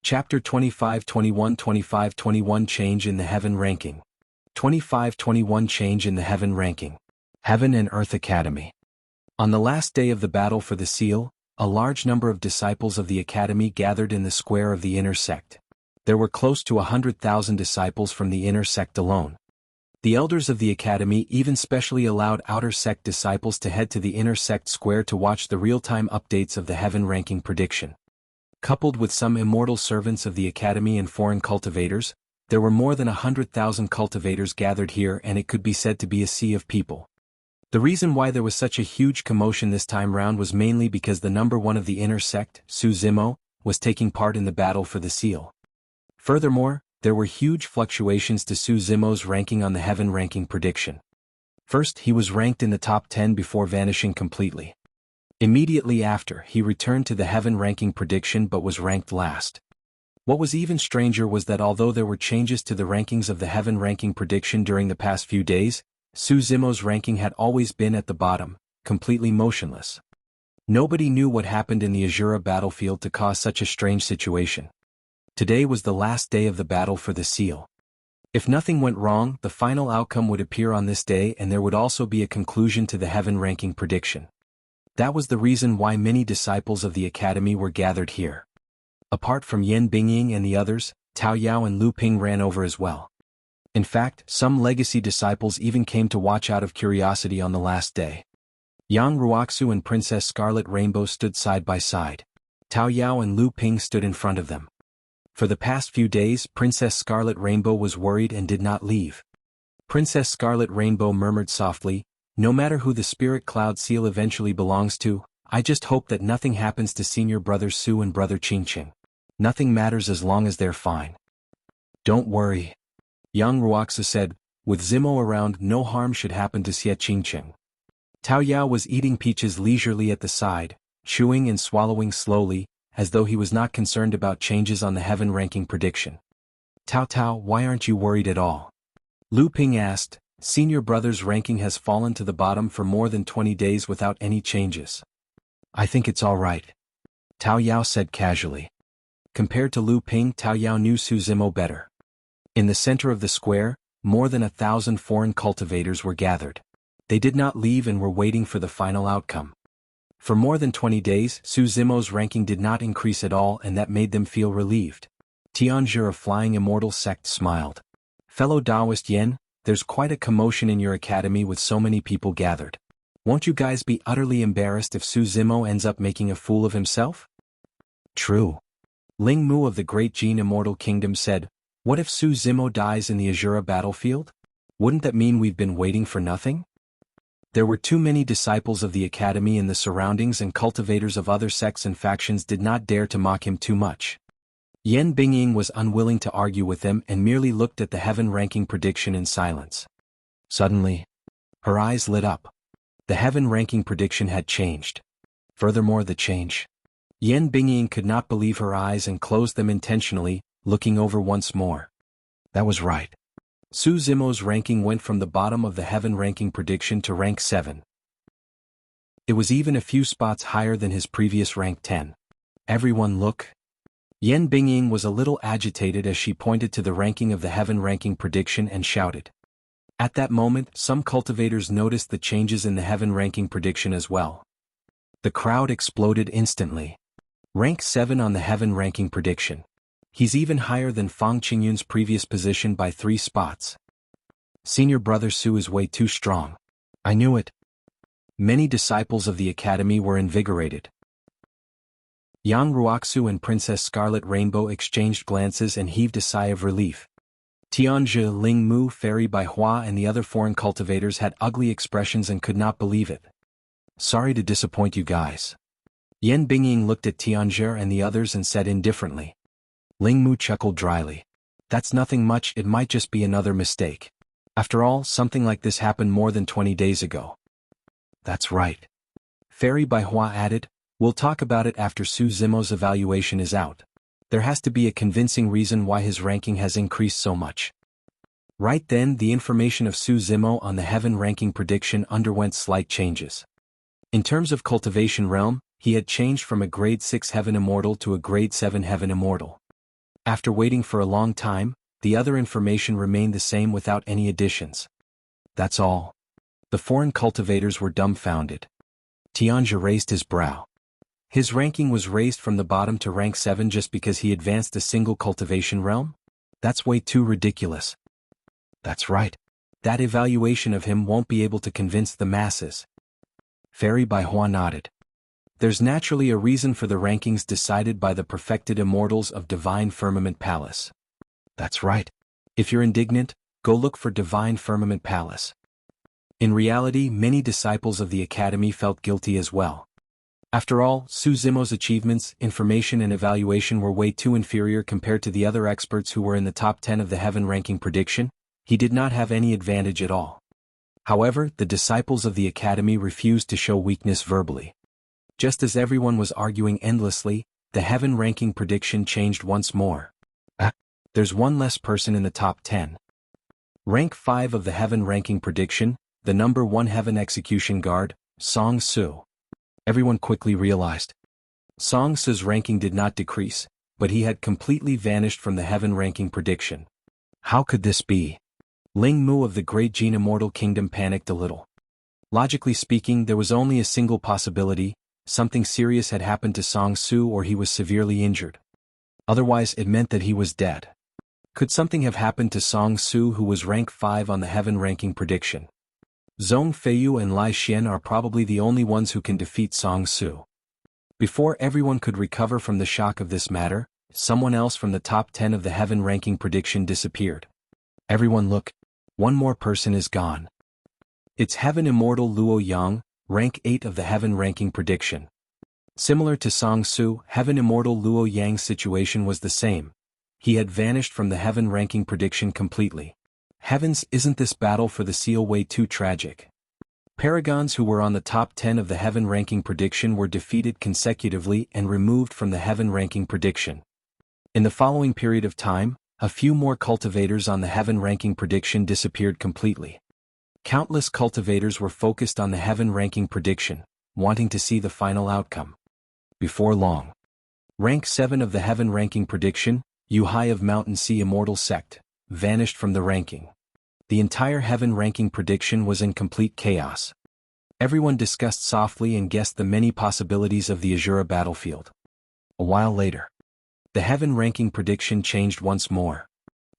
Chapter 25-21 Change in the Heaven Ranking. 25-21 Change in the Heaven Ranking. Heaven and Earth Academy. On the last day of the battle for the seal, a large number of disciples of the Academy gathered in the square of the inner sect. There were close to 100,000 disciples from the inner sect alone. The elders of the Academy even specially allowed outer sect disciples to head to the inner sect square to watch the real-time updates of the heaven ranking prediction. Coupled with some immortal servants of the Academy and foreign cultivators, there were more than 100,000 cultivators gathered here, and it could be said to be a sea of people. The reason why there was such a huge commotion this time round was mainly because the number one of the inner sect, Su Zimo, was taking part in the battle for the seal. Furthermore, there were huge fluctuations to Su Zimo's ranking on the heaven ranking prediction. First, he was ranked in the top 10 before vanishing completely. Immediately after, he returned to the heaven ranking prediction but was ranked last. What was even stranger was that although there were changes to the rankings of the heaven ranking prediction during the past few days, Su Zimo's ranking had always been at the bottom, completely motionless. Nobody knew what happened in the Azura battlefield to cause such a strange situation. Today was the last day of the battle for the seal. If nothing went wrong, the final outcome would appear on this day, and there would also be a conclusion to the heaven ranking prediction. That was the reason why many disciples of the Academy were gathered here. Apart from Yan Bingying and the others, Tao Yao and Lu Ping ran over as well. In fact, some legacy disciples even came to watch out of curiosity on the last day. Yang Ruoxu and Princess Scarlet Rainbow stood side by side. Tao Yao and Lu Ping stood in front of them. For the past few days, Princess Scarlet Rainbow was worried and did not leave. Princess Scarlet Rainbow murmured softly, "No matter who the spirit cloud seal eventually belongs to, I just hope that nothing happens to senior brothers Su and brother Qingqing. Nothing matters as long as they're fine." "Don't worry," Yang Ruoxu said, "with Zimo around, no harm should happen to Xie Qingqing." Tao Yao was eating peaches leisurely at the side, chewing and swallowing slowly, as though he was not concerned about changes on the heaven ranking prediction. "Tao, why aren't you worried at all?" Lu Ping asked. "Senior brother's ranking has fallen to the bottom for more than 20 days without any changes." "I think it's all right," Tao Yao said casually. Compared to Lu Ping, Tao Yao knew Su Zimo better. In the center of the square, more than 1,000 foreign cultivators were gathered. They did not leave and were waiting for the final outcome. For more than 20 days, Su Zimo's ranking did not increase at all, and that made them feel relieved. Tianzhi of Flying Immortal Sect smiled. "Fellow Taoist Yen, there's quite a commotion in your academy with so many people gathered. Won't you guys be utterly embarrassed if Su Zimo ends up making a fool of himself?" "True." Ling Mu of the Great Jin Immortal Kingdom said, "What if Su Zimo dies in the Azura battlefield? Wouldn't that mean we've been waiting for nothing?" There were too many disciples of the Academy in the surroundings, and cultivators of other sects and factions did not dare to mock him too much. Yan Bingying was unwilling to argue with them and merely looked at the heaven ranking prediction in silence. Suddenly, her eyes lit up. The heaven ranking prediction had changed. Furthermore, the change. Yan Bingying could not believe her eyes and closed them intentionally, looking over once more. That was right. Su Zimo's ranking went from the bottom of the heaven ranking prediction to rank 7. It was even a few spots higher than his previous rank 10. "Everyone look." Yan Bingying was a little agitated as she pointed to the ranking of the heaven ranking prediction and shouted. At that moment, some cultivators noticed the changes in the heaven ranking prediction as well. The crowd exploded instantly. Rank 7 on the heaven ranking prediction. He's even higher than Fang Qingyun's previous position by 3 spots. Senior brother Su is way too strong. I knew it. Many disciples of the Academy were invigorated. Yang Ruoxu and Princess Scarlet Rainbow exchanged glances and heaved a sigh of relief. Tianzhi, Ling Mu, Fairy Bai Hua and the other foreign cultivators had ugly expressions and could not believe it. "Sorry to disappoint you guys." Yan Bingying looked at Tianzhi and the others and said indifferently. Ling Mu chuckled dryly. "That's nothing much, it might just be another mistake. After all, something like this happened more than 20 days ago." "That's right." Fairy Bai Hua added, "We'll talk about it after Su Zimo's evaluation is out. There has to be a convincing reason why his ranking has increased so much." Right then, the information of Su Zimo on the heaven ranking prediction underwent slight changes. In terms of cultivation realm, he had changed from a grade 6 heaven immortal to a grade 7 heaven immortal. After waiting for a long time, the other information remained the same without any additions. That's all. The foreign cultivators were dumbfounded. Tianjia raised his brow. His ranking was raised from the bottom to rank 7 just because he advanced a single cultivation realm? That's way too ridiculous. That's right. That evaluation of him won't be able to convince the masses. Fairy Baihua nodded. There's naturally a reason for the rankings decided by the perfected immortals of Divine Firmament Palace. That's right. If you're indignant, go look for Divine Firmament Palace. In reality, many disciples of the Academy felt guilty as well. After all, Su Zimo's achievements, information and evaluation were way too inferior compared to the other experts who were in the top 10 of the Heaven ranking prediction. He did not have any advantage at all. However, the disciples of the Academy refused to show weakness verbally. Just as everyone was arguing endlessly, the Heaven ranking prediction changed once more. There's one less person in the top 10. Rank 5 of the Heaven ranking prediction, the number 1 Heaven execution guard, Song Su. Everyone quickly realized. Song Su's ranking did not decrease, but he had completely vanished from the Heaven ranking prediction. How could this be? Ling Mu of the Great Jin Immortal Kingdom panicked a little. Logically speaking, there was only a single possibility: something serious had happened to Song Su or he was severely injured. Otherwise, it meant that he was dead. Could something have happened to Song Su, who was rank 5 on the Heaven ranking prediction? Zhong Feiyu and Lai Xian are probably the only ones who can defeat Song Su. Before everyone could recover from the shock of this matter, someone else from the top 10 of the Heaven ranking prediction disappeared. Everyone look. One more person is gone. It's Heaven Immortal Luo Yang, rank 8 of the Heaven ranking prediction. Similar to Song Su, Heaven Immortal Luo Yang's situation was the same. He had vanished from the Heaven ranking prediction completely. Heavens, isn't this battle for the seal way too tragic? Paragons who were on the top 10 of the Heaven ranking prediction were defeated consecutively and removed from the Heaven ranking prediction. In the following period of time, a few more cultivators on the Heaven ranking prediction disappeared completely. Countless cultivators were focused on the Heaven ranking prediction, wanting to see the final outcome. Before long, rank 7 of the Heaven ranking prediction, Yu Hai of Mountain Sea Immortal Sect, vanished from the ranking. The entire Heaven ranking prediction was in complete chaos. Everyone discussed softly and guessed the many possibilities of the Azura battlefield. A while later, the Heaven ranking prediction changed once more.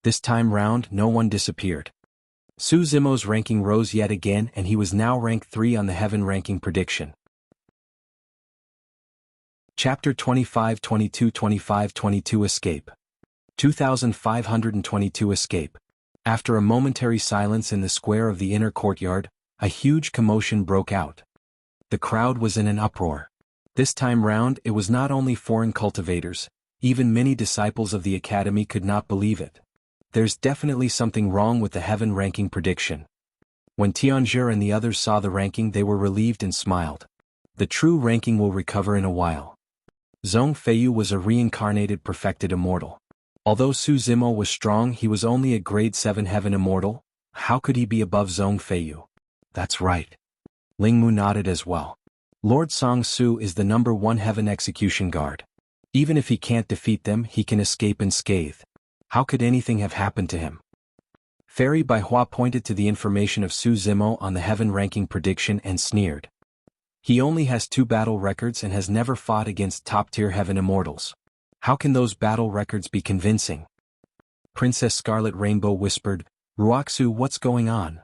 This time round, no one disappeared. Su Zimo's ranking rose yet again, and he was now rank 3 on the Heaven ranking prediction. Chapter 25, 22, 25, 22 Escape. 2522 Escape. After a momentary silence in the square of the inner courtyard, a huge commotion broke out. The crowd was in an uproar. This time round, it was not only foreign cultivators, even many disciples of the Academy could not believe it. There's definitely something wrong with the Heaven ranking prediction. When Tianjia and the others saw the ranking, they were relieved and smiled. The true ranking will recover in a while. Zhong Feiyu was a reincarnated perfected immortal. Although Su Zimo was strong, he was only a grade 7 Heaven immortal. How could he be above Zhong Feiyu? That's right. Ling Mu nodded as well. Lord Song Su is the number 1 Heaven execution guard. Even if he can't defeat them, he can escape unscathed. How could anything have happened to him? Fairy Baihua pointed to the information of Su Zimo on the Heaven ranking prediction and sneered. He only has 2 battle records and has never fought against top-tier Heaven immortals. How can those battle records be convincing? Princess Scarlet Rainbow whispered, Ruoxu, what's going on?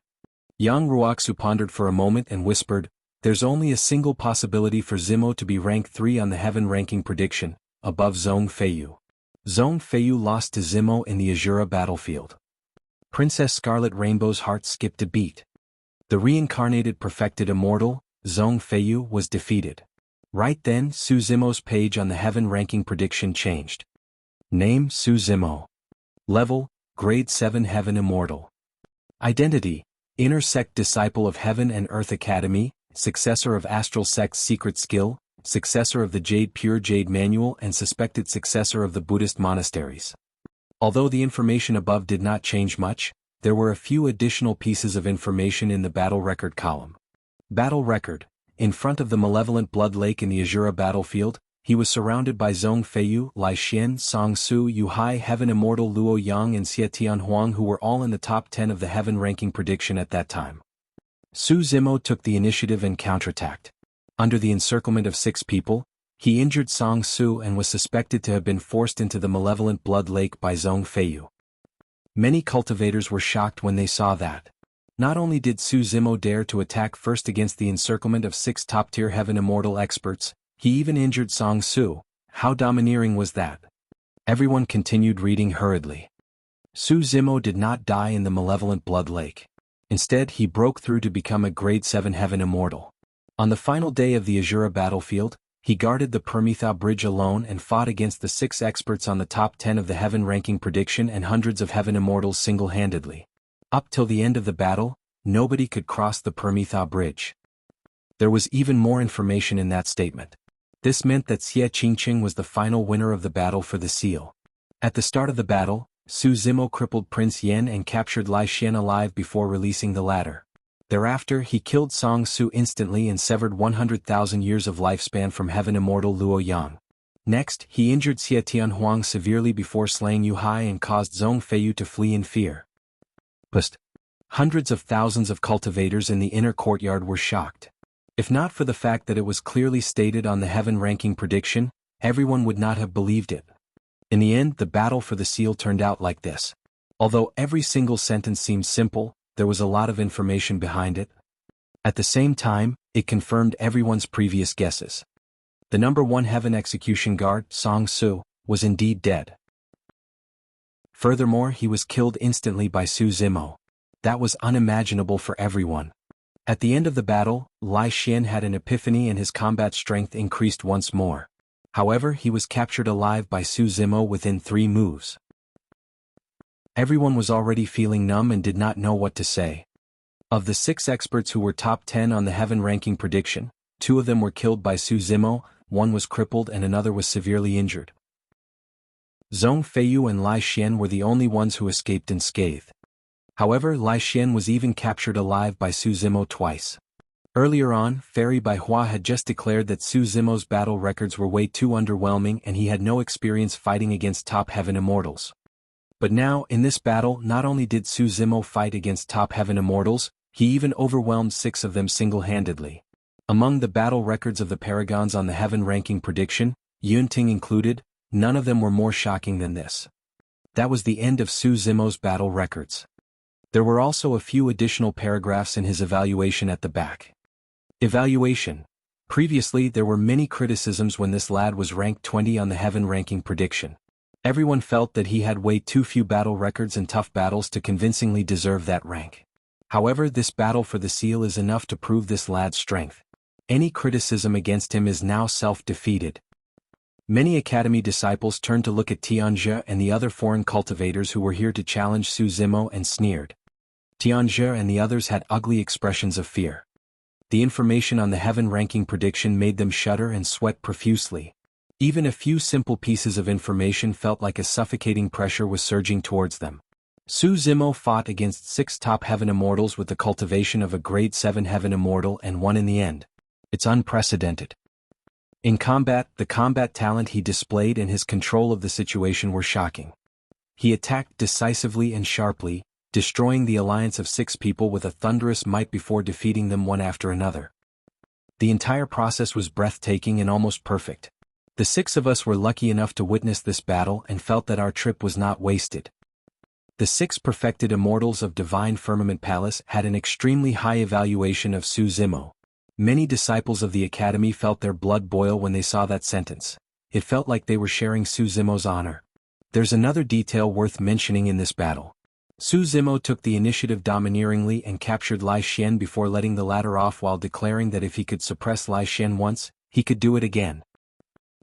Young Ruoxu pondered for a moment and whispered, there's only a single possibility for Zimo to be rank 3 on the Heaven ranking prediction, above Zhong Feiyu. Zhong Feiyu lost to Zimo in the Azura battlefield. Princess Scarlet Rainbow's heart skipped a beat. The reincarnated perfected immortal, Zhong Feiyu, was defeated. Right then, Su Zimo's page on the Heaven ranking prediction changed. Name: Su Zimo. Level: Grade 7 Heaven Immortal. Identity: Inner Sect Disciple of Heaven and Earth Academy, Successor of Astral Sect's Secret Skill, Successor of the Jade Pure Jade Manual and suspected successor of the Buddhist monasteries. Although the information above did not change much, there were a few additional pieces of information in the battle record column. Battle record: in front of the malevolent blood lake in the Azura battlefield, he was surrounded by Zhong Feiyu, Lai Xian, Song Su, Yu Hai, Heaven Immortal Luo Yang and Xie Tianhuang, who were all in the top 10 of the Heaven ranking prediction at that time. Su Zimo took the initiative and counterattacked. Under the encirclement of 6 people, he injured Song Su and was suspected to have been forced into the malevolent blood lake by Zhong Feiyu. Many cultivators were shocked when they saw that. Not only did Su Zimo dare to attack first against the encirclement of 6 top-tier Heaven Immortal experts, he even injured Song Su. How domineering was that? Everyone continued reading hurriedly. Su Zimo did not die in the malevolent blood lake. Instead, he broke through to become a grade 7 Heaven Immortal. On the final day of the Azura battlefield, he guarded the Permitha Bridge alone and fought against the 6 experts on the top 10 of the Heaven ranking prediction and hundreds of Heaven Immortals single-handedly. Up till the end of the battle, nobody could cross the Permitha Bridge. There was even more information in that statement. This meant that Xie Qingqing was the final winner of the battle for the seal. At the start of the battle, Su Zimo crippled Prince Yan and captured Lai Xian alive before releasing the latter. Thereafter, he killed Song Su instantly and severed 100,000 years of lifespan from Heaven Immortal Luo Yang. Next, he injured Xie Tianhuang severely before slaying Yu Hai and caused Zhong Feiyu to flee in fear. Hundreds of thousands of cultivators in the inner courtyard were shocked. If not for the fact that it was clearly stated on the Heaven ranking prediction, everyone would not have believed it. In the end, the battle for the seal turned out like this. Although every single sentence seemed simple, there was a lot of information behind it. At the same time, it confirmed everyone's previous guesses. The number 1 Heaven execution guard, Song Su, was indeed dead. Furthermore, he was killed instantly by Su Zimo. That was unimaginable for everyone. At the end of the battle, Lai Xian had an epiphany and his combat strength increased once more. However, he was captured alive by Su Zimo within 3 moves. Everyone was already feeling numb and did not know what to say. Of the 6 experts who were top 10 on the Heaven ranking prediction, 2 of them were killed by Su Zimo, 1 was crippled and another was severely injured. Zhong Feiyu and Lai Xian were the only ones who escaped unscathed. However, Lai Xian was even captured alive by Su Zimo twice. Earlier on, Fairy Bai Hua had just declared that Su Zimo's battle records were way too underwhelming and he had no experience fighting against top Heaven Immortals. But now, in this battle, not only did Su Zimo fight against top Heaven Immortals, he even overwhelmed 6 of them single-handedly. Among the battle records of the paragons on the Heaven ranking prediction, Yunting included, none of them were more shocking than this. That was the end of Su Zimo's battle records. There were also a few additional paragraphs in his evaluation at the back. Evaluation. Previously, there were many criticisms when this lad was ranked 20 on the Heaven ranking prediction. Everyone felt that he had way too few battle records and tough battles to convincingly deserve that rank. However, this battle for the seal is enough to prove this lad's strength. Any criticism against him is now self-defeated. Many Academy disciples turned to look at Tianzhe and the other foreign cultivators who were here to challenge Su Zimo and sneered. Tianzhe and the others had ugly expressions of fear. The information on the Heaven ranking prediction made them shudder and sweat profusely. Even a few simple pieces of information felt like a suffocating pressure was surging towards them. Su Zimo fought against 6 top Heaven Immortals with the cultivation of a grade 7 Heaven Immortal and won in the end. It's unprecedented. In combat, the combat talent he displayed and his control of the situation were shocking. He attacked decisively and sharply, destroying the alliance of 6 people with a thunderous might before defeating them one after another. The entire process was breathtaking and almost perfect. The 6 of us were lucky enough to witness this battle and felt that our trip was not wasted. The 6 perfected immortals of Divine Firmament Palace had an extremely high evaluation of Su Zimo. Many disciples of the Academy felt their blood boil when they saw that sentence. It felt like they were sharing Su Zimo's honor. There's another detail worth mentioning in this battle. Su Zimo took the initiative domineeringly and captured Lai Xian before letting the latter off while declaring that if he could suppress Lai Xian once, he could do it again.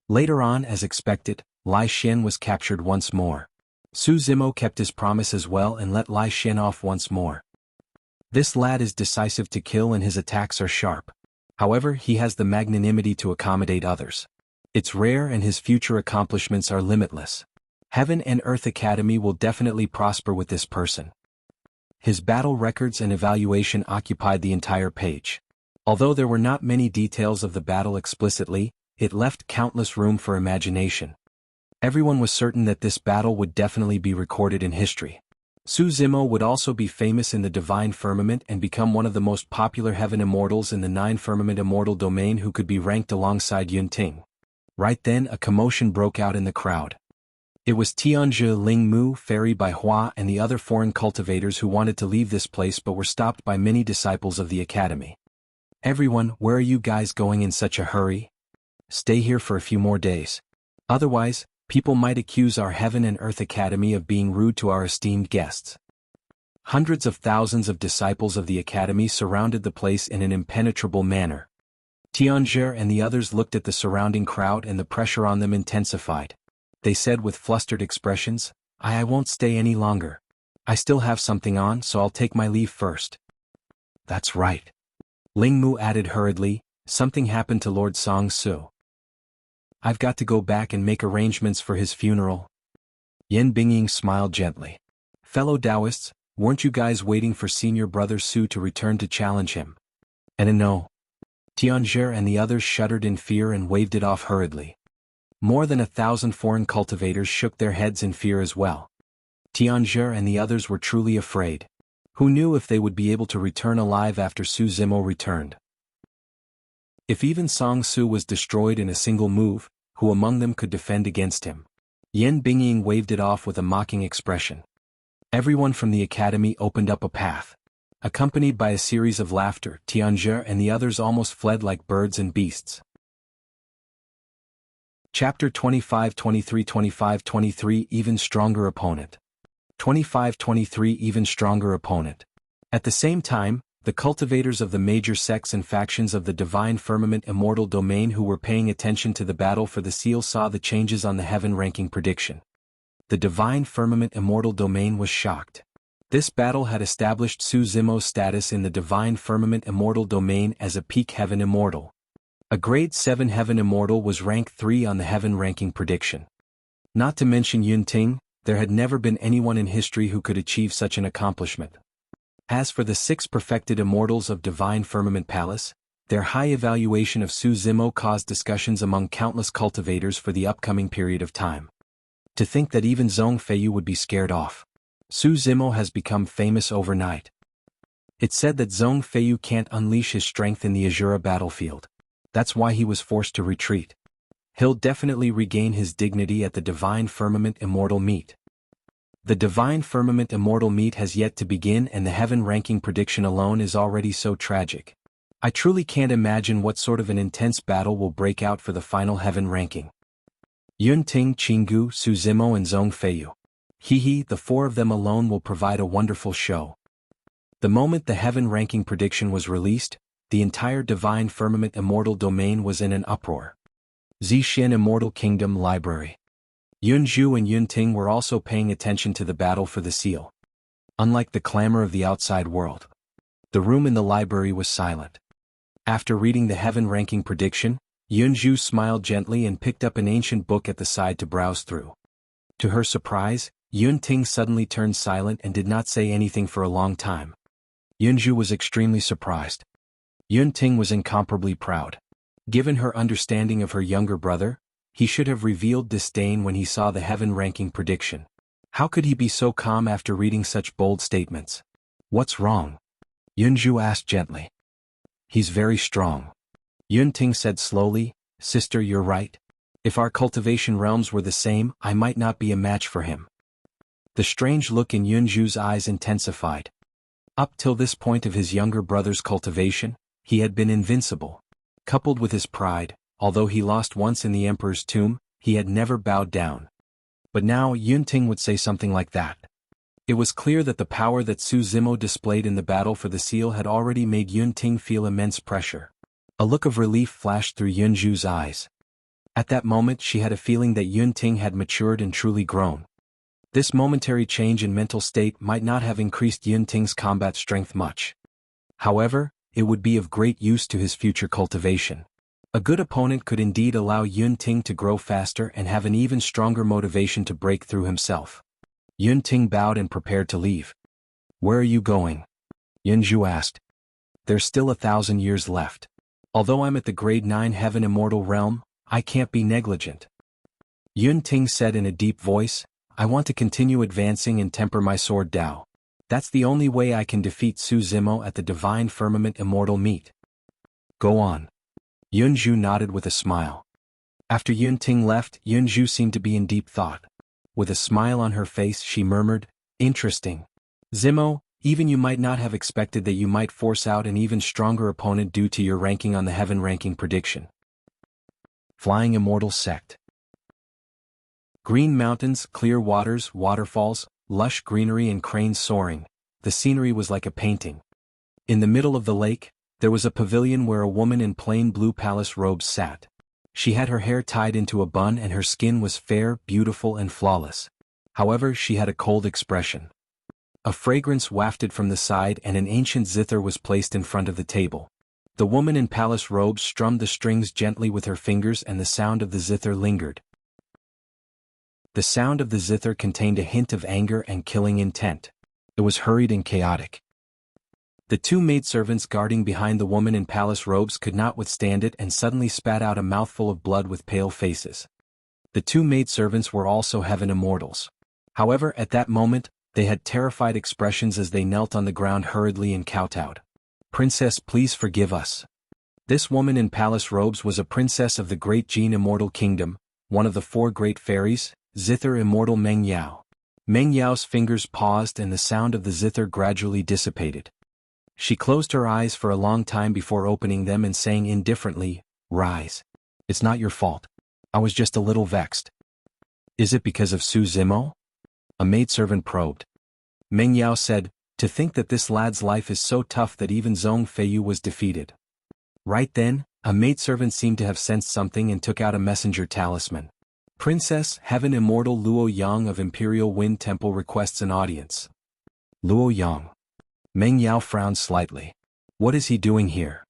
Later on, as expected, Lai Xian was captured once more. Su Zimo kept his promise as well and let Lai Xian off once more. This lad is decisive to kill and his attacks are sharp. However, he has the magnanimity to accommodate others. It's rare and his future accomplishments are limitless. Heaven and Earth Academy will definitely prosper with this person. His battle records and evaluation occupied the entire page. Although there were not many details of the battle explicitly, it left countless room for imagination. Everyone was certain that this battle would definitely be recorded in history. Su Zimo would also be famous in the Divine Firmament and become one of the most popular Heaven Immortals in the 9 Firmament Immortal domain who could be ranked alongside Yunting. Right then a commotion broke out in the crowd. It was Tianzhi Lingmu, Fairy Bai Hua and the other foreign cultivators who wanted to leave this place but were stopped by many disciples of the academy. Everyone, where are you guys going in such a hurry? Stay here for a few more days. Otherwise, people might accuse our Heaven and Earth Academy of being rude to our esteemed guests. Hundreds of thousands of disciples of the academy surrounded the place in an impenetrable manner. Tianzhi and the others looked at the surrounding crowd and the pressure on them intensified. They said with flustered expressions, I won't stay any longer. I still have something on, so I'll take my leave first. That's right. Lingmu added hurriedly, something happened to Lord Song-su. I've got to go back and make arrangements for his funeral. Yen Bingying smiled gently. Fellow Taoists, weren't you guys waiting for senior brother Su to return to challenge him? And no. Tianzhi and the others shuddered in fear and waved it off hurriedly. More than 1,000 foreign cultivators shook their heads in fear as well. Tianzhi and the others were truly afraid. Who knew if they would be able to return alive after Su Zimo returned? If even Song-su was destroyed in a single move, who among them could defend against him? Yen Bingying waved it off with a mocking expression. Everyone from the academy opened up a path. Accompanied by a series of laughter, Tianzhi and the others almost fled like birds and beasts. Chapter 25-23 Even Stronger Opponent. 25-23 Even Stronger Opponent. At the same time, the cultivators of the major sects and factions of the Divine Firmament Immortal domain who were paying attention to the battle for the seal saw the changes on the Heaven ranking prediction. The Divine Firmament Immortal domain was shocked. This battle had established Su Zimo's status in the Divine Firmament Immortal domain as a peak Heaven Immortal. A Grade 7 Heaven Immortal was rank 3 on the Heaven ranking prediction. Not to mention Yunting, there had never been anyone in history who could achieve such an accomplishment. As for the 6 perfected Immortals of Divine Firmament Palace, their high evaluation of Su Zimo caused discussions among countless cultivators for the upcoming period of time. To think that even Zhong Feiyu would be scared off. Su Zimo has become famous overnight. It's said that Zhong Feiyu can't unleash his strength in the Azura battlefield. That's why he was forced to retreat. He'll definitely regain his dignity at the Divine Firmament Immortal meet. The Divine Firmament Immortal meet has yet to begin and the Heaven ranking prediction alone is already so tragic. I truly can't imagine what sort of an intense battle will break out for the final Heaven ranking. Yunting, Jianghu, Su Zimo and Zhong Feiyu. The 4 of them alone will provide a wonderful show. The moment the Heaven ranking prediction was released, the entire Divine Firmament Immortal domain was in an uproar. Zixin Immortal Kingdom Library. Yunzhu and Yunting were also paying attention to the battle for the seal. Unlike the clamor of the outside world, the room in the library was silent. After reading the Heaven ranking prediction, Yunzhu smiled gently and picked up an ancient book at the side to browse through. To her surprise, Yunting suddenly turned silent and did not say anything for a long time. Yunzhu was extremely surprised. Yunting was incomparably proud. Given her understanding of her younger brother, he should have revealed disdain when he saw the Heaven ranking prediction. How could he be so calm after reading such bold statements? What's wrong? Yunzhu asked gently. He's very strong. Yunting said slowly, Sister, you're right. If our cultivation realms were the same, I might not be a match for him. The strange look in Yunzhu's eyes intensified. Up till this point of his younger brother's cultivation, he had been invincible. Coupled with his pride, although he lost once in the Emperor's tomb, he had never bowed down. But now Yunting would say something like that. It was clear that the power that Su Zimo displayed in the battle for the seal had already made Yunting feel immense pressure. A look of relief flashed through Yunzhu's eyes. At that moment she had a feeling that Yunting had matured and truly grown. This momentary change in mental state might not have increased Yunting's combat strength much. However, it would be of great use to his future cultivation. A good opponent could indeed allow Yunting to grow faster and have an even stronger motivation to break through himself. Yunting bowed and prepared to leave. Where are you going? Yunzhu asked. There's still 1,000 years left. Although I'm at the Grade 9 Heaven Immortal realm, I can't be negligent. Yun Ting said in a deep voice, I want to continue advancing and temper my sword Dao. That's the only way I can defeat Su Zimo at the Divine Firmament Immortal meet. Go on. Yun Zhu nodded with a smile. After Yun Ting left, Yun Zhu seemed to be in deep thought. With a smile on her face she murmured, Interesting. Zimo, even you might not have expected that you might force out an even stronger opponent due to your ranking on the heaven ranking prediction. Flying Immortal Sect. Green mountains, clear waters, waterfalls, lush greenery and cranes soaring. The scenery was like a painting. In the middle of the lake, there was a pavilion where a woman in plain blue palace robes sat. She had her hair tied into a bun and her skin was fair, beautiful and flawless. However, she had a cold expression. A fragrance wafted from the side and an ancient zither was placed in front of the table. The woman in palace robes strummed the strings gently with her fingers and the sound of the zither lingered. The sound of the zither contained a hint of anger and killing intent. It was hurried and chaotic. The two maidservants guarding behind the woman in palace robes could not withstand it and suddenly spat out a mouthful of blood with pale faces. The two maidservants were also heaven immortals. However, at that moment, they had terrified expressions as they knelt on the ground hurriedly and kowtowed. Princess, please forgive us. This woman in palace robes was a princess of the great Jin Immortal Kingdom, one of the four great fairies, Zither Immortal Meng Yao. Meng Yao's fingers paused and the sound of the zither gradually dissipated. She closed her eyes for a long time before opening them and saying indifferently, Rise. It's not your fault. I was just a little vexed. Is it because of Su Zimo? A maidservant probed. Meng Yao said, To think that this lad's life is so tough that even Zhong Feiyu was defeated. Right then, a maidservant seemed to have sensed something and took out a messenger talisman. Princess, Heaven Immortal Luo Yang of Imperial Wind Temple requests an audience. Luo Yang. Meng Yao frowned slightly. What is he doing here?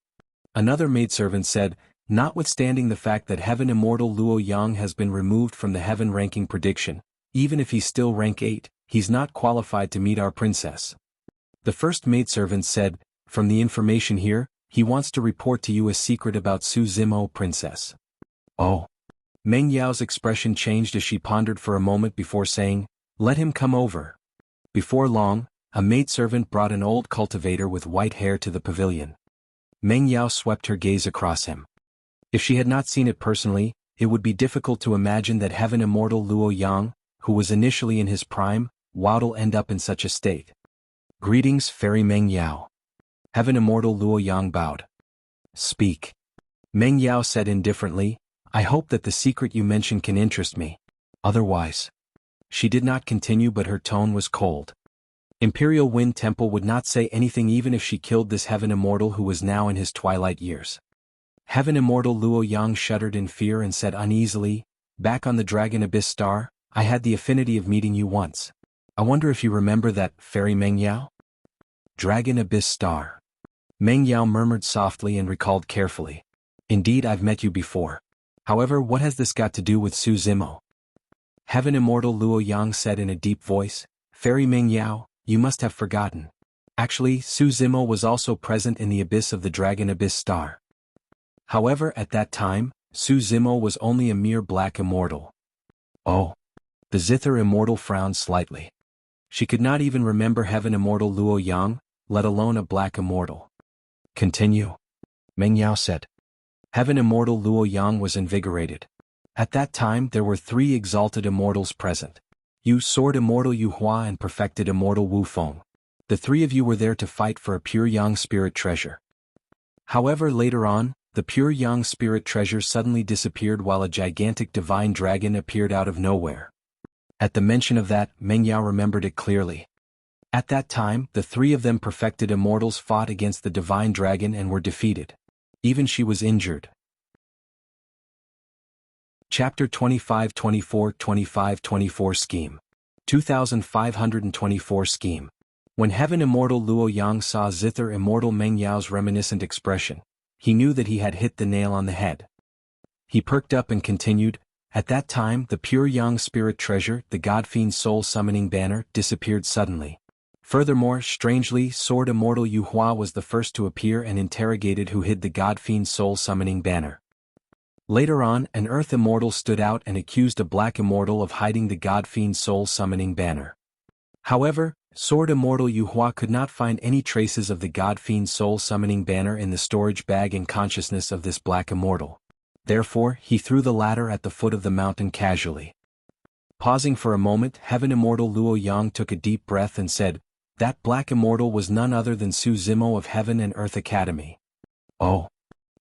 Another maidservant said, Notwithstanding the fact that Heaven Immortal Luo Yang has been removed from the heaven ranking prediction, even if he's still rank 8, he's not qualified to meet our princess. The first maidservant said, From the information here, he wants to report to you a secret about Su Zimo, princess. Oh. Meng Yao's expression changed as she pondered for a moment before saying, Let him come over. Before long, a maidservant brought an old cultivator with white hair to the pavilion. Meng Yao swept her gaze across him. If she had not seen it personally, it would be difficult to imagine that Heaven Immortal Luo Yang, who was initially in his prime, would end up in such a state. Greetings, Fairy Meng Yao. Heaven Immortal Luo Yang bowed. Speak. Meng Yao said indifferently, I hope that the secret you mention can interest me. Otherwise. She did not continue but her tone was cold. Imperial Wind Temple would not say anything even if she killed this Heaven Immortal who was now in his twilight years. Heaven Immortal Luo Yang shuddered in fear and said uneasily, Back on the Dragon Abyss Star, I had the affinity of meeting you once. I wonder if you remember that, Fairy Meng Yao? Dragon Abyss Star. Meng Yao murmured softly and recalled carefully. Indeed, I've met you before. However, what has this got to do with Su Zimo? Heaven Immortal Luo Yang said in a deep voice, Fairy Meng Yao, you must have forgotten. Actually, Su Zimo was also present in the abyss of the Dragon Abyss Star. However, at that time, Su Zimo was only a mere black immortal. Oh. The Zither Immortal frowned slightly. She could not even remember Heaven Immortal Luo Yang, let alone a black immortal. Continue. Meng Yao said. Heaven Immortal Luo Yang was invigorated. At that time there were 3 exalted immortals present. You Sword Immortal Yu Hua and Perfected Immortal Wu Feng. The 3 of you were there to fight for a pure Yang spirit treasure. However, later on, the pure Yang spirit treasure suddenly disappeared while a gigantic divine dragon appeared out of nowhere. At the mention of that, Meng Yao remembered it clearly. At that time, the 3 of them perfected immortals fought against the divine dragon and were defeated. Even she was injured. Chapter 25-24 Scheme. 2524 Scheme. When Heaven Immortal Luo Yang saw Zither Immortal Meng Yao's reminiscent expression, he knew that he had hit the nail on the head. He perked up and continued, At that time the pure Yang spirit treasure, the God Fiend soul summoning banner, disappeared suddenly. Furthermore, strangely, Sword Immortal Yu Hua was the first to appear and interrogated who hid the God Fiend soul summoning banner. Later on, an Earth Immortal stood out and accused a Black Immortal of hiding the God Fiend soul summoning banner. However, Sword Immortal Yuhua could not find any traces of the God Fiend soul summoning banner in the storage bag and consciousness of this Black Immortal. Therefore, he threw the latter at the foot of the mountain casually. Pausing for a moment, Heaven Immortal Luo Yang took a deep breath and said, "That Black Immortal was none other than Su Zimo of Heaven and Earth Academy." Oh.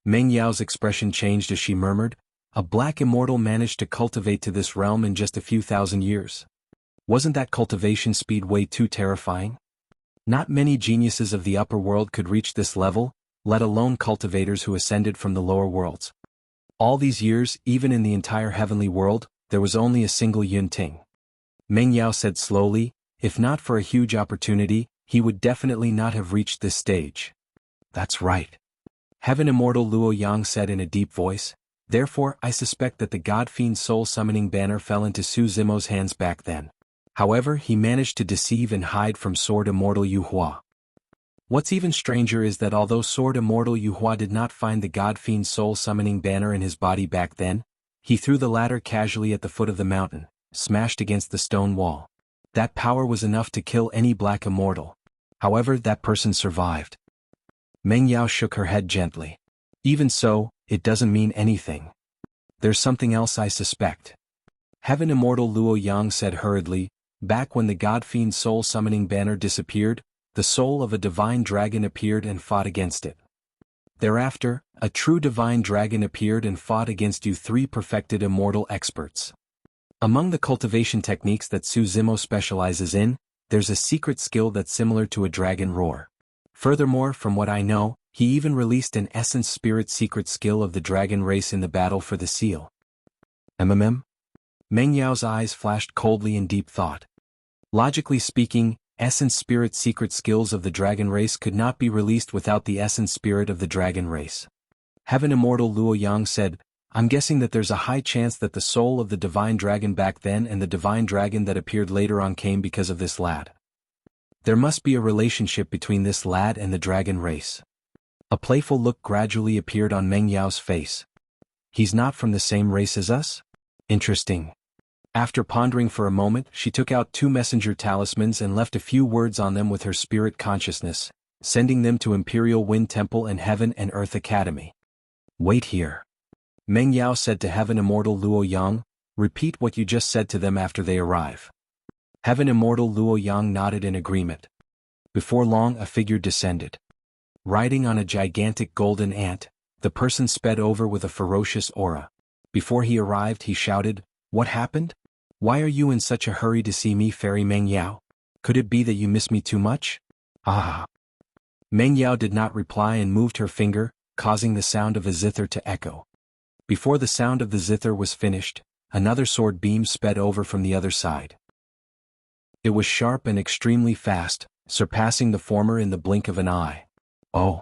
Meng Yao's expression changed as she murmured, "A Black Immortal managed to cultivate to this realm in just a few thousand years. Wasn't that cultivation speed way too terrifying? Not many geniuses of the upper world could reach this level, let alone cultivators who ascended from the lower worlds. All these years, even in the entire heavenly world, there was only a single Yun Ting." Meng Yao said slowly, "If not for a huge opportunity, he would definitely not have reached this stage." "That's right." Heaven Immortal Luo Yang said in a deep voice, "Therefore I suspect that the God Fiend soul summoning banner fell into Su Zimo's hands back then. However, he managed to deceive and hide from Sword Immortal Yuhua. What's even stranger is that although Sword Immortal Yuhua did not find the God Fiend soul summoning banner in his body back then, he threw the latter casually at the foot of the mountain, smashed against the stone wall. That power was enough to kill any Black Immortal. However, that person survived." Meng Yao shook her head gently. "Even so, it doesn't mean anything. There's something else I suspect." Heaven Immortal Luo Yang said hurriedly, "Back when the God Fiend soul summoning banner disappeared, the soul of a divine dragon appeared and fought against it. Thereafter, a true divine dragon appeared and fought against you three perfected immortal experts. Among the cultivation techniques that Su Zimo specializes in, there's a secret skill that's similar to a dragon roar. Furthermore, from what I know, he even released an essence spirit secret skill of the dragon race in the battle for the seal." "MMM?" Meng Yao's eyes flashed coldly in deep thought. Logically speaking, essence spirit secret skills of the dragon race could not be released without the essence spirit of the dragon race. Heaven Immortal Luo Yang said, "I'm guessing that there's a high chance that the soul of the divine dragon back then and the divine dragon that appeared later on came because of this lad. There must be a relationship between this lad and the dragon race." A playful look gradually appeared on Meng Yao's face. "He's not from the same race as us? Interesting." After pondering for a moment, she took out 2 messenger talismans and left a few words on them with her spirit consciousness, sending them to Imperial Wind Temple and Heaven and Earth Academy. "Wait here." Meng Yao said to Heaven Immortal Luo Yang, "Repeat what you just said to them after they arrive." Heaven Immortal Luo Yang nodded in agreement. Before long, a figure descended. Riding on a gigantic golden ant, the person sped over with a ferocious aura. Before he arrived, he shouted, "What happened? Why are you in such a hurry to see me, Fairy Meng Yao? Could it be that you miss me too much?" "Ah." Meng Yao did not reply and moved her finger, causing the sound of a zither to echo. Before the sound of the zither was finished, another sword beam sped over from the other side. It was sharp and extremely fast, surpassing the former in the blink of an eye. "Oh."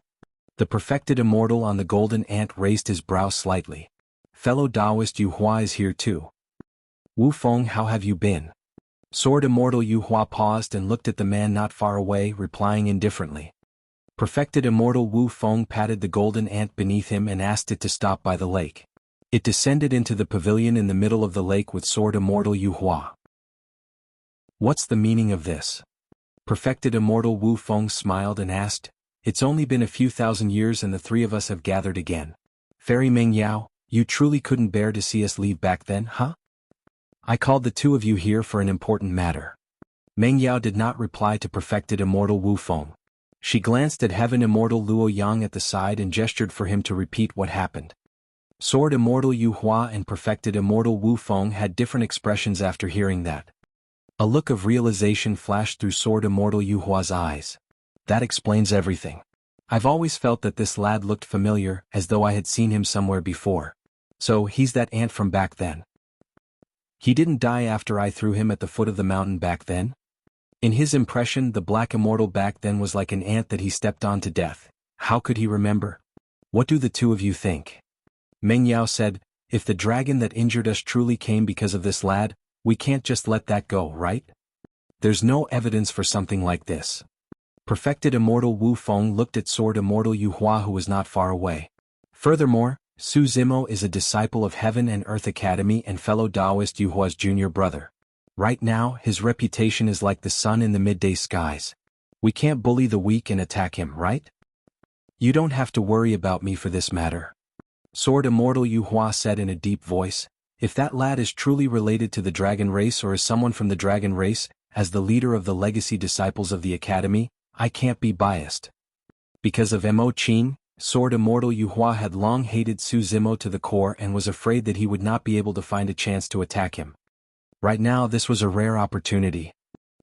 The perfected immortal on the golden ant raised his brow slightly. "Fellow Taoist Yuhua is here too. Wu Feng, how have you been?" Sword Immortal Yuhua paused and looked at the man not far away, replying indifferently. Perfected Immortal Wu Feng patted the golden ant beneath him and asked it to stop by the lake. It descended into the pavilion in the middle of the lake with Sword Immortal Yuhua. "What's the meaning of this?" Perfected Immortal Wu Feng smiled and asked, "It's only been a few thousand years and the three of us have gathered again. Fairy Meng Yao, you truly couldn't bear to see us leave back then, huh? I called the two of you here for an important matter." Meng Yao did not reply to Perfected Immortal Wu Feng. She glanced at Heaven Immortal Luo Yang at the side and gestured for him to repeat what happened. Sword Immortal Yuhua and Perfected Immortal Wu Feng had different expressions after hearing that. A look of realization flashed through Sword Immortal Yuhua's eyes. "That explains everything. I've always felt that this lad looked familiar, as though I had seen him somewhere before. So, he's that ant from back then. He didn't die after I threw him at the foot of the mountain back then? In his impression, the Black Immortal back then was like an ant that he stepped on to death. How could he remember? What do the two of you think?" Meng Yao said, "If the dragon that injured us truly came because of this lad, we can't just let that go, right? There's no evidence for something like this." Perfected Immortal Wu Feng looked at Sword Immortal Yuhua, who was not far away. "Furthermore, Su Zimo is a disciple of Heaven and Earth Academy and fellow Taoist Yuhua's junior brother. Right now, his reputation is like the sun in the midday skies. We can't bully the weak and attack him, right? You don't have to worry about me for this matter. Sword Immortal Yuhua said in a deep voice. If that lad is truly related to the dragon race or is someone from the dragon race, as the leader of the legacy disciples of the academy, I can't be biased. Because of Mo Qin, Sword Immortal Yuhua had long hated Su Zimo to the core and was afraid that he would not be able to find a chance to attack him. Right now this was a rare opportunity.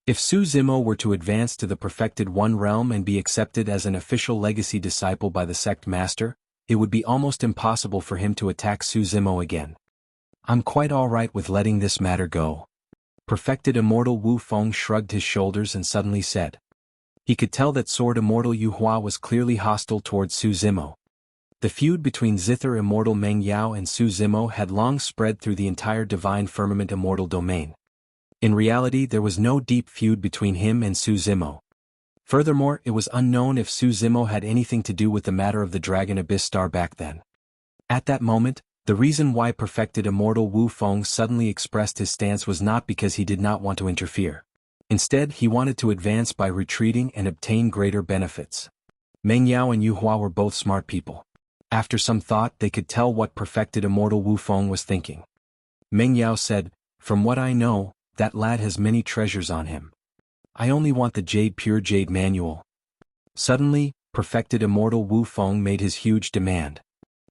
If Su Zimo were to advance to the Perfected One realm and be accepted as an official legacy disciple by the sect master, it would be almost impossible for him to attack Su Zimo again. I'm quite alright with letting this matter go. Perfected Immortal Wu Feng shrugged his shoulders and suddenly said. He could tell that Sword Immortal Yuhua was clearly hostile towards Su Zimo. The feud between Zither Immortal Meng Yao and Su Zimo had long spread through the entire Divine Firmament Immortal domain. In reality there was no deep feud between him and Su Zimo. Furthermore, it was unknown if Su Zimo had anything to do with the matter of the Dragon Abyss Star back then. At that moment, the reason why Perfected Immortal Wu Feng suddenly expressed his stance was not because he did not want to interfere. Instead, he wanted to advance by retreating and obtain greater benefits. Meng Yao and Yuhua were both smart people. After some thought, they could tell what Perfected Immortal Wu Feng was thinking. Meng Yao said, "From what I know, that lad has many treasures on him. I only want the Pure Jade Manual." Suddenly, Perfected Immortal Wu Feng made his huge demand.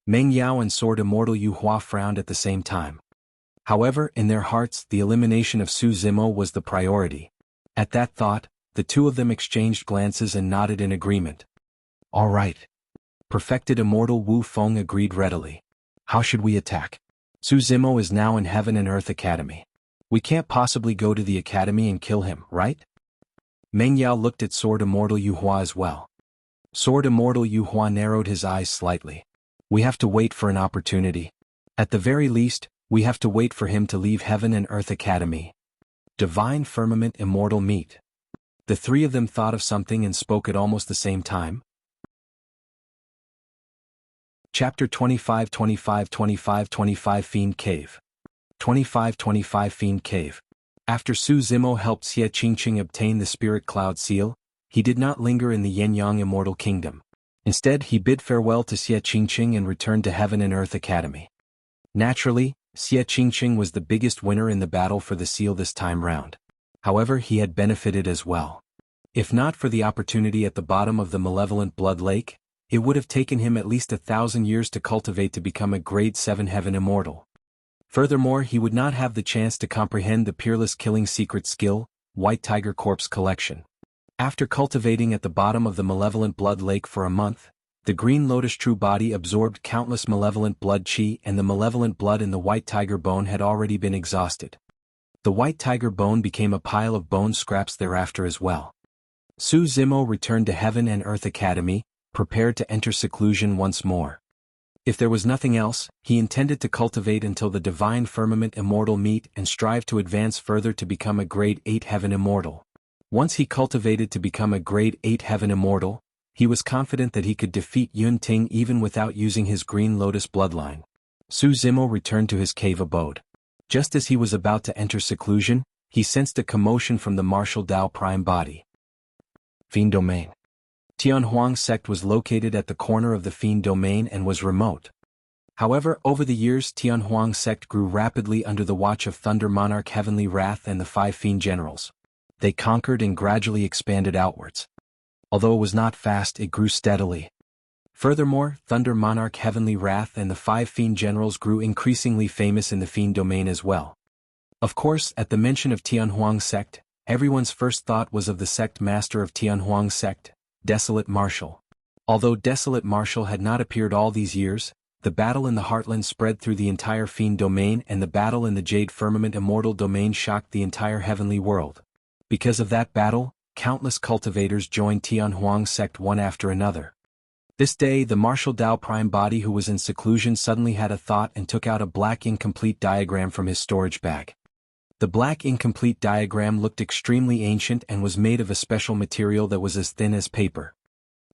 Meng Yao and Sword Immortal Yuhua frowned at the same time. However, in their hearts, the elimination of Su Zimo was the priority. At that thought, the two of them exchanged glances and nodded in agreement. All right. Perfected Immortal Wu Feng agreed readily. How should we attack? Su Zimo is now in Heaven and Earth Academy. We can't possibly go to the academy and kill him, right? Meng Yao looked at Sword Immortal Yuhua as well. Sword Immortal Yuhua narrowed his eyes slightly. We have to wait for an opportunity. At the very least, we have to wait for him to leave Heaven and Earth Academy. Divine Firmament Immortal meet. The three of them thought of something and spoke at almost the same time. Chapter 25 Fiend Cave. 25 Fiend Cave. After Su Zimo helped Xie Qingqing obtain the Spirit Cloud Seal, he did not linger in the Yenyang Immortal Kingdom. Instead, he bid farewell to Xie Qingqing and returned to Heaven and Earth Academy. Naturally, Xie Qingqing was the biggest winner in the battle for the seal this time round. However, he had benefited as well. If not for the opportunity at the bottom of the malevolent blood lake, it would have taken him at least 1,000 years to cultivate to become a Grade 7 Heaven Immortal. Furthermore, he would not have the chance to comprehend the Peerless Killing secret skill, White Tiger Corpse Collection. After cultivating at the bottom of the malevolent blood lake for a month, the Green Lotus True Body absorbed countless malevolent blood chi and the malevolent blood in the White Tiger Bone had already been exhausted. The White Tiger Bone became a pile of bone scraps thereafter as well. Su Zimo returned to Heaven and Earth Academy, prepared to enter seclusion once more. If there was nothing else, he intended to cultivate until the Divine Firmament Immortal meet and strive to advance further to become a Grade 8 Heaven Immortal. Once he cultivated to become a Grade 8 Heaven Immortal, he was confident that he could defeat Yun Ting even without using his Green Lotus bloodline. Su Zimo returned to his cave abode. Just as he was about to enter seclusion, he sensed a commotion from the martial Dao Prime body. Fiend Domain. Tianhuang sect was located at the corner of the Fiend Domain and was remote. However, over the years Tianhuang sect grew rapidly under the watch of Thunder Monarch Heavenly Wrath and the 5 Fiend Generals. They conquered and gradually expanded outwards. Although it was not fast, it grew steadily. Furthermore, Thunder Monarch Heavenly Wrath and the 5 Fiend Generals grew increasingly famous in the Fiend Domain as well. Of course, at the mention of Tianhuang sect, everyone's first thought was of the sect master of Tianhuang sect, Desolate Marshal. Although Desolate Marshal had not appeared all these years, the battle in the Heartland spread through the entire Fiend Domain and the battle in the Jade Firmament Immortal Domain shocked the entire heavenly world. Because of that battle, countless cultivators joined Tianhuang sect one after another. This day the Martial Dao Prime body who was in seclusion suddenly had a thought and took out a black incomplete diagram from his storage bag. The black incomplete diagram looked extremely ancient and was made of a special material that was as thin as paper.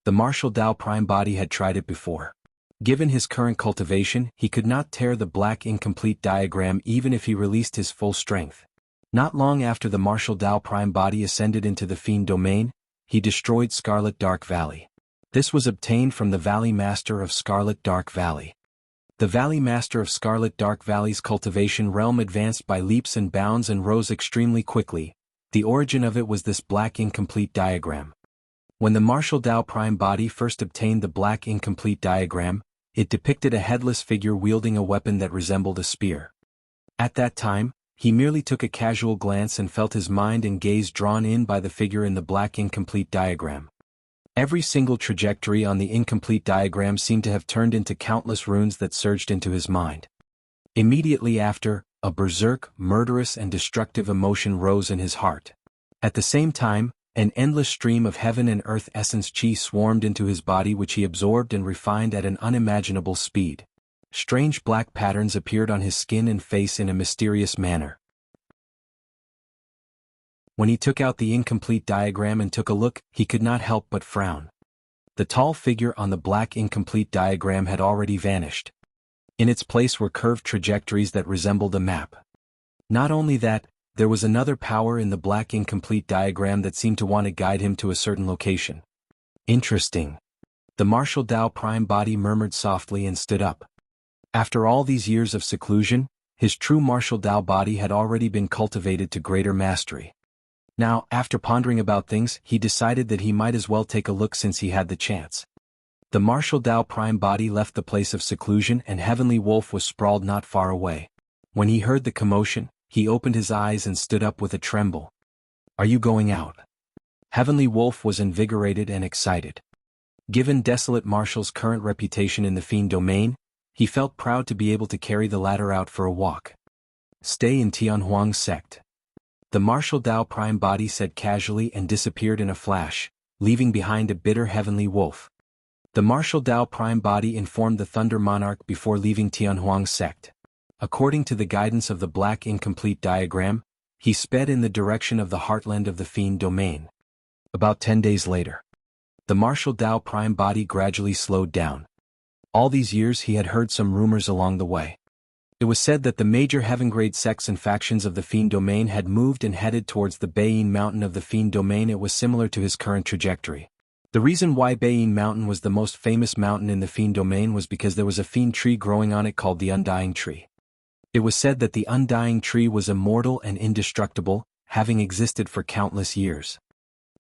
The Martial Dao Prime body had tried it before. Given his current cultivation, he could not tear the black incomplete diagram even if he released his full strength. Not long after the martial Tao prime body ascended into the Fiend domain, he destroyed Scarlet Dark Valley. This was obtained from the Valley Master of Scarlet Dark Valley. The Valley Master of Scarlet Dark Valley's cultivation realm advanced by leaps and bounds and rose extremely quickly. The origin of it was this black incomplete diagram. When the martial Tao prime body first obtained the black incomplete diagram, it depicted a headless figure wielding a weapon that resembled a spear. At that time, he merely took a casual glance and felt his mind and gaze drawn in by the figure in the black incomplete diagram. Every single trajectory on the incomplete diagram seemed to have turned into countless runes that surged into his mind. Immediately after, a berserk, murderous and destructive emotion rose in his heart. At the same time, an endless stream of heaven and earth essence chi swarmed into his body which he absorbed and refined at an unimaginable speed. Strange black patterns appeared on his skin and face in a mysterious manner. When he took out the incomplete diagram and took a look, he could not help but frown. The tall figure on the black incomplete diagram had already vanished. In its place were curved trajectories that resembled a map. Not only that, there was another power in the black incomplete diagram that seemed to want to guide him to a certain location. Interesting. The martial Tao prime body murmured softly and stood up. After all these years of seclusion, his true martial Tao body had already been cultivated to greater mastery. Now, after pondering about things, he decided that he might as well take a look since he had the chance. The martial Tao prime body left the place of seclusion and Heavenly Wolf was sprawled not far away. When he heard the commotion, he opened his eyes and stood up with a tremble. "Are you going out?" Heavenly Wolf was invigorated and excited. Given Desolate Martial's current reputation in the Fiend domain, he felt proud to be able to carry the latter out for a walk. "Stay in Tianhuang's sect." The martial Tao prime body said casually and disappeared in a flash, leaving behind a bitter Heavenly Wolf. The martial Tao prime body informed the Thunder Monarch before leaving Tianhuang's sect. According to the guidance of the black incomplete diagram, he sped in the direction of the heartland of the Fiend domain. About 10 days later, the martial Tao prime body gradually slowed down. All these years he had heard some rumors along the way. It was said that the major heaven-grade sects and factions of the Fiend domain had moved and headed towards the Bayin Mountain of the Fiend domain. It was similar to his current trajectory. The reason why Bayin Mountain was the most famous mountain in the Fiend domain was because there was a fiend tree growing on it called the Undying Tree. It was said that the Undying Tree was immortal and indestructible, having existed for countless years.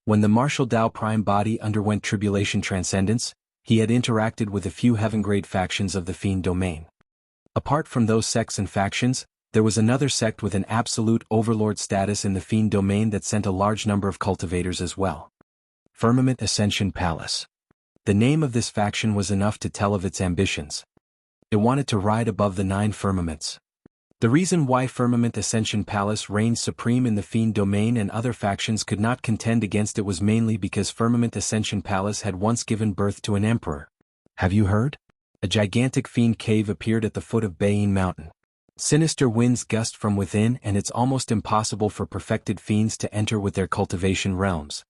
When the martial Tao prime body underwent tribulation transcendence, he had interacted with a few heaven-grade factions of the Fiend domain. Apart from those sects and factions, there was another sect with an absolute overlord status in the Fiend domain that sent a large number of cultivators as well. Firmament Ascension Palace. The name of this faction was enough to tell of its ambitions. It wanted to ride above the 9 firmaments. The reason why Firmament Ascension Palace reigned supreme in the Fiend domain and other factions could not contend against it was mainly because Firmament Ascension Palace had once given birth to an emperor. Have you heard? A gigantic fiend cave appeared at the foot of Bayin Mountain. Sinister winds gust from within and it's almost impossible for perfected fiends to enter with their cultivation realms.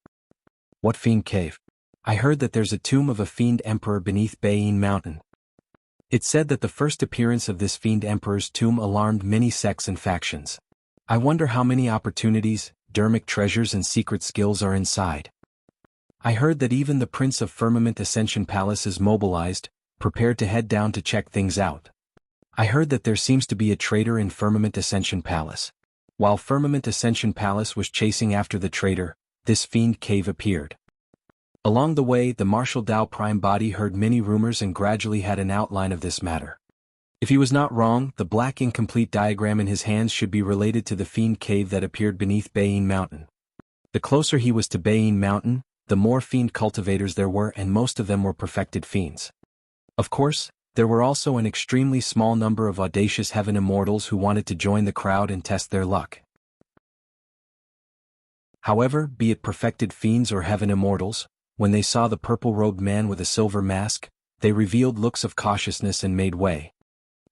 What fiend cave? I heard that there's a tomb of a fiend emperor beneath Bayin Mountain. It's said that the first appearance of this fiend emperor's tomb alarmed many sects and factions. I wonder how many opportunities, dermic treasures and secret skills are inside. I heard that even the Prince of Firmament Ascension Palace is mobilized, prepared to head down to check things out. I heard that there seems to be a traitor in Firmament Ascension Palace. While Firmament Ascension Palace was chasing after the traitor, this fiend cave appeared. Along the way, the martial Tao prime body heard many rumors and gradually had an outline of this matter. If he was not wrong, the black incomplete diagram in his hands should be related to the fiend cave that appeared beneath Bayin Mountain. The closer he was to Bayin Mountain, the more fiend cultivators there were and most of them were perfected fiends. Of course, there were also an extremely small number of audacious heaven immortals who wanted to join the crowd and test their luck. However, be it perfected fiends or heaven immortals, when they saw the purple-robed man with a silver mask, they revealed looks of cautiousness and made way.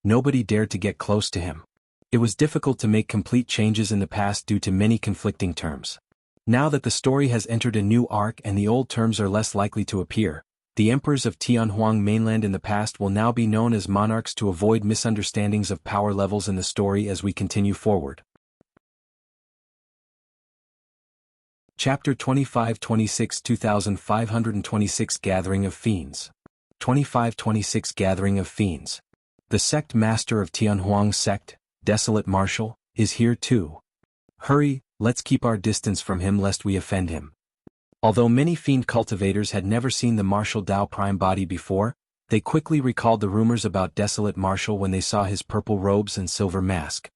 Nobody dared to get close to him. It was difficult to make complete changes in the past due to many conflicting terms. Now that the story has entered a new arc and the old terms are less likely to appear, The emperors of Tianhuang mainland in the past will now be known as monarchs to avoid misunderstandings of power levels in the story as we continue forward. Chapter 25-26 2526 Gathering of Fiends. 2526 Gathering of Fiends. The sect master of Tianhuang's sect, Desolate Marshal, is here too. Hurry, let's keep our distance from him lest we offend him. Although many Fiend cultivators had never seen the Martial Dao Prime body before, they quickly recalled the rumors about Desolate Marshal when they saw his purple robes and silver mask.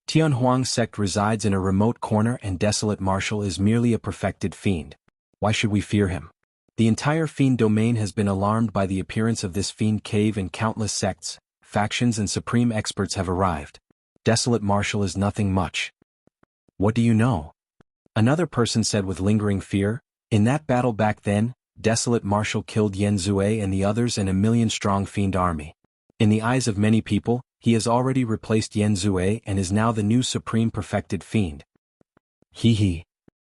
Tianhuang's sect resides in a remote corner and Desolate Marshal is merely a perfected Fiend. Why should we fear him? The entire Fiend domain has been alarmed by the appearance of this Fiend cave and countless sects, factions and supreme experts have arrived. Desolate Marshal is nothing much. What do you know? Another person said with lingering fear. In that battle back then, Desolate Marshal killed Yan Zue and the others and a million-strong Fiend army. In the eyes of many people, he has already replaced Yan Zue and is now the new supreme perfected Fiend. Hee hee.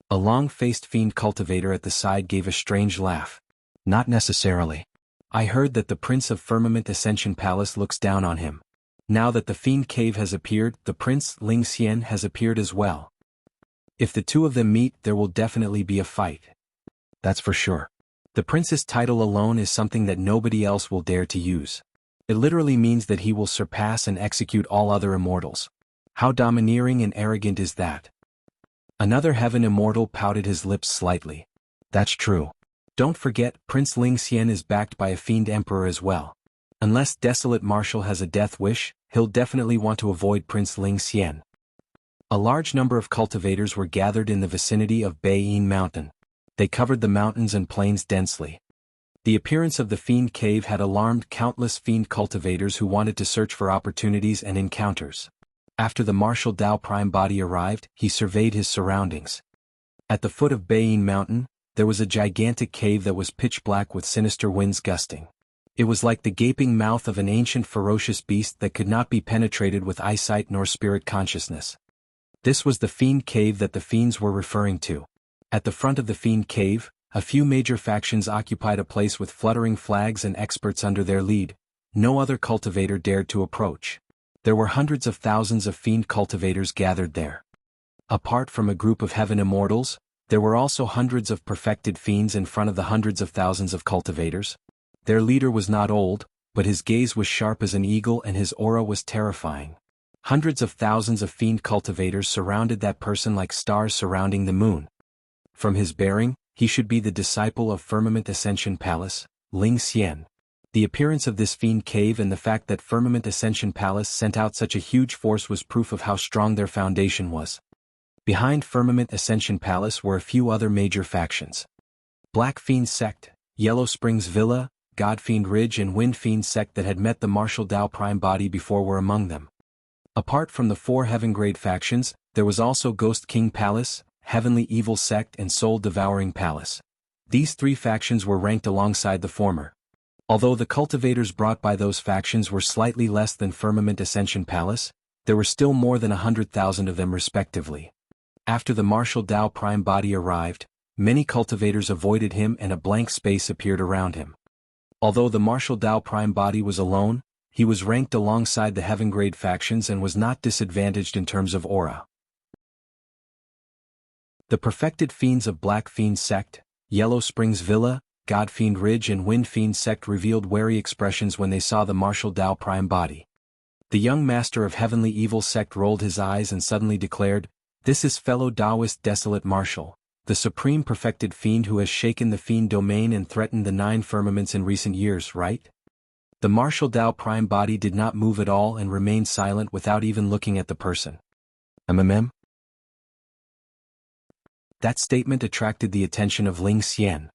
A long-faced Fiend cultivator at the side gave a strange laugh. Not necessarily. I heard that the Prince of Firmament Ascension Palace looks down on him. Now that the Fiend cave has appeared, the Prince Ling Xian has appeared as well. If the two of them meet, there will definitely be a fight. That's for sure. The prince's title alone is something that nobody else will dare to use. It literally means that he will surpass and execute all other immortals. How domineering and arrogant is that? Another heaven immortal pouted his lips slightly. That's true. Don't forget, Prince Ling Xian is backed by a Fiend emperor as well. Unless Desolate Marshal has a death wish, he'll definitely want to avoid Prince Ling Xian. A large number of cultivators were gathered in the vicinity of Beiyin Mountain. They covered the mountains and plains densely. The appearance of the Fiend cave had alarmed countless Fiend cultivators who wanted to search for opportunities and encounters. After the Martial Dao Prime body arrived, he surveyed his surroundings. At the foot of Beiyin Mountain, there was a gigantic cave that was pitch black with sinister winds gusting. It was like the gaping mouth of an ancient ferocious beast that could not be penetrated with eyesight nor spirit consciousness. This was the Fiend cave that the Fiends were referring to. At the front of the Fiend cave, a few major factions occupied a place with fluttering flags and experts under their lead. No other cultivator dared to approach. There were hundreds of thousands of Fiend cultivators gathered there. Apart from a group of heaven immortals, there were also hundreds of perfected Fiends in front of the hundreds of thousands of cultivators. Their leader was not old, but his gaze was sharp as an eagle and his aura was terrifying. Hundreds of thousands of Fiend cultivators surrounded that person like stars surrounding the moon. From his bearing, he should be the disciple of Firmament Ascension Palace, Ling Xian. The appearance of this Fiend cave and the fact that Firmament Ascension Palace sent out such a huge force was proof of how strong their foundation was. Behind Firmament Ascension Palace were a few other major factions. Black Fiend Sect, Yellow Springs Villa, God Fiend Ridge and Wind Fiend Sect that had met the Martial Dao Prime body before were among them. Apart from the four Heaven Grade factions, there was also Ghost King Palace, Heavenly Evil Sect and Soul Devouring Palace. These three factions were ranked alongside the former. Although the cultivators brought by those factions were slightly less than Firmament Ascension Palace, there were still more than 100,000 of them respectively. After the Martial Dao Prime body arrived, many cultivators avoided him and a blank space appeared around him. Although the Martial Dao Prime body was alone, he was ranked alongside the Heaven Grade factions and was not disadvantaged in terms of aura. The perfected Fiends of Black Fiend Sect, Yellow Springs Villa, God Fiend Ridge and Wind Fiend Sect revealed wary expressions when they saw the Martial Dao Prime body. The young master of Heavenly Evil Sect rolled his eyes and suddenly declared, "This is fellow Taoist Desolate Marshal, the supreme perfected Fiend who has shaken the Fiend domain and threatened the 9 firmaments in recent years, right?" The Martial Dao Prime body did not move at all and remained silent without even looking at the person. That statement attracted the attention of Ling Xian.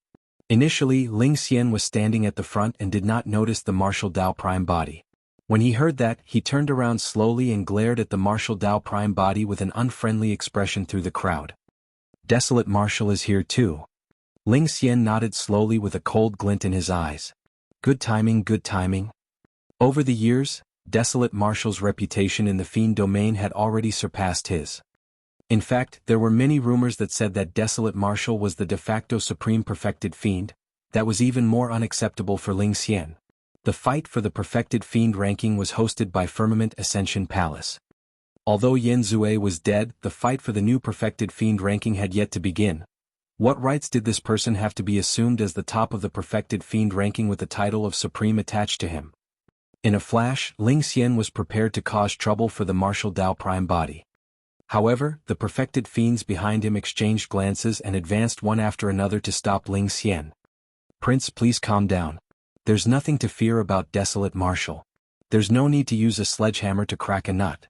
Initially, Ling Xian was standing at the front and did not notice the Martial Dao Prime body. When he heard that, he turned around slowly and glared at the Martial Dao Prime body with an unfriendly expression through the crowd. Desolate Marshal is here too. Ling Xian nodded slowly with a cold glint in his eyes. Good timing, good timing. Over the years, Desolate Marshal's reputation in the Fiend domain had already surpassed his. In fact, there were many rumors that said that Desolate Marshal was the de facto supreme perfected Fiend, that was even more unacceptable for Ling Xian. The fight for the perfected fiend ranking was hosted by Firmament Ascension Palace. Although Yen Zue was dead, the fight for the new perfected fiend ranking had yet to begin. What rights did this person have to be assumed as the top of the perfected fiend ranking with the title of Supreme attached to him? In a flash, Ling Xian was prepared to cause trouble for the martial Dao prime body. However, the perfected fiends behind him exchanged glances and advanced one after another to stop Ling Xian. "Prince, please calm down. There's nothing to fear about Desolate Marshal. There's no need to use a sledgehammer to crack a nut."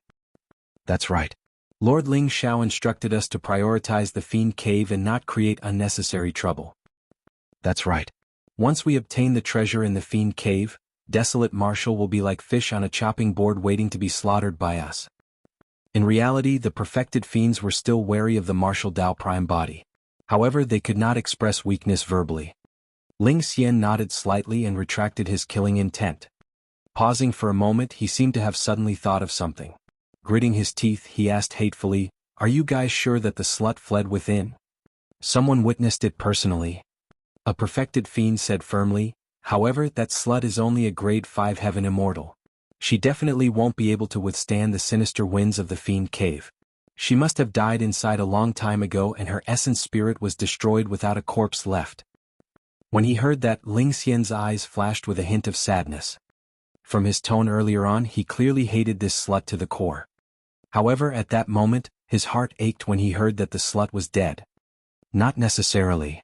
"That's right. Lord Ling Xiao instructed us to prioritize the Fiend Cave and not create unnecessary trouble." "That's right. Once we obtain the treasure in the Fiend Cave, Desolate Marshal will be like fish on a chopping board waiting to be slaughtered by us." In reality, the perfected fiends were still wary of the martial Dao prime body. However, they could not express weakness verbally. Ling Xian nodded slightly and retracted his killing intent. Pausing for a moment, he seemed to have suddenly thought of something. Gritting his teeth, he asked hatefully, "Are you guys sure that the slut fled within?" "Someone witnessed it personally," a perfected fiend said firmly. "However, that slut is only a grade 5 heaven immortal. She definitely won't be able to withstand the sinister winds of the Fiend Cave. She must have died inside a long time ago and her essence spirit was destroyed without a corpse left." When he heard that, Ling Xian's eyes flashed with a hint of sadness. From his tone earlier on, he clearly hated this slut to the core. However, at that moment, his heart ached when he heard that the slut was dead. "Not necessarily."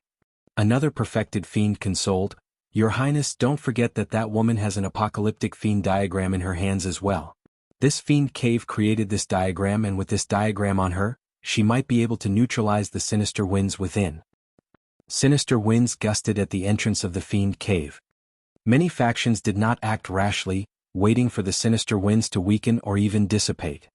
Another perfected fiend consoled, "Your Highness, don't forget that that woman has an apocalyptic fiend diagram in her hands as well. This Fiend Cave created this diagram, and with this diagram on her, she might be able to neutralize the sinister winds within." Sinister winds gusted at the entrance of the Fiend Cave. Many factions did not act rashly, waiting for the sinister winds to weaken or even dissipate.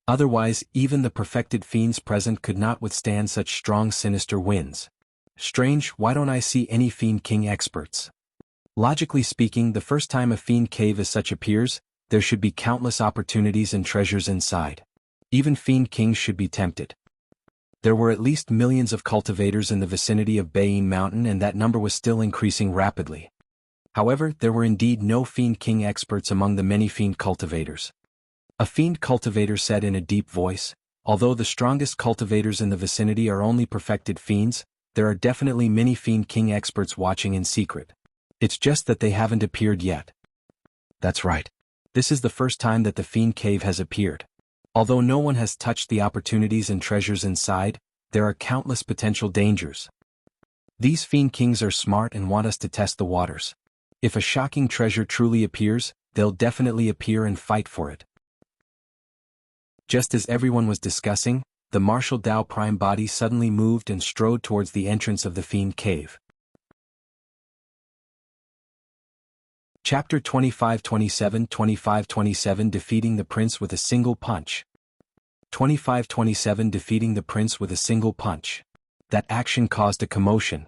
Otherwise, even the perfected fiends present could not withstand such strong sinister winds. "Strange, why don't I see any Fiend King experts?" Logically speaking, the first time a Fiend Cave as such appears, there should be countless opportunities and treasures inside. Even Fiend Kings should be tempted. There were at least millions of cultivators in the vicinity of Bayin Mountain, and that number was still increasing rapidly. However, there were indeed no Fiend King experts among the many Fiend cultivators. A Fiend cultivator said in a deep voice, "Although the strongest cultivators in the vicinity are only perfected fiends, there are definitely many Fiend King experts watching in secret. It's just that they haven't appeared yet." "That's right. This is the first time that the Fiend Cave has appeared. Although no one has touched the opportunities and treasures inside, there are countless potential dangers. These Fiend Kings are smart and want us to test the waters. If a shocking treasure truly appears, they'll definitely appear and fight for it." Just as everyone was discussing, the martial Dao prime body suddenly moved and strode towards the entrance of the Fiend Cave. Chapter 25-27 Defeating the Prince with a Single Punch. 25-27 Defeating the Prince with a Single Punch. That action caused a commotion.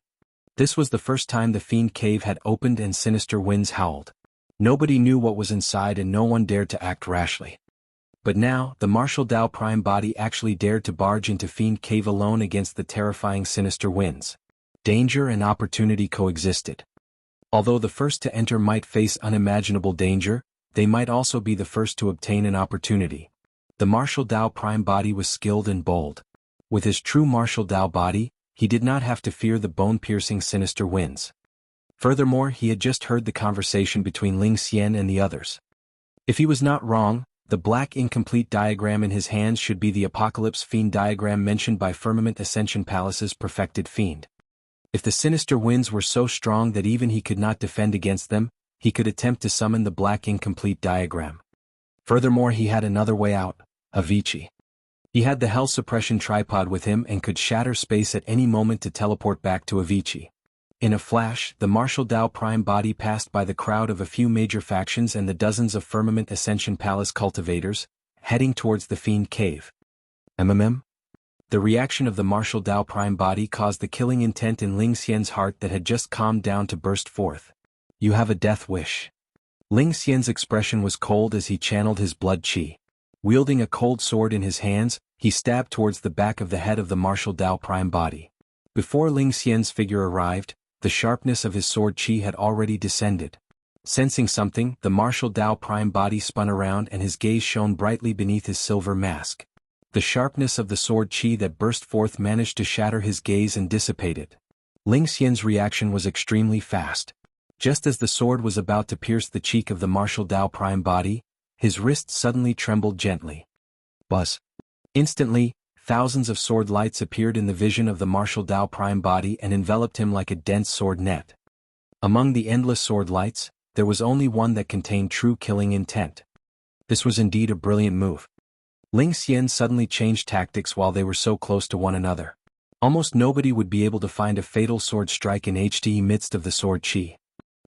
This was the first time the Fiend Cave had opened and sinister winds howled. Nobody knew what was inside and no one dared to act rashly. But now, the martial Dao prime body actually dared to barge into Fiend Cave alone against the terrifying sinister winds. Danger and opportunity coexisted. Although the first to enter might face unimaginable danger, they might also be the first to obtain an opportunity. The martial Dao prime body was skilled and bold. With his true martial Dao body, he did not have to fear the bone-piercing sinister winds. Furthermore, he had just heard the conversation between Ling Xian and the others. If he was not wrong, the black incomplete diagram in his hands should be the Apocalypse Fiend diagram mentioned by Firmament Ascension Palace's perfected fiend. If the sinister winds were so strong that even he could not defend against them, he could attempt to summon the black incomplete diagram. Furthermore, he had another way out, Avicii. He had the Hell Suppression tripod with him and could shatter space at any moment to teleport back to Avicii. In a flash, the martial Dao prime body passed by the crowd of a few major factions and the dozens of Firmament Ascension Palace cultivators, heading towards the Fiend Cave. The reaction of the martial Dao prime body caused the killing intent in Ling Xian's heart that had just calmed down to burst forth. "You have a death wish." Ling Xian's expression was cold as he channeled his blood qi. Wielding a cold sword in his hands, he stabbed towards the back of the head of the martial Dao prime body. Before Ling Xian's figure arrived, the sharpness of his sword chi had already descended. Sensing something, the martial Dao Prime body spun around and his gaze shone brightly beneath his silver mask. The sharpness of the sword chi that burst forth managed to shatter his gaze and dissipate it. Ling Xian's reaction was extremely fast. Just as the sword was about to pierce the cheek of the martial Dao Prime body, his wrist suddenly trembled gently. Buzz. Instantly, thousands of sword lights appeared in the vision of the martial Dao Prime body and enveloped him like a dense sword net. Among the endless sword lights, there was only one that contained true killing intent. This was indeed a brilliant move. Ling Xian suddenly changed tactics while they were so close to one another. Almost nobody would be able to find a fatal sword strike in HDE midst of the sword chi.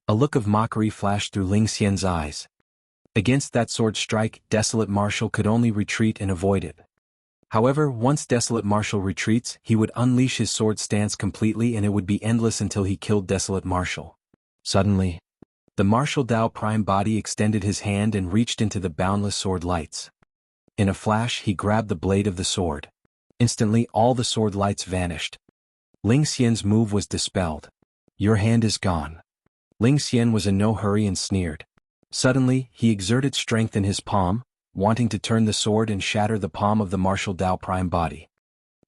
A look of mockery flashed through Ling Xian's eyes. Against that sword strike, Desolate Martial could only retreat and avoid it. However, once Desolate Martial retreats, he would unleash his sword stance completely and it would be endless until he killed Desolate Martial. Suddenly, the martial Dao Prime body extended his hand and reached into the boundless sword lights. In a flash, he grabbed the blade of the sword. Instantly, all the sword lights vanished. Ling Xian's move was dispelled. "Your hand is gone." Ling Xian was in no hurry and sneered. Suddenly, he exerted strength in his palm, wanting to turn the sword and shatter the palm of the martial Dao Prime body.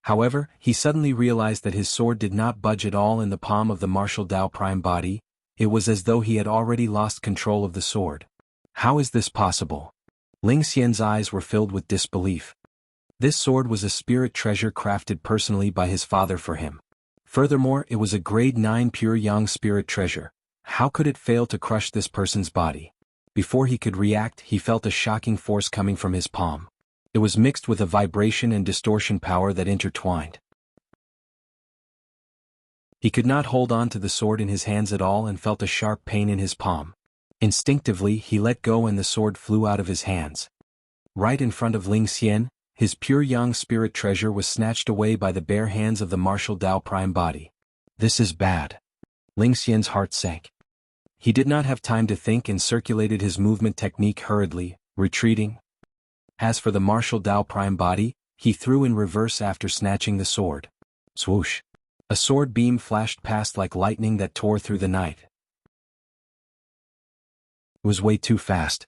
However, he suddenly realized that his sword did not budge at all in the palm of the martial Dao Prime body. It was as though he had already lost control of the sword. How is this possible? Ling Xian's eyes were filled with disbelief. This sword was a spirit treasure crafted personally by his father for him. Furthermore, it was a grade 9 pure yang spirit treasure. How could it fail to crush this person's body? Before he could react, he felt a shocking force coming from his palm. It was mixed with a vibration and distortion power that intertwined. He could not hold on to the sword in his hands at all and felt a sharp pain in his palm. Instinctively, he let go and the sword flew out of his hands. Right in front of Ling Xian, his pure yang spirit treasure was snatched away by the bare hands of the martial Dao Prime body. This is bad. Ling Xian's heart sank. He did not have time to think and circulated his movement technique hurriedly, retreating. As for the martial Dao Prime body, he threw in reverse after snatching the sword. Swoosh! A sword beam flashed past like lightning that tore through the night. It was way too fast.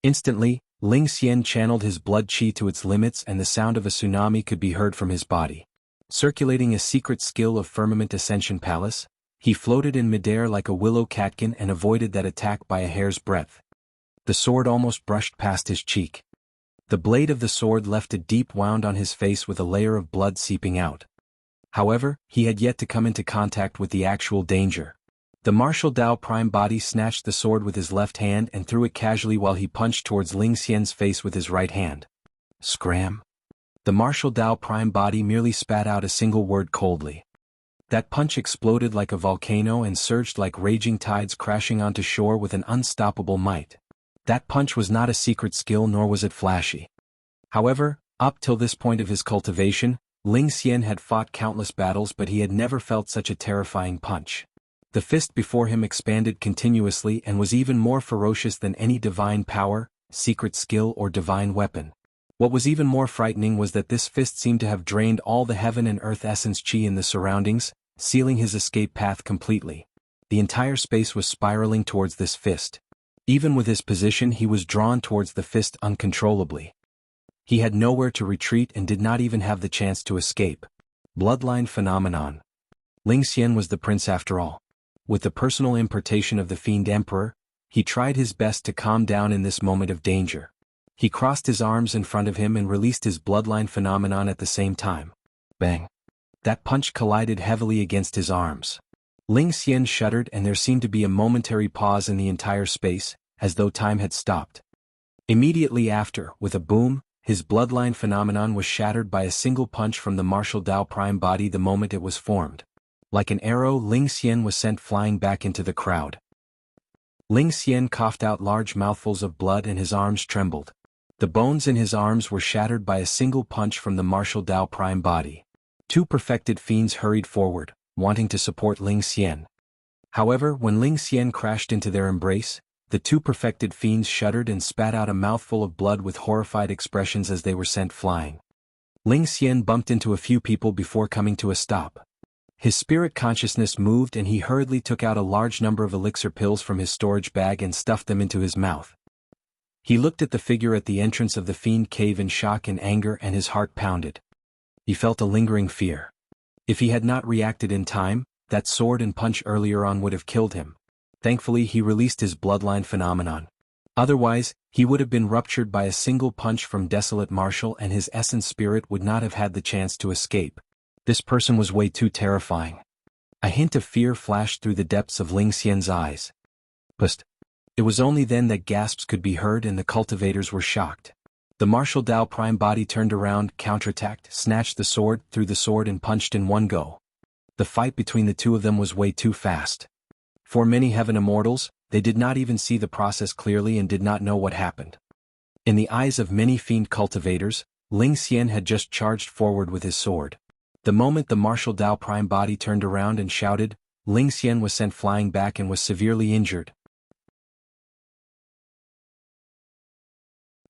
Instantly, Ling Xian channeled his blood chi to its limits and the sound of a tsunami could be heard from his body. Circulating a secret skill of Firmament Ascension Palace, he floated in midair like a willow catkin and avoided that attack by a hair's breadth. The sword almost brushed past his cheek. The blade of the sword left a deep wound on his face with a layer of blood seeping out. However, he had yet to come into contact with the actual danger. The martial Dao Prime body snatched the sword with his left hand and threw it casually while he punched towards Ling Xian's face with his right hand. Scram! The martial Dao Prime body merely spat out a single word coldly. That punch exploded like a volcano and surged like raging tides crashing onto shore with an unstoppable might. That punch was not a secret skill nor was it flashy. However, up till this point of his cultivation, Ling Xian had fought countless battles but he had never felt such a terrifying punch. The fist before him expanded continuously and was even more ferocious than any divine power, secret skill or divine weapon. What was even more frightening was that this fist seemed to have drained all the heaven and earth essence chi in the surroundings, sealing his escape path completely. The entire space was spiraling towards this fist. Even with his position he was drawn towards the fist uncontrollably. He had nowhere to retreat and did not even have the chance to escape. Bloodline phenomenon. Ling Xian was the prince after all. With the personal importation of the Fiend Emperor, he tried his best to calm down in this moment of danger. He crossed his arms in front of him and released his bloodline phenomenon at the same time. Bang! That punch collided heavily against his arms. Ling Xian shuddered and there seemed to be a momentary pause in the entire space, as though time had stopped. Immediately after, with a boom, his bloodline phenomenon was shattered by a single punch from the martial Dao Prime body the moment it was formed. Like an arrow, Ling Xian was sent flying back into the crowd. Ling Xian coughed out large mouthfuls of blood and his arms trembled. The bones in his arms were shattered by a single punch from the martial Dao Prime body. Two perfected fiends hurried forward, wanting to support Ling Xian. However, when Ling Xian crashed into their embrace, the two perfected fiends shuddered and spat out a mouthful of blood with horrified expressions as they were sent flying. Ling Xian bumped into a few people before coming to a stop. His spirit consciousness moved and he hurriedly took out a large number of elixir pills from his storage bag and stuffed them into his mouth. He looked at the figure at the entrance of the Fiend cave in shock and anger, and his heart pounded. He felt a lingering fear. If he had not reacted in time, that sword and punch earlier on would have killed him. Thankfully he released his bloodline phenomenon. Otherwise, he would have been ruptured by a single punch from Desolate Marshal and his essence spirit would not have had the chance to escape. This person was way too terrifying. A hint of fear flashed through the depths of Ling Xian's eyes. But it was only then that gasps could be heard and the cultivators were shocked. The martial Dao Prime body turned around, counterattacked, snatched the sword, threw the sword and punched in one go. The fight between the two of them was way too fast. For many Heaven Immortals, they did not even see the process clearly and did not know what happened. In the eyes of many Fiend cultivators, Ling Xian had just charged forward with his sword. The moment the martial Dao Prime body turned around and shouted, Ling Xian was sent flying back and was severely injured.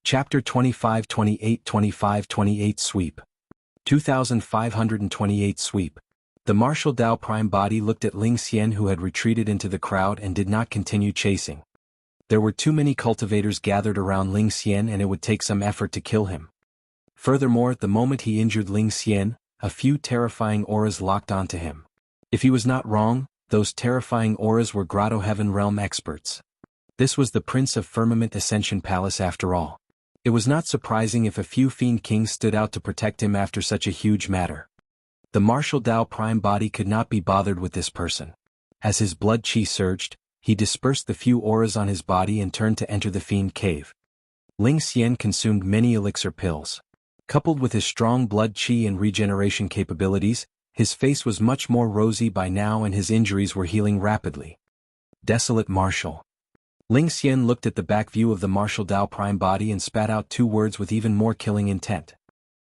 Chapter 25-28 Sweep. 2528 Sweep. The martial Dao Prime body looked at Ling Xian, who had retreated into the crowd and did not continue chasing. There were too many cultivators gathered around Ling Xian and it would take some effort to kill him. Furthermore, the moment he injured Ling Xian, a few terrifying auras locked onto him. If he was not wrong, those terrifying auras were Grotto-heaven realm experts. This was the Prince of Firmament Ascension Palace after all. It was not surprising if a few Fiend Kings stood out to protect him after such a huge matter. The martial Dao Prime body could not be bothered with this person. As his blood chi surged, he dispersed the few auras on his body and turned to enter the Fiend cave. Ling Xian consumed many elixir pills. Coupled with his strong blood chi and regeneration capabilities, his face was much more rosy by now and his injuries were healing rapidly. Desolate Marshal. Ling Xian looked at the back view of the martial Dao Prime body and spat out two words with even more killing intent.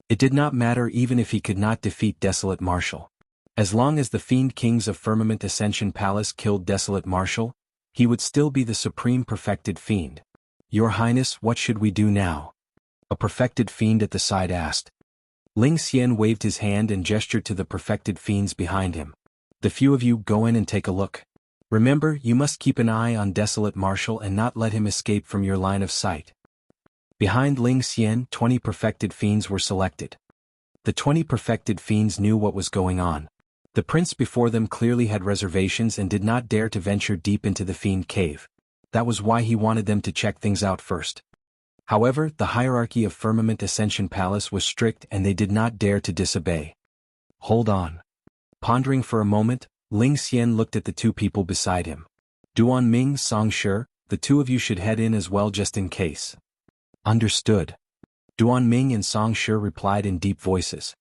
It did not matter even if he could not defeat Desolate Marshal. As long as the Fiend Kings of Firmament Ascension Palace killed Desolate Marshal, he would still be the supreme perfected fiend. Your Highness, what should we do now? A perfected fiend at the side asked. Ling Xian waved his hand and gestured to the perfected fiends behind him. The few of you go in and take a look. Remember, you must keep an eye on Desolate Marshal and not let him escape from your line of sight. Behind Ling Xian, 20 perfected fiends were selected. The 20 perfected fiends knew what was going on. The prince before them clearly had reservations and did not dare to venture deep into the Fiend cave. That was why he wanted them to check things out first. However, the hierarchy of Firmament Ascension Palace was strict and they did not dare to disobey. Hold on. Pondering for a moment, Ling Xian looked at the two people beside him. Duan Ming, Song Shi, the two of you should head in as well just in case. Understood. Duan Ming and Song Shi replied in deep voices.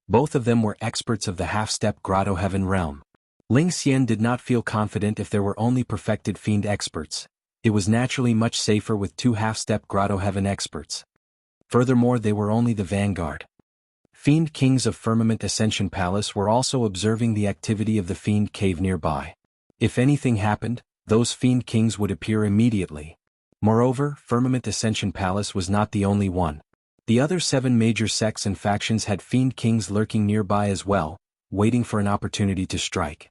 Both of them were experts of the half-step Grotto-heaven realm. Ling Xian did not feel confident if there were only perfected fiend experts. It was naturally much safer with two half-step Grotto-heaven experts. Furthermore, they were only the vanguard. Fiend Kings of Firmament Ascension Palace were also observing the activity of the Fiend cave nearby. If anything happened, those Fiend Kings would appear immediately. Moreover, Firmament Ascension Palace was not the only one. The other 7 major sects and factions had Fiend Kings lurking nearby as well, waiting for an opportunity to strike.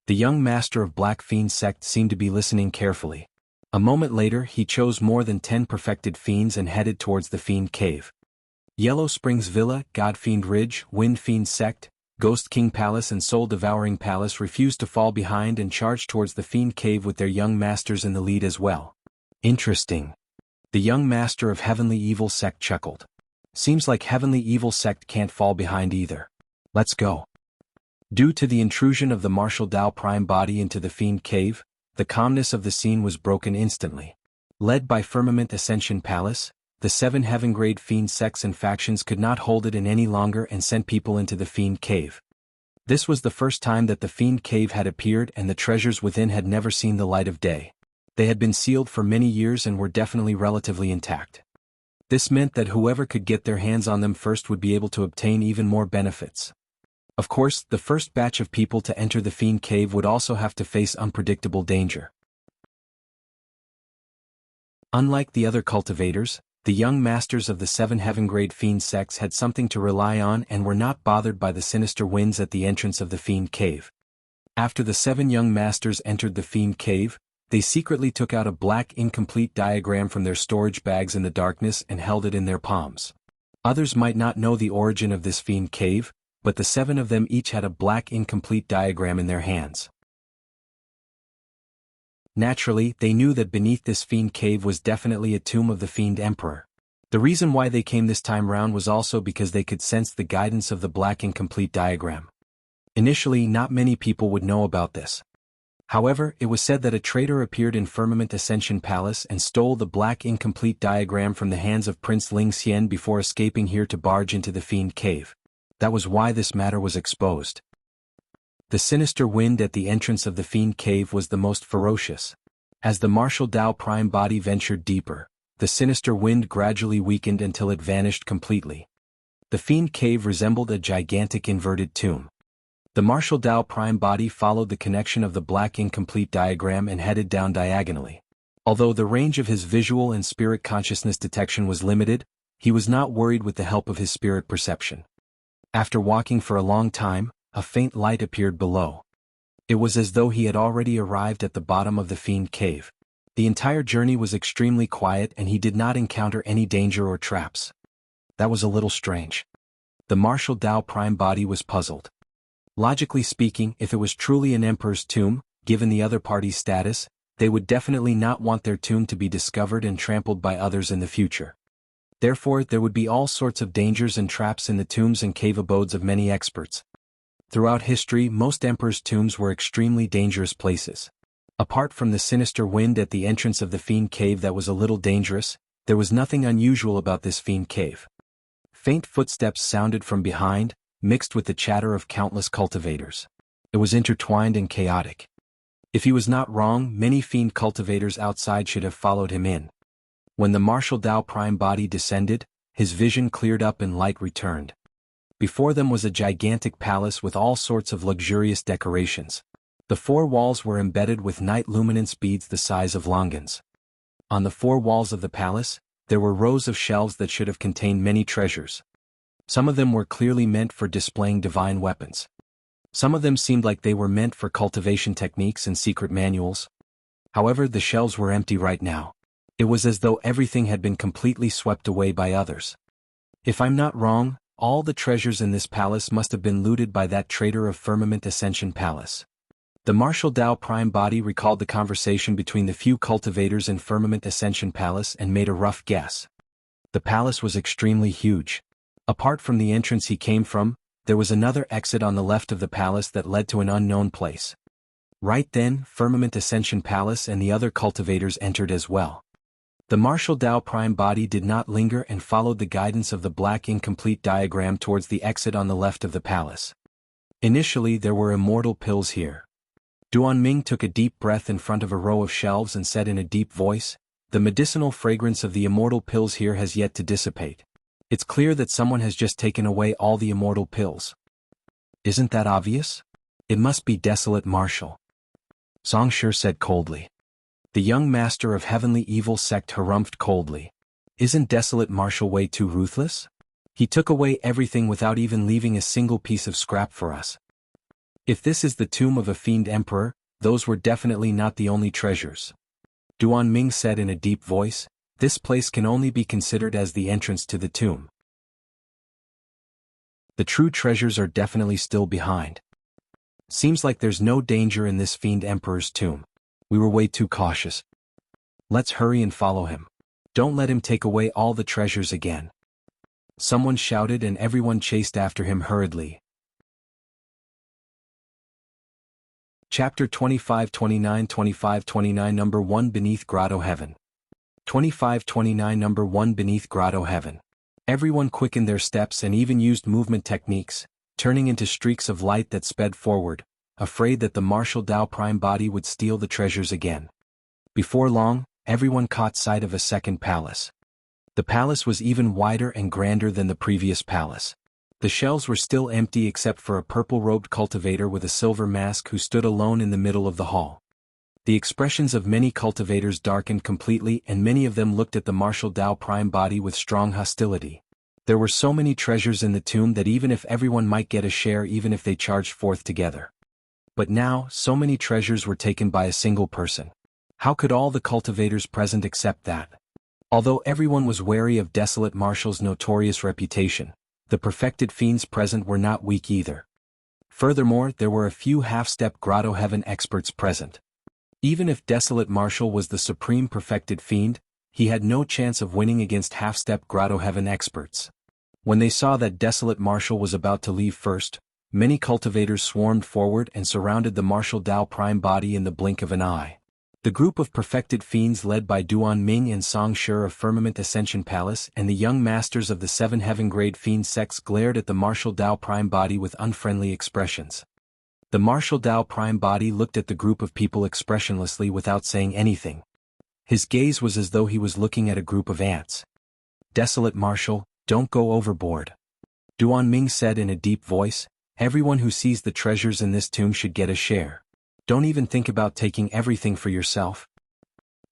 The young master of Black Fiend sect seemed to be listening carefully. A moment later he chose more than 10 perfected fiends and headed towards the Fiend cave. Yellow Springs Villa, God Fiend Ridge, Wind Fiend Sect, Ghost King Palace and Soul Devouring Palace refused to fall behind and charged towards the Fiend cave with their young masters in the lead as well. Interesting. The young master of Heavenly Evil Sect chuckled. Seems like Heavenly Evil Sect can't fall behind either. Let's go. Due to the intrusion of the martial Dao Prime body into the Fiend cave, the calmness of the scene was broken instantly. Led by Firmament Ascension Palace, the 7 heaven-grade Fiend sects and factions could not hold it in any longer and sent people into the Fiend cave. This was the first time that the Fiend cave had appeared and the treasures within had never seen the light of day. They had been sealed for many years and were definitely relatively intact. This meant that whoever could get their hands on them first would be able to obtain even more benefits. Of course, the first batch of people to enter the Fiend cave would also have to face unpredictable danger. Unlike the other cultivators, The young masters of the 7 heaven-grade fiend sects had something to rely on and were not bothered by the sinister winds at the entrance of the fiend cave. After the 7 young masters entered the fiend cave, they secretly took out a black incomplete diagram from their storage bags in the darkness and held it in their palms. Others might not know the origin of this fiend cave, but the 7 of them each had a black incomplete diagram in their hands. Naturally, they knew that beneath this fiend cave was definitely a tomb of the Fiend Emperor. The reason why they came this time round was also because they could sense the guidance of the black incomplete diagram. Initially, not many people would know about this. However, it was said that a traitor appeared in Firmament Ascension Palace and stole the black incomplete diagram from the hands of Prince Ling Xian before escaping here to barge into the Fiend Cave. That was why this matter was exposed. The sinister wind at the entrance of the Fiend Cave was the most ferocious. As the martial Tao Prime body ventured deeper, the sinister wind gradually weakened until it vanished completely. The Fiend Cave resembled a gigantic inverted tomb. The martial Tao Prime body followed the connection of the black incomplete diagram and headed down diagonally. Although the range of his visual and spirit consciousness detection was limited, he was not worried with the help of his spirit perception. After walking for a long time, a faint light appeared below. It was as though he had already arrived at the bottom of the Fiend Cave. The entire journey was extremely quiet and he did not encounter any danger or traps. That was a little strange. The martial Tao Prime body was puzzled. Logically speaking, if it was truly an emperor's tomb, given the other party's status, they would definitely not want their tomb to be discovered and trampled by others in the future. Therefore, there would be all sorts of dangers and traps in the tombs and cave abodes of many experts. Throughout history, most emperors' tombs were extremely dangerous places. Apart from the sinister wind at the entrance of the Fiend Cave that was a little dangerous, there was nothing unusual about this Fiend Cave. Faint footsteps sounded from behind, mixed with the chatter of countless cultivators. It was intertwined and chaotic. If he was not wrong, many fiend cultivators outside should have followed him in. When the martial Tao Prime body descended, his vision cleared up and light returned. Before them was a gigantic palace with all sorts of luxurious decorations. The 4 walls were embedded with night luminance beads the size of longans. On the 4 walls of the palace, there were rows of shelves that should have contained many treasures. Some of them were clearly meant for displaying divine weapons. Some of them seemed like they were meant for cultivation techniques and secret manuals. However, the shelves were empty right now. It was as though everything had been completely swept away by others. If I'm not wrong, all the treasures in this palace must have been looted by that traitor of Firmament Ascension Palace. The martial Tao Prime body recalled the conversation between the few cultivators in Firmament Ascension Palace and made a rough guess. The palace was extremely huge. Apart from the entrance he came from, there was another exit on the left of the palace that led to an unknown place. Right then, Firmament Ascension Palace and the other cultivators entered as well. The martial Tao Prime body did not linger and followed the guidance of the black incomplete diagram towards the exit on the left of the palace. Initially there were immortal pills here. Duan Ming took a deep breath in front of a row of shelves and said in a deep voice, "The medicinal fragrance of the immortal pills here has yet to dissipate. It's clear that someone has just taken away all the immortal pills." "Isn't that obvious? It must be Desolate Marshal," Song Shi said coldly. The young master of Heavenly Evil sect harumphed coldly. "Isn't Desolate Marshal way too ruthless? He took away everything without even leaving a single piece of scrap for us. If this is the tomb of a fiend emperor, those were definitely not the only treasures." Duan Ming said in a deep voice, "This place can only be considered as the entrance to the tomb. The true treasures are definitely still behind. Seems like there's no danger in this fiend emperor's tomb. We were way too cautious. Let's hurry and follow him. Don't let him take away all the treasures again." Someone shouted and everyone chased after him hurriedly. Chapter 25-29 Number 1 Beneath Grotto-heaven. 25-29 Number 1 Beneath Grotto-heaven. Everyone quickened their steps and even used movement techniques, turning into streaks of light that sped forward, afraid that the martial Tao Prime body would steal the treasures again. Before long, everyone caught sight of a second palace. The palace was even wider and grander than the previous palace. The shelves were still empty except for a purple-robed cultivator with a silver mask who stood alone in the middle of the hall. The expressions of many cultivators darkened completely and many of them looked at the martial Tao prime body with strong hostility. There were so many treasures in the tomb that even if everyone might get a share even if they charged forth together. But now, so many treasures were taken by a single person. How could all the cultivators present accept that? Although everyone was wary of Desolate Martial's notorious reputation, the perfected fiends present were not weak either. Furthermore, there were a few half-step Grotto-heaven experts present. Even if Desolate Martial was the supreme perfected fiend, he had no chance of winning against half-step Grotto-heaven experts. When they saw that Desolate Martial was about to leave first, many cultivators swarmed forward and surrounded the martial Tao prime body in the blink of an eye. The group of perfected fiends led by Duan Ming and Song Shi of Firmament Ascension Palace and the young masters of the 7 heaven-grade fiend sects glared at the martial Tao prime body with unfriendly expressions. The martial Tao prime body looked at the group of people expressionlessly without saying anything. His gaze was as though he was looking at a group of ants. Desolate Martial, don't go overboard. Duan Ming said in a deep voice, everyone who sees the treasures in this tomb should get a share. Don't even think about taking everything for yourself.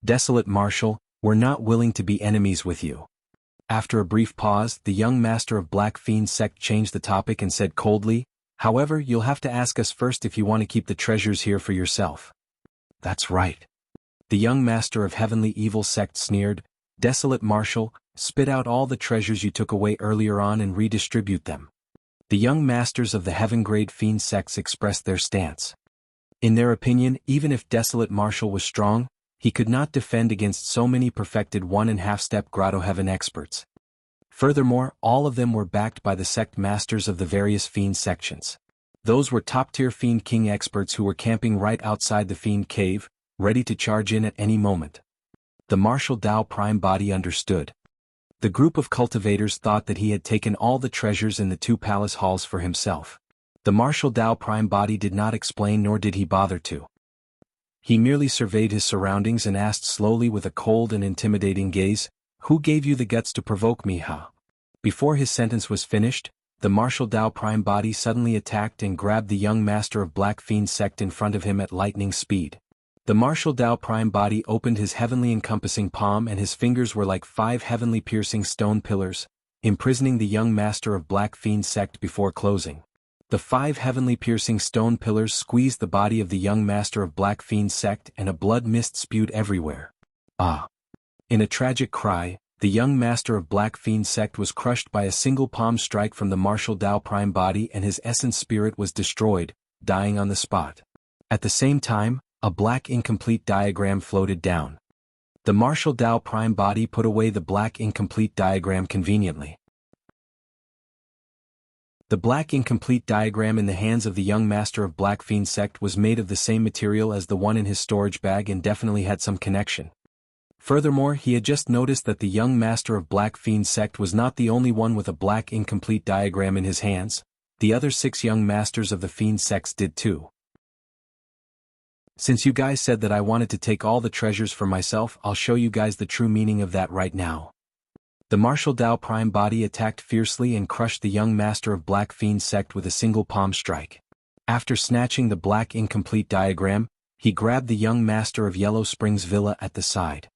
Desolate Martial, we're not willing to be enemies with you. After a brief pause, the young master of Black Fiend sect changed the topic and said coldly, however, you'll have to ask us first if you want to keep the treasures here for yourself. That's right. The young master of Heavenly Evil sect sneered, Desolate Martial, spit out all the treasures you took away earlier on and redistribute them. The young masters of the Heaven-grade Fiend sects expressed their stance. In their opinion, even if Desolate Martial was strong, he could not defend against so many perfected 1.5-step Grotto-heaven experts. Furthermore, all of them were backed by the sect masters of the various Fiend sections. Those were top-tier Fiend King experts who were camping right outside the Fiend Cave, ready to charge in at any moment. The martial Tao prime body understood. The group of cultivators thought that he had taken all the treasures in the 2 palace halls for himself. The martial Tao prime body did not explain nor did he bother to. He merely surveyed his surroundings and asked slowly with a cold and intimidating gaze, who gave you the guts to provoke me, huh? Before his sentence was finished, the martial Tao prime body suddenly attacked and grabbed the young master of Black Fiend sect in front of him at lightning speed. The martial Tao prime body opened his heavenly encompassing palm and his fingers were like 5 heavenly piercing stone pillars, imprisoning the young master of Black Fiend sect before closing. The 5 heavenly piercing stone pillars squeezed the body of the young master of Black Fiend sect and a blood mist spewed everywhere. Ah! In a tragic cry, the young master of Black Fiend sect was crushed by a single palm strike from the martial Tao prime body and his essence spirit was destroyed, dying on the spot. At the same time, a black incomplete diagram floated down. The martial Tao prime body put away the black incomplete diagram conveniently. The black incomplete diagram in the hands of the young master of Black Fiend sect was made of the same material as the one in his storage bag and definitely had some connection. Furthermore, he had just noticed that the young master of Black Fiend sect was not the only one with a black incomplete diagram in his hands, the other 6 young masters of the Fiend sects did too. Since you guys said that I wanted to take all the treasures for myself, I'll show you guys the true meaning of that right now. The martial Tao prime body attacked fiercely and crushed the young master of Black Fiend sect with a single palm strike. After snatching the black incomplete diagram, he grabbed the young master of Yellow Springs Villa at the side.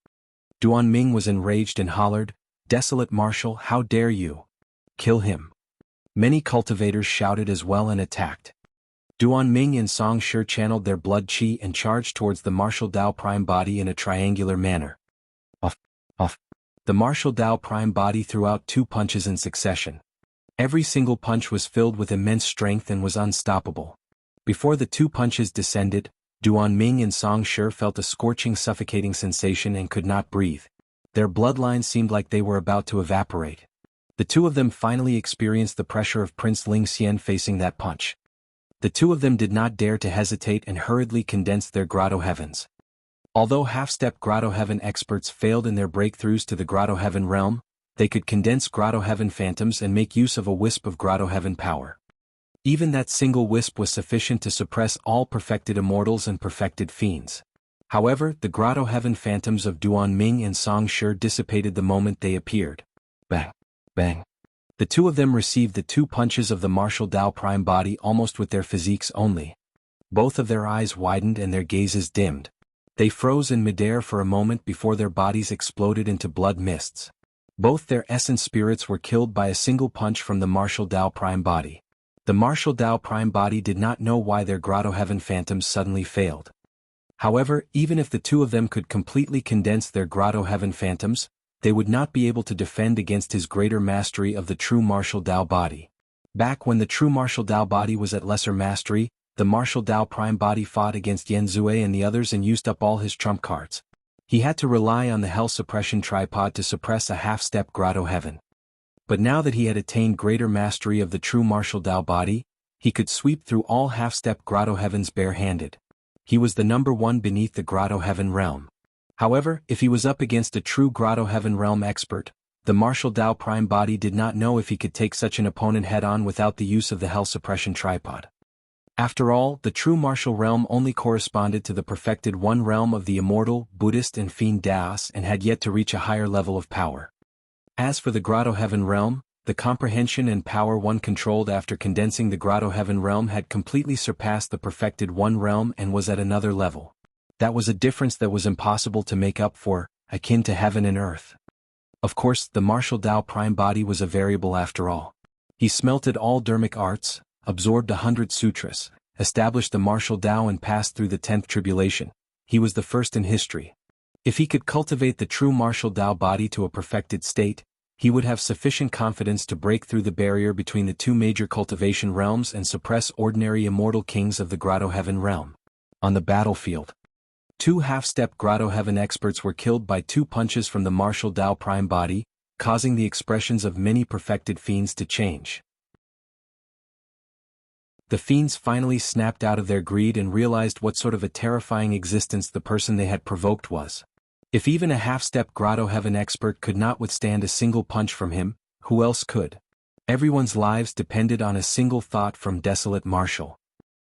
Duan Ming was enraged and hollered, Desolate Martial, how dare you? Kill him. Many cultivators shouted as well and attacked. Duan Ming and Song Shi channeled their blood chi and charged towards the martial Tao prime body in a triangular manner. Off. The martial Tao prime body threw out 2 punches in succession. Every single punch was filled with immense strength and was unstoppable. Before the 2 punches descended, Duan Ming and Song Shi felt a scorching suffocating sensation and could not breathe. Their bloodlines seemed like they were about to evaporate. The 2 of them finally experienced the pressure of Prince Ling Xian facing that punch. The 2 of them did not dare to hesitate and hurriedly condensed their Grotto-heavens. Although half-step Grotto-heaven experts failed in their breakthroughs to the Grotto-heaven realm, they could condense Grotto-heaven phantoms and make use of a wisp of Grotto-heaven power. Even that single wisp was sufficient to suppress all perfected immortals and perfected fiends. However, the Grotto-heaven phantoms of Duan Ming and Song Shi dissipated the moment they appeared. Bang! Bang! The 2 of them received the 2 punches of the martial Tao prime body almost with their physiques only. Both of their eyes widened and their gazes dimmed. They froze in midair for a moment before their bodies exploded into blood mists. Both their essence spirits were killed by a single punch from the martial Dao Prime body. The martial Dao Prime body did not know why their Grotto-heaven phantoms suddenly failed. However, even if the two of them could completely condense their Grotto-heaven phantoms, they would not be able to defend against his greater mastery of the true martial Dao body. Back when the true martial Dao body was at lesser mastery, the martial Dao Prime body fought against Yenzue and the others and used up all his trump cards. He had to rely on the hell suppression tripod to suppress a half-step Grotto-heaven. But now that he had attained greater mastery of the true martial Dao body, he could sweep through all half-step Grotto-heavens bare-handed. He was the number one beneath the Grotto-heaven realm. However, if he was up against a true Grotto-heaven realm expert, the martial Dao Prime body did not know if he could take such an opponent head-on without the use of the hell suppression tripod. After all, the true martial realm only corresponded to the perfected one realm of the Immortal, Buddhist and Fiend Daos and had yet to reach a higher level of power. As for the Grotto-heaven realm, the comprehension and power one controlled after condensing the Grotto-heaven realm had completely surpassed the perfected one realm and was at another level. That was a difference that was impossible to make up for, akin to heaven and earth. Of course, the martial Dao Prime body was a variable after all. He smelted all dharmic arts, absorbed 100 sutras, established the martial Dao and passed through the 10th tribulation. He was the first in history. If he could cultivate the true martial Dao body to a perfected state, he would have sufficient confidence to break through the barrier between the two major cultivation realms and suppress ordinary immortal kings of the Grotto-heaven realm. On the battlefield, two half-step Grotto-heaven experts were killed by 2 punches from the martial Dao Prime body, causing the expressions of many perfected fiends to change. The fiends finally snapped out of their greed and realized what sort of a terrifying existence the person they had provoked was. If even a half-step Grotto-heaven expert could not withstand a single punch from him, who else could? Everyone's lives depended on a single thought from desolate martial.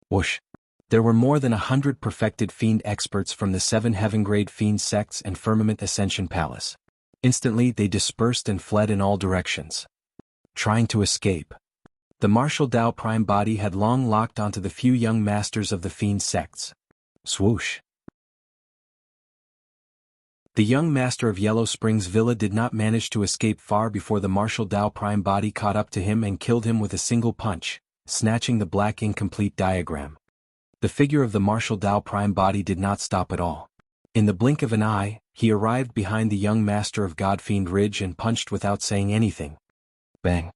Whoosh! There were more than 100 perfected fiend experts from the 7 heaven-grade fiend sects and Firmament Ascension Palace. Instantly they dispersed and fled in all directions, trying to escape. The martial Dao Prime body had long locked onto the few young masters of the fiend sects. Swoosh! The young master of Yellow Springs Villa did not manage to escape far before the martial Dao Prime body caught up to him and killed him with a single punch, snatching the black incomplete diagram. The figure of the martial Dao Prime body did not stop at all. In the blink of an eye, he arrived behind the young master of Godfiend Ridge and punched without saying anything. Bang!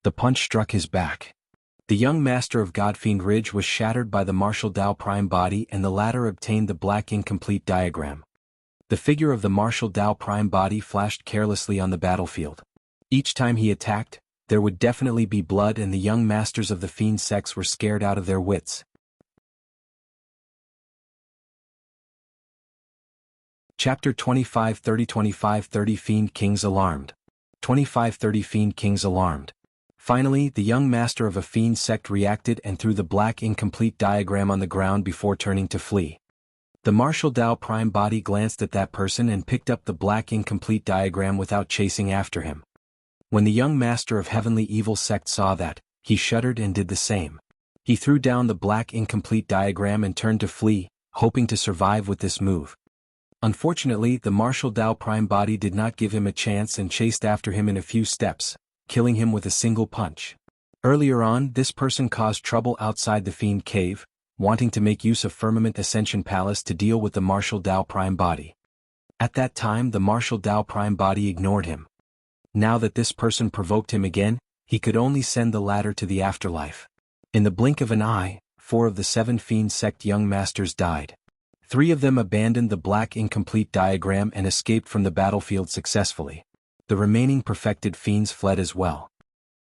The punch struck his back. The young master of Godfiend Ridge was shattered by the martial Dao Prime body and the latter obtained the black incomplete diagram. The figure of the martial Dao Prime body flashed carelessly on the battlefield. Each time he attacked, there would definitely be blood and the young masters of the fiend sects were scared out of their wits. Chapter 25:30 25:30 Fiend Kings Alarmed. 25:30 Fiend Kings Alarmed. Finally, the young master of a fiend sect reacted and threw the black incomplete diagram on the ground before turning to flee. The martial Dao Prime body glanced at that person and picked up the black incomplete diagram without chasing after him. When the young master of Heavenly Evil sect saw that, he shuddered and did the same. He threw down the black incomplete diagram and turned to flee, hoping to survive with this move. Unfortunately, the martial Dao Prime body did not give him a chance and chased after him in a few steps, killing him with a single punch. Earlier on, this person caused trouble outside the Fiend Cave, wanting to make use of Firmament Ascension Palace to deal with the martial Dao Prime body. At that time, the martial Dao Prime body ignored him. Now that this person provoked him again, he could only send the latter to the afterlife. In the blink of an eye, 4 of the 7 Fiend sect young masters died. 3 of them abandoned the black incomplete diagram and escaped from the battlefield successfully. The remaining perfected fiends fled as well.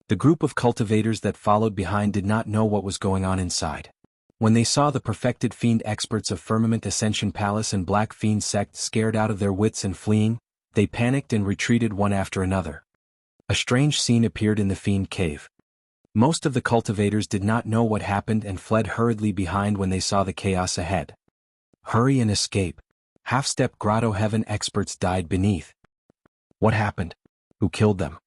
The group of cultivators that followed behind did not know what was going on inside. When they saw the perfected fiend experts of Firmament Ascension Palace and Black Fiend sect scared out of their wits and fleeing, they panicked and retreated one after another. A strange scene appeared in the Fiend Cave. Most of the cultivators did not know what happened and fled hurriedly behind when they saw the chaos ahead. Hurry and escape. Half-step Grotto-heaven experts died beneath. What happened? Who killed them?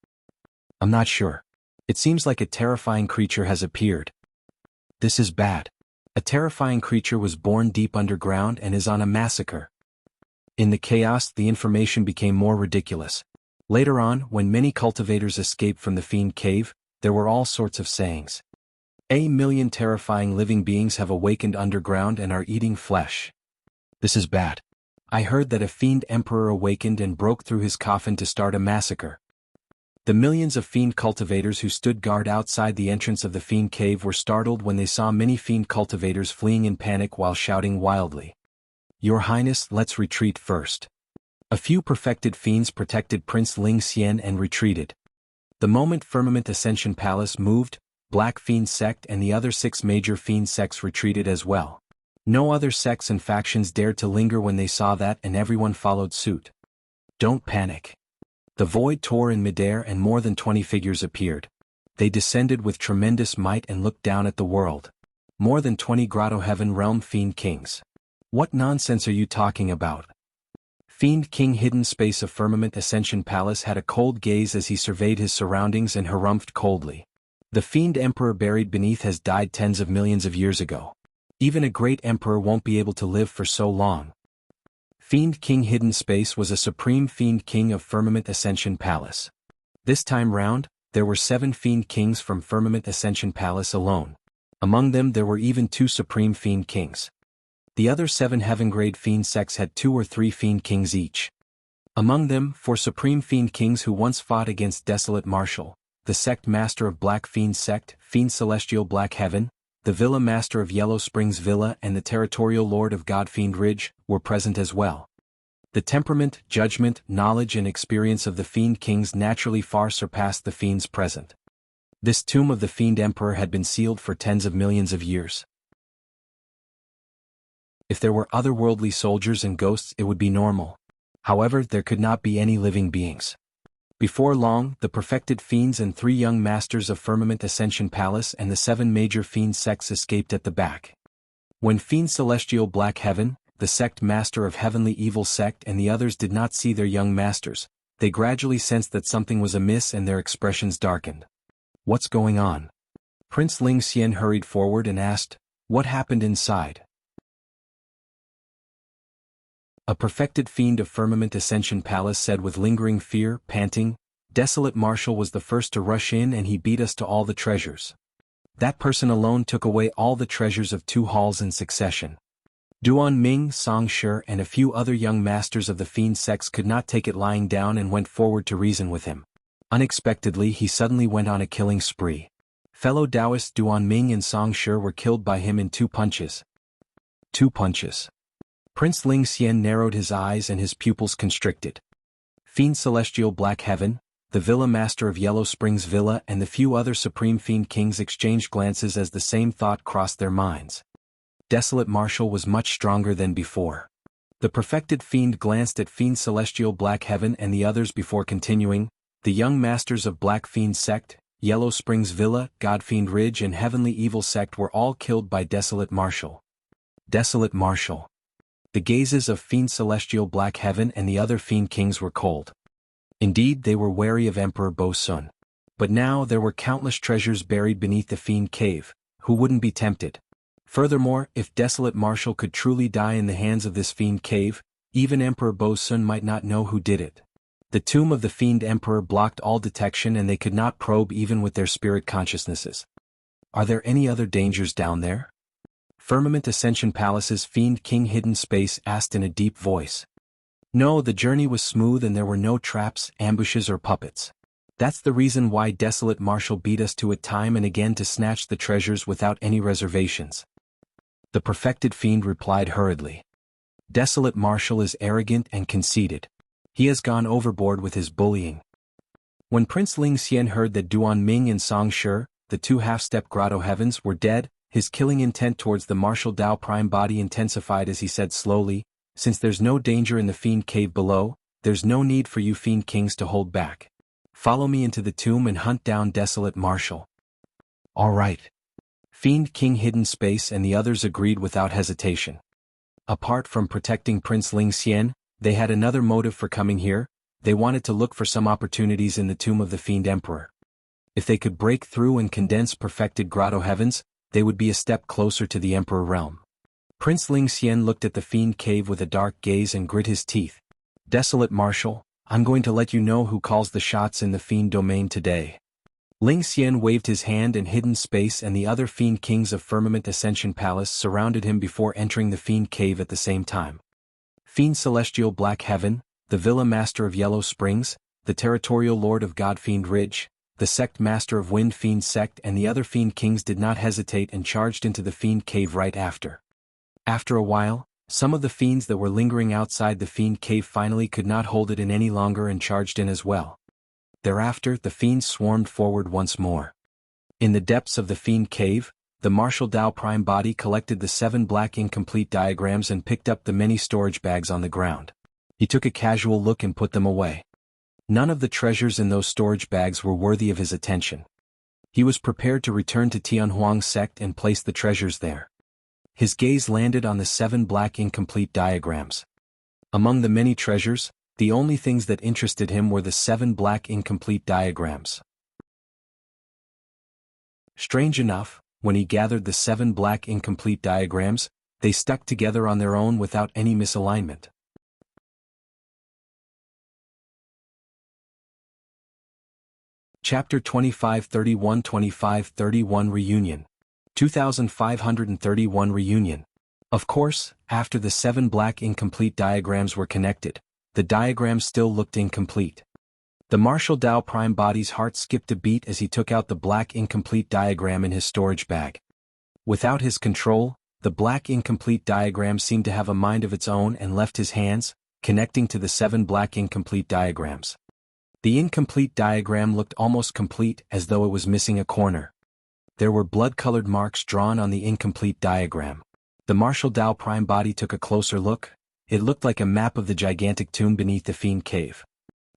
I'm not sure. It seems like a terrifying creature has appeared. This is bad. A terrifying creature was born deep underground and is on a massacre. In the chaos, the information became more ridiculous. Later on, when many cultivators escaped from the Fiend cave, there were all sorts of sayings. A million terrifying living beings have awakened underground and are eating flesh. This is bad. I heard that a Fiend Emperor awakened and broke through his coffin to start a massacre. The millions of Fiend cultivators who stood guard outside the entrance of the Fiend cave were startled when they saw many Fiend cultivators fleeing in panic while shouting wildly. Your Highness, let's retreat first. A few perfected fiends protected Prince Ling Xian and retreated. The moment Firmament Ascension Palace moved, Black Fiend Sect and the other 6 major Fiend sects retreated as well. No other sects and factions dared to linger when they saw that, and everyone followed suit. Don't panic. The void tore in midair and more than 20 figures appeared. They descended with tremendous might and looked down at the world. More than 20 Grotto-heaven realm Fiend Kings. What nonsense are you talking about? Fiend King Hidden Space of Firmament Ascension Palace had a cold gaze as he surveyed his surroundings and harumphed coldly. The Fiend Emperor buried beneath has died tens of millions of years ago. Even a great emperor won't be able to live for so long. Fiend King Hidden Space was a supreme Fiend King of Firmament Ascension Palace. This time round, there were 7 Fiend Kings from Firmament Ascension Palace alone. Among them there were even 2 Supreme Fiend Kings. The other 7 heaven-grade Fiend sects had 2 or 3 Fiend Kings each. Among them, 4 Supreme Fiend Kings who once fought against Desolate Marshal, the Sect Master of Black Fiend Sect, Fiend Celestial Black Heaven, the Villa Master of Yellow Springs Villa and the Territorial Lord of God Fiend Ridge, were present as well. The temperament, judgment, knowledge and experience of the Fiend Kings naturally far surpassed the Fiends present. This tomb of the Fiend Emperor had been sealed for tens of millions of years. If there were otherworldly soldiers and ghosts it would be normal. However, there could not be any living beings. Before long, the perfected fiends and 3 young masters of Firmament Ascension Palace and the 7 major fiend sects escaped at the back. When Fiend Celestial Black Heaven, the sect master of Heavenly Evil Sect and the others did not see their young masters, they gradually sensed that something was amiss and their expressions darkened. What's going on? Prince Ling Xian hurried forward and asked, what happened inside? A perfected fiend of Firmament Ascension Palace said with lingering fear, panting, Desolate Marshal was the first to rush in and he beat us to all the treasures. That person alone took away all the treasures of 2 halls in succession. Duan Ming, Song Shi and a few other young masters of the fiend sects could not take it lying down and went forward to reason with him. Unexpectedly he suddenly went on a killing spree. Fellow Taoists Duan Ming and Song Shi were killed by him in 2 punches. 2 punches. Prince Ling Xian narrowed his eyes and his pupils constricted. Fiend Celestial Black Heaven, the Villa Master of Yellow Springs Villa and the few other Supreme Fiend Kings exchanged glances as the same thought crossed their minds. Desolate Marshal was much stronger than before. The perfected fiend glanced at Fiend Celestial Black Heaven and the others before continuing, the young masters of Black Fiend Sect, Yellow Springs Villa, God Fiend Ridge and Heavenly Evil Sect were all killed by Desolate Marshal. Desolate Marshal. The gazes of Fiend Celestial Black Heaven and the other Fiend Kings were cold. Indeed, they were wary of Emperor Bo Sun. But now there were countless treasures buried beneath the Fiend Cave, who wouldn't be tempted? Furthermore, if Desolate Marshal could truly die in the hands of this Fiend Cave, even Emperor Bo Sun might not know who did it. The tomb of the Fiend Emperor blocked all detection and they could not probe even with their spirit consciousnesses. Are there any other dangers down there? Firmament Ascension Palace's Fiend King Hidden Space asked in a deep voice. No, the journey was smooth and there were no traps, ambushes or puppets. That's the reason why Desolate Marshal beat us to it time and again to snatch the treasures without any reservations. The perfected fiend replied hurriedly. Desolate Marshal is arrogant and conceited. He has gone overboard with his bullying. When Prince Ling Xian heard that Duan Ming and Song Shi, the 2 half-step Grotto-heavens, were dead, his killing intent towards the Martial Dao Prime body intensified as he said slowly, since there's no danger in the Fiend Cave below, there's no need for you Fiend Kings to hold back. Follow me into the tomb and hunt down Desolate Marshal. All right. Fiend King Hidden Space and the others agreed without hesitation. Apart from protecting Prince Ling Xian, they had another motive for coming here. They wanted to look for some opportunities in the tomb of the Fiend Emperor. If they could break through and condense perfected Grotto-heavens, they would be a step closer to the Emperor realm. Prince Ling Xian looked at the Fiend cave with a dark gaze and grit his teeth. Desolate Marshal, I'm going to let you know who calls the shots in the Fiend domain today. Ling Xian waved his hand in hidden space and the other Fiend kings of Firmament Ascension Palace surrounded him before entering the Fiend cave at the same time. Fiend Celestial Black Heaven, the Villa Master of Yellow Springs, the Territorial Lord of God Fiend Ridge, the Sect Master of Wind Fiend Sect and the other Fiend kings did not hesitate and charged into the Fiend cave right after. After a while, some of the fiends that were lingering outside the Fiend cave finally could not hold it in any longer and charged in as well. Thereafter the fiends swarmed forward once more. In the depths of the Fiend cave, the Martial Dao Prime Body collected the 7 black incomplete diagrams and picked up the many storage bags on the ground. He took a casual look and put them away. None of the treasures in those storage bags were worthy of his attention. He was prepared to return to Tianhuang's sect and place the treasures there. His gaze landed on the 7 black incomplete diagrams. Among the many treasures, the only things that interested him were the 7 black incomplete diagrams. Strange enough, when he gathered the 7 black incomplete diagrams, they stuck together on their own without any misalignment. Chapter 2531 Reunion. 2531 Reunion. Of course, after the 7 black incomplete diagrams were connected, the diagrams still looked incomplete. The Martial Dao Prime Body's heart skipped a beat as he took out the black incomplete diagram in his storage bag. Without his control, the black incomplete diagram seemed to have a mind of its own and left his hands, connecting to the 7 black incomplete diagrams. The incomplete diagram looked almost complete as though it was missing a corner. There were blood-colored marks drawn on the incomplete diagram. The Martial Dao Prime Body took a closer look. It looked like a map of the gigantic tomb beneath the Fiend cave.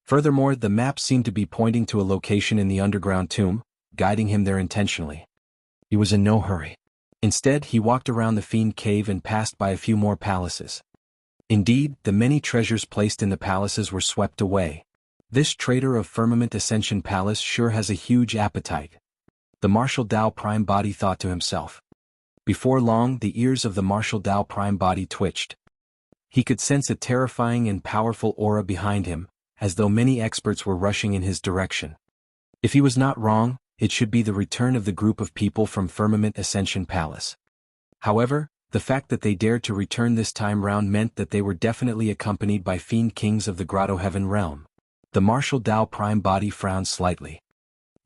Furthermore, the map seemed to be pointing to a location in the underground tomb, guiding him there intentionally. He was in no hurry. Instead, he walked around the Fiend cave and passed by a few more palaces. Indeed, the many treasures placed in the palaces were swept away. This traitor of Firmament Ascension Palace sure has a huge appetite. The Martial Dao Prime Body thought to himself. Before long, the ears of the Martial Dao Prime Body twitched. He could sense a terrifying and powerful aura behind him, as though many experts were rushing in his direction. If he was not wrong, it should be the return of the group of people from Firmament Ascension Palace. However, the fact that they dared to return this time round meant that they were definitely accompanied by Fiend Kings of the Grotto-heaven realm. The Martial Dao Prime Body frowned slightly.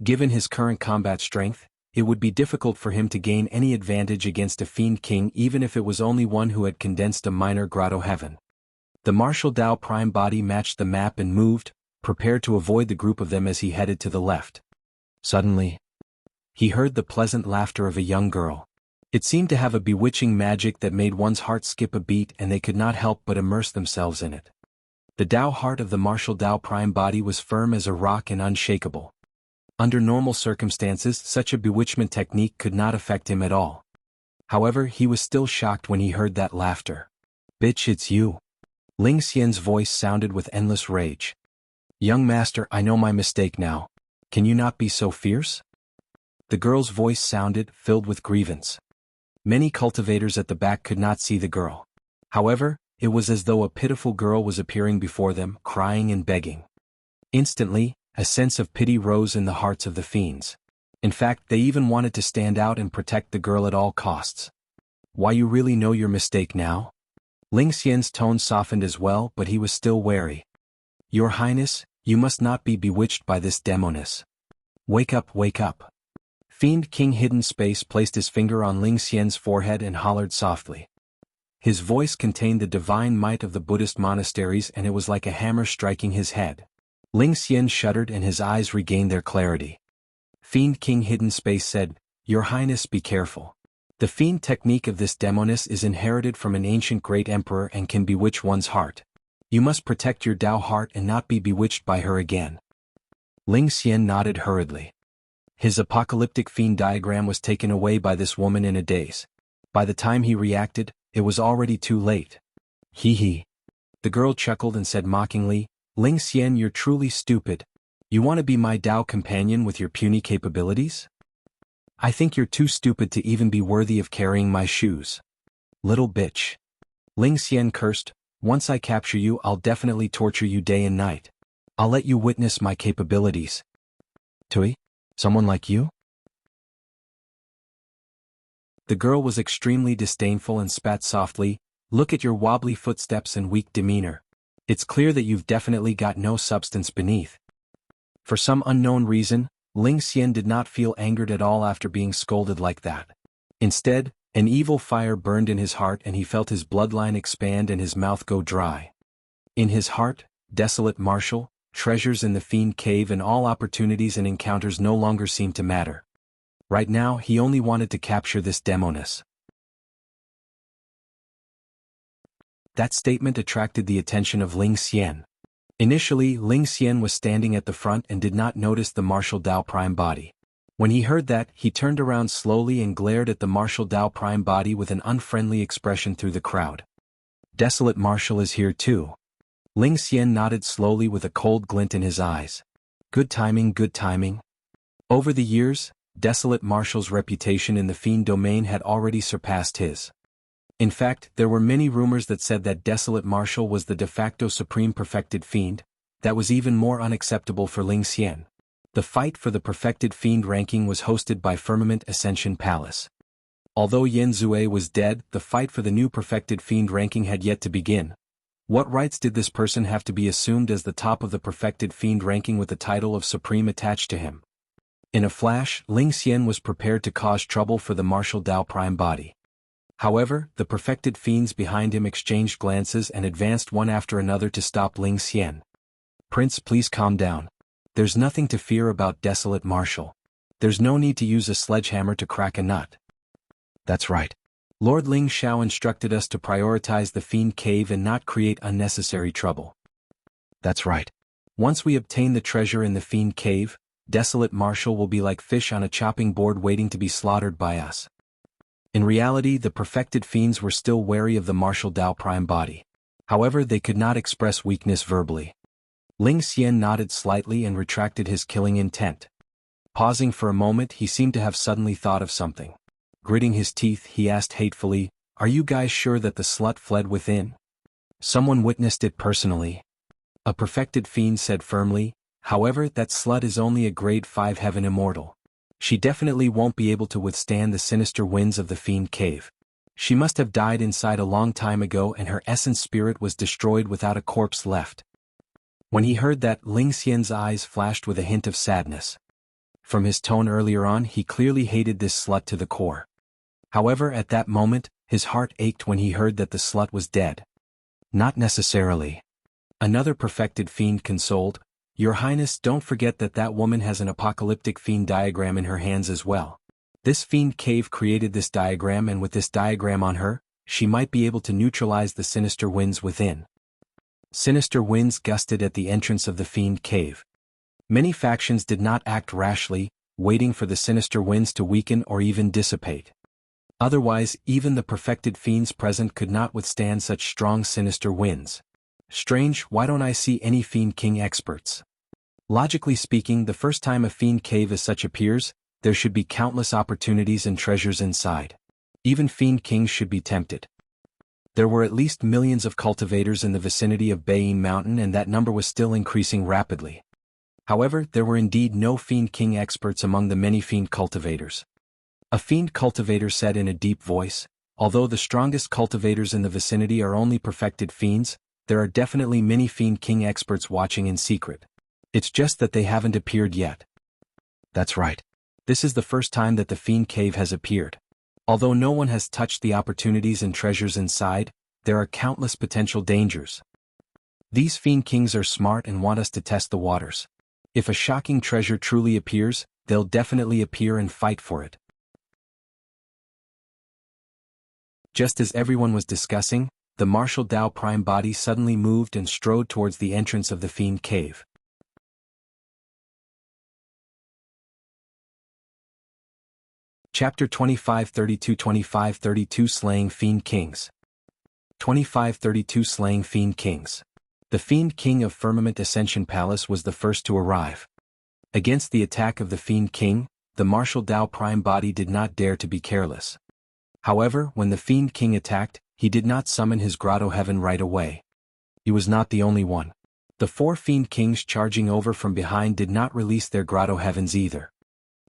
Given his current combat strength, it would be difficult for him to gain any advantage against a Fiend King even if it was only one who had condensed a minor Grotto-heaven. The Martial Dao Prime Body matched the map and moved, prepared to avoid the group of them as he headed to the left. Suddenly, he heard the pleasant laughter of a young girl. It seemed to have a bewitching magic that made one's heart skip a beat and they could not help but immerse themselves in it. The Dao heart of the Martial Dao Prime Body was firm as a rock and unshakable. Under normal circumstances, such a bewitchment technique could not affect him at all. However, he was still shocked when he heard that laughter. "Bitch, it's you." Ling Xian's voice sounded with endless rage. "Young master, I know my mistake now. Can you not be so fierce?" The girl's voice sounded, filled with grievance. Many cultivators at the back could not see the girl. However, it was as though a pitiful girl was appearing before them, crying and begging. Instantly, a sense of pity rose in the hearts of the fiends. In fact, they even wanted to stand out and protect the girl at all costs. "Why, you really know your mistake now?" Ling Xian's tone softened as well, but he was still wary. "Your Highness, you must not be bewitched by this demoness. Wake up, wake up." Fiend King Hidden Space placed his finger on Ling Xian's forehead and hollered softly. His voice contained the divine might of the Buddhist monasteries and it was like a hammer striking his head. Ling Xian shuddered and his eyes regained their clarity. Fiend King Hidden Space said, "Your Highness, be careful. The fiend technique of this demoness is inherited from an ancient great emperor and can bewitch one's heart. You must protect your Dao heart and not be bewitched by her again." Ling Xian nodded hurriedly. His apocalyptic fiend diagram was taken away by this woman in a daze. By the time he reacted, it was already too late. "Hee hee." The girl chuckled and said mockingly, "Ling Xian, you're truly stupid. You want to be my Dao companion with your puny capabilities? I think you're too stupid to even be worthy of carrying my shoes." Little bitch. Ling Xian cursed, once I capture you I'll definitely torture you day and night. I'll let you witness my capabilities. Tui? Someone like you? The girl was extremely disdainful and spat softly, look at your wobbly footsteps and weak demeanor. It's clear that you've definitely got no substance beneath. For some unknown reason, Ling Xian did not feel angered at all after being scolded like that. Instead, an evil fire burned in his heart and he felt his bloodline expand and his mouth go dry. In his heart, desolate martial, treasures in the Fiend cave and all opportunities and encounters no longer seemed to matter. Right now he only wanted to capture this demoness. That statement attracted the attention of Ling Xian. Initially, Ling Xian was standing at the front and did not notice the martial Dao Prime body. When he heard that, he turned around slowly and glared at the martial Dao Prime body with an unfriendly expression through the crowd. Desolate Martial is here too. Ling Xian nodded slowly with a cold glint in his eyes. Good timing, good timing. Over the years, Desolate Martial's reputation in the Fiend domain had already surpassed his. In fact, there were many rumors that said that Desolate Martial was the de facto supreme perfected Fiend. That was even more unacceptable for Ling Xian. The fight for the perfected Fiend ranking was hosted by Firmament Ascension Palace. Although Yen Zue was dead, the fight for the new perfected Fiend ranking had yet to begin. What rights did this person have to be assumed as the top of the perfected Fiend ranking with the title of Supreme attached to him? In a flash, Ling Xian was prepared to cause trouble for the martial Dao Prime body. However, the perfected fiends behind him exchanged glances and advanced one after another to stop Ling Xian. Prince, please calm down. There's nothing to fear about Desolate Martial. There's no need to use a sledgehammer to crack a nut. That's right. Lord Ling Xiao instructed us to prioritize the Fiend cave and not create unnecessary trouble. That's right. Once we obtain the treasure in the Fiend cave, Desolate Martial will be like fish on a chopping board waiting to be slaughtered by us. In reality, the perfected fiends were still wary of the martial Dao Prime body. However, they could not express weakness verbally. Ling Xian nodded slightly and retracted his killing intent. Pausing for a moment, he seemed to have suddenly thought of something. Gritting his teeth, he asked hatefully, "Are you guys sure that the slut fled within? Someone witnessed it personally." A perfected fiend said firmly, "However, that slut is only a grade 5 heaven immortal. She definitely won't be able to withstand the sinister winds of the Fiend cave. She must have died inside a long time ago and her essence spirit was destroyed without a corpse left." When he heard that, Ling Xian's eyes flashed with a hint of sadness. From his tone earlier on, he clearly hated this slut to the core. However, at that moment, his heart ached when he heard that the slut was dead. Not necessarily. Another perfected fiend consoled, "Your Highness, don't forget that that woman has an apocalyptic fiend diagram in her hands as well. This Fiend cave created this diagram and with this diagram on her, she might be able to neutralize the sinister winds within." Sinister winds gusted at the entrance of the Fiend cave. Many factions did not act rashly, waiting for the sinister winds to weaken or even dissipate. Otherwise, even the perfected fiends present could not withstand such strong sinister winds. Strange, why don't I see any Fiend King experts? Logically speaking, the first time a Fiend cave as such appears, there should be countless opportunities and treasures inside. Even Fiend Kings should be tempted. There were at least millions of cultivators in the vicinity of Bayin Mountain and that number was still increasing rapidly. However, there were indeed no Fiend King experts among the many Fiend cultivators. A Fiend cultivator said in a deep voice, "Although the strongest cultivators in the vicinity are only perfected fiends, there are definitely many Fiend King experts watching in secret. It's just that they haven't appeared yet." That's right. This is the first time that the Fiend cave has appeared. Although no one has touched the opportunities and treasures inside, there are countless potential dangers. These Fiend Kings are smart and want us to test the waters. If a shocking treasure truly appears, they'll definitely appear and fight for it. Just as everyone was discussing, the martial Dao Prime body suddenly moved and strode towards the entrance of the Fiend cave. Chapter 2532 Slaying Fiend Kings. 2532 Slaying Fiend Kings. The Fiend King of Firmament Ascension Palace was the first to arrive. Against the attack of the Fiend King, the martial Dao Prime body did not dare to be careless. However, when the Fiend King attacked, he did not summon his Grotto-heaven right away. He was not the only one. The 4 Fiend Kings charging over from behind did not release their Grotto-heavens either.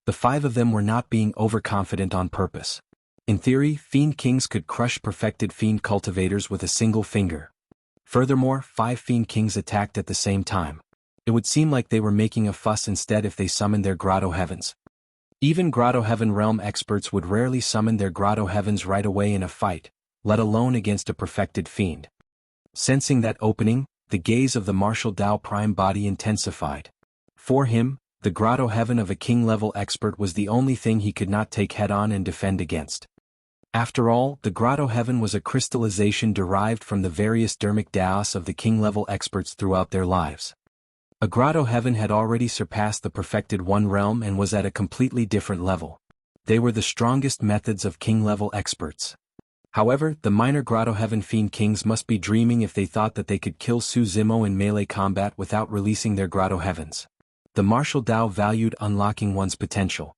The 5 of them were not being overconfident on purpose. In theory, Fiend Kings could crush perfected Fiend cultivators with a single finger. Furthermore, 5 Fiend Kings attacked at the same time. It would seem like they were making a fuss instead if they summoned their Grotto-heavens. Even Grotto-heaven realm experts would rarely summon their Grotto-heavens right away in a fight, let alone against a perfected fiend. Sensing that opening, the gaze of the martial Tao prime body intensified. For him, the Grotto-heaven of a king-level expert was the only thing he could not take head-on and defend against. After all, the Grotto-heaven was a crystallization derived from the various dermic Daos of the king-level experts throughout their lives. A Grotto-heaven had already surpassed the perfected one realm and was at a completely different level. They were the strongest methods of king-level experts. However, the minor Grotto-heaven Fiend Kings must be dreaming if they thought that they could kill Su Zimo in melee combat without releasing their Grotto-heavens. The martial Tao valued unlocking one's potential.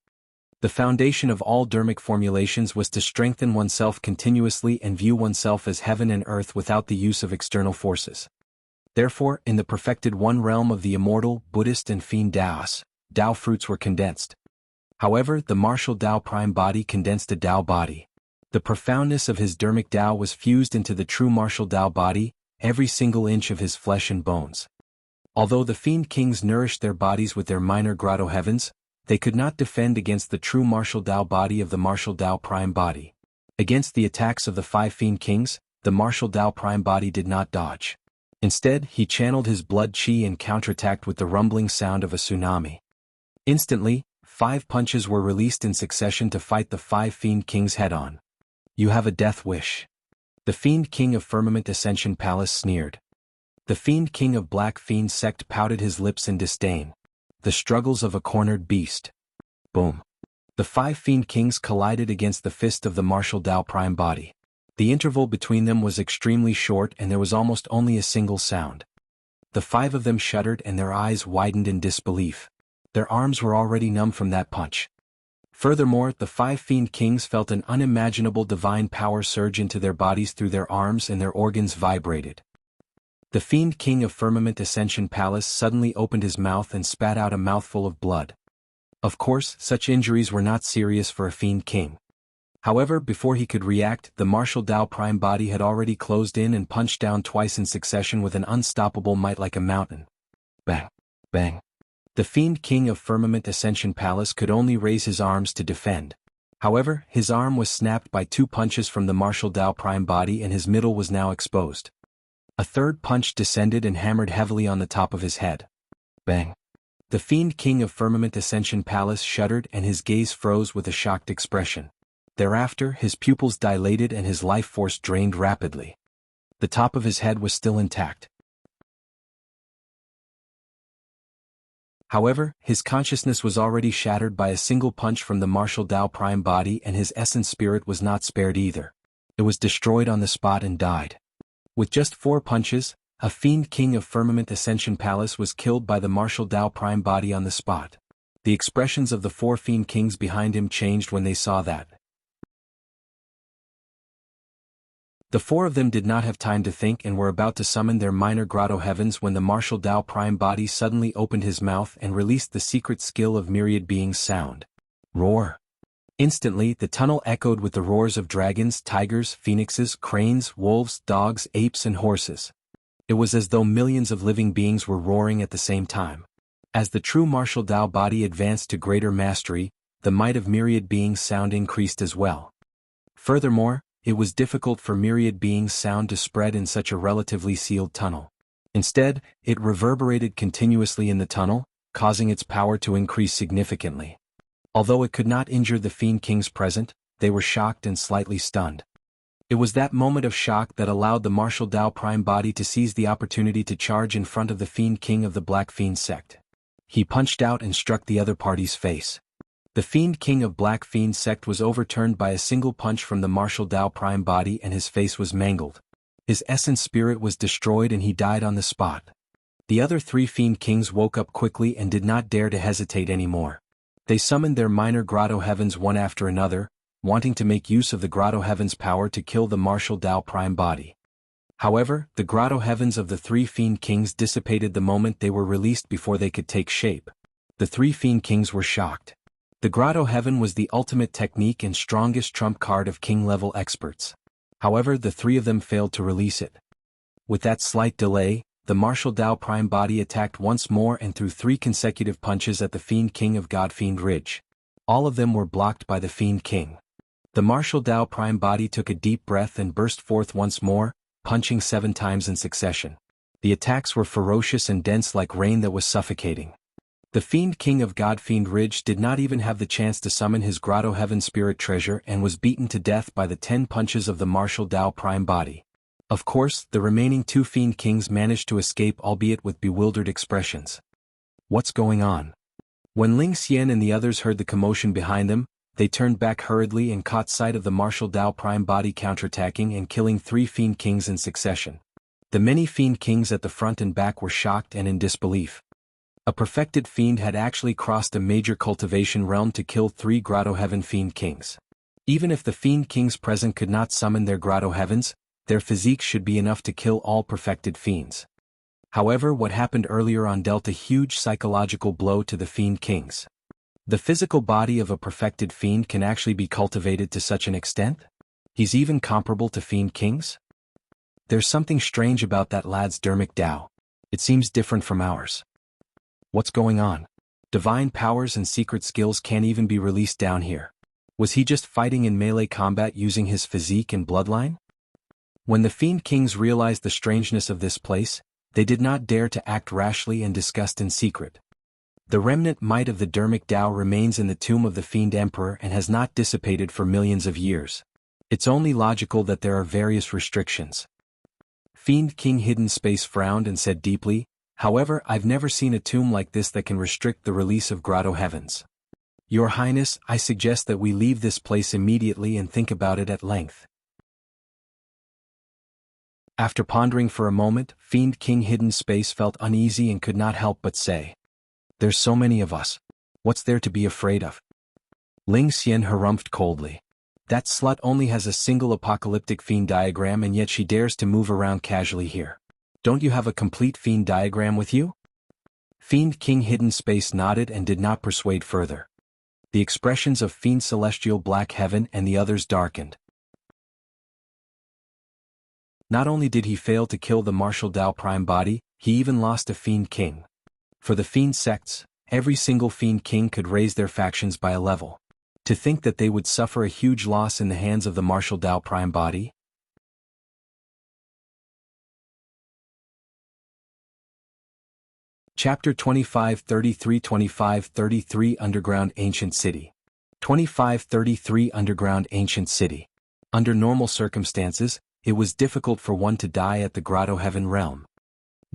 The foundation of all dermic formulations was to strengthen oneself continuously and view oneself as heaven and earth without the use of external forces. Therefore, in the perfected one realm of the immortal, Buddhist and Fiend Daos, Tao fruits were condensed. However, the martial Tao prime body condensed a Tao body. The profoundness of his dermic Tao was fused into the true martial Tao body, every single inch of his flesh and bones. Although the Fiend Kings nourished their bodies with their minor Grotto-heavens, they could not defend against the true martial Tao body of the martial Tao prime body. Against the attacks of the 5 Fiend Kings, the martial Tao prime body did not dodge. Instead, he channeled his blood chi and counterattacked with the rumbling sound of a tsunami. Instantly, 5 punches were released in succession to fight the 5 Fiend Kings head-on. "You have a death wish." The Fiend King of Firmament Ascension Palace sneered. The Fiend King of Black Fiend Sect pouted his lips in disdain. The struggles of a cornered beast. Boom. The 5 Fiend Kings collided against the fist of the martial Tao prime body. The interval between them was extremely short and there was almost only a single sound. The 5 of them shuddered and their eyes widened in disbelief. Their arms were already numb from that punch. Furthermore, the 5 Fiend Kings felt an unimaginable divine power surge into their bodies through their arms and their organs vibrated. The Fiend King of Firmament Ascension Palace suddenly opened his mouth and spat out a mouthful of blood. Of course, such injuries were not serious for a Fiend King. However, before he could react, the martial Tao prime body had already closed in and punched down twice in succession with an unstoppable might like a mountain. Bang! Bang! The Fiend King of Firmament Ascension Palace could only raise his arms to defend. However, his arm was snapped by 2 punches from the martial Tao prime body and his middle was now exposed. A third punch descended and hammered heavily on the top of his head. Bang! The Fiend King of Firmament Ascension Palace shuddered and his gaze froze with a shocked expression. Thereafter, his pupils dilated and his life force drained rapidly. The top of his head was still intact. However, his consciousness was already shattered by a single punch from the martial Tao prime body and his essence spirit was not spared either. It was destroyed on the spot and died. With just 4 punches, a Fiend King of Firmament Ascension Palace was killed by the martial Tao prime body on the spot. The expressions of the 4 Fiend Kings behind him changed when they saw that. The 4 of them did not have time to think and were about to summon their minor Grotto-heavens when the martial Tao prime body suddenly opened his mouth and released the secret skill of myriad beings sound. Roar! Instantly, the tunnel echoed with the roars of dragons, tigers, phoenixes, cranes, wolves, dogs, apes and horses. It was as though millions of living beings were roaring at the same time. As the true martial Tao body advanced to greater mastery, the might of myriad beings sound increased as well. Furthermore, it was difficult for myriad beings sound to spread in such a relatively sealed tunnel. Instead, it reverberated continuously in the tunnel, causing its power to increase significantly. Although it could not injure the Fiend Kings present, they were shocked and slightly stunned. It was that moment of shock that allowed the martial Tao prime body to seize the opportunity to charge in front of the Fiend King of the Black Fiend Sect. He punched out and struck the other party's face. The Fiend King of Black Fiend Sect was overturned by a single punch from the martial Tao prime body and his face was mangled. His essence spirit was destroyed and he died on the spot. The other 3 Fiend Kings woke up quickly and did not dare to hesitate anymore. They summoned their minor Grotto-heavens one after another, wanting to make use of the Grotto-heaven's power to kill the martial Tao prime body. However, the Grotto-heavens of the three Fiend Kings dissipated the moment they were released before they could take shape. The three Fiend Kings were shocked. The Grotto-heaven was the ultimate technique and strongest trump card of king-level experts. However, the three of them failed to release it. With that slight delay, the martial Tao prime body attacked once more and threw 3 consecutive punches at the Fiend King of Godfiend Ridge. All of them were blocked by the Fiend King. The martial Tao prime body took a deep breath and burst forth once more, punching 7 times in succession. The attacks were ferocious and dense like rain that was suffocating. The Fiend King of Godfiend Ridge did not even have the chance to summon his Grotto-heaven spirit treasure and was beaten to death by the 10 punches of the martial Tao prime body. Of course, the remaining 2 Fiend Kings managed to escape, albeit with bewildered expressions. What's going on? When Ling Xian and the others heard the commotion behind them, they turned back hurriedly and caught sight of the martial Tao prime body counterattacking and killing 3 Fiend Kings in succession. The many Fiend Kings at the front and back were shocked and in disbelief. A perfected fiend had actually crossed a major cultivation realm to kill 3 Grotto-heaven Fiend Kings. Even if the Fiend Kings present could not summon their Grotto-heavens, their physique should be enough to kill all perfected fiends. However, what happened earlier on dealt a huge psychological blow to the Fiend Kings. The physical body of a perfected fiend can actually be cultivated to such an extent? He's even comparable to Fiend Kings? There's something strange about that lad's dermic Tao. It seems different from ours. What's going on? Divine powers and secret skills can't even be released down here. Was he just fighting in melee combat using his physique and bloodline? When the Fiend Kings realized the strangeness of this place, they did not dare to act rashly and discussed in secret. The remnant might of the dermic Tao remains in the tomb of the Fiend Emperor and has not dissipated for millions of years. It's only logical that there are various restrictions. Fiend King Hidden Space frowned and said deeply, "However, I've never seen a tomb like this that can restrict the release of Grotto-heavens. Your Highness, I suggest that we leave this place immediately and think about it at length." After pondering for a moment, Fiend King Hidden Space felt uneasy and could not help but say, "There's so many of us. What's there to be afraid of?" Ling Xian harumphed coldly. "That slut only has a single apocalyptic fiend diagram and yet she dares to move around casually here. Don't you have a complete fiend diagram with you?" Fiend King Hidden Space nodded and did not persuade further. The expressions of Fiend Celestial Black Heaven and the others darkened. Not only did he fail to kill the martial Tao prime body, he even lost a Fiend King. For the Fiend sects, every single Fiend King could raise their factions by a level. To think that they would suffer a huge loss in the hands of the martial Tao prime body? Chapter 2533 Underground Ancient City. 2533 Underground Ancient City. Under normal circumstances, it was difficult for one to die at the Grotto-heaven realm.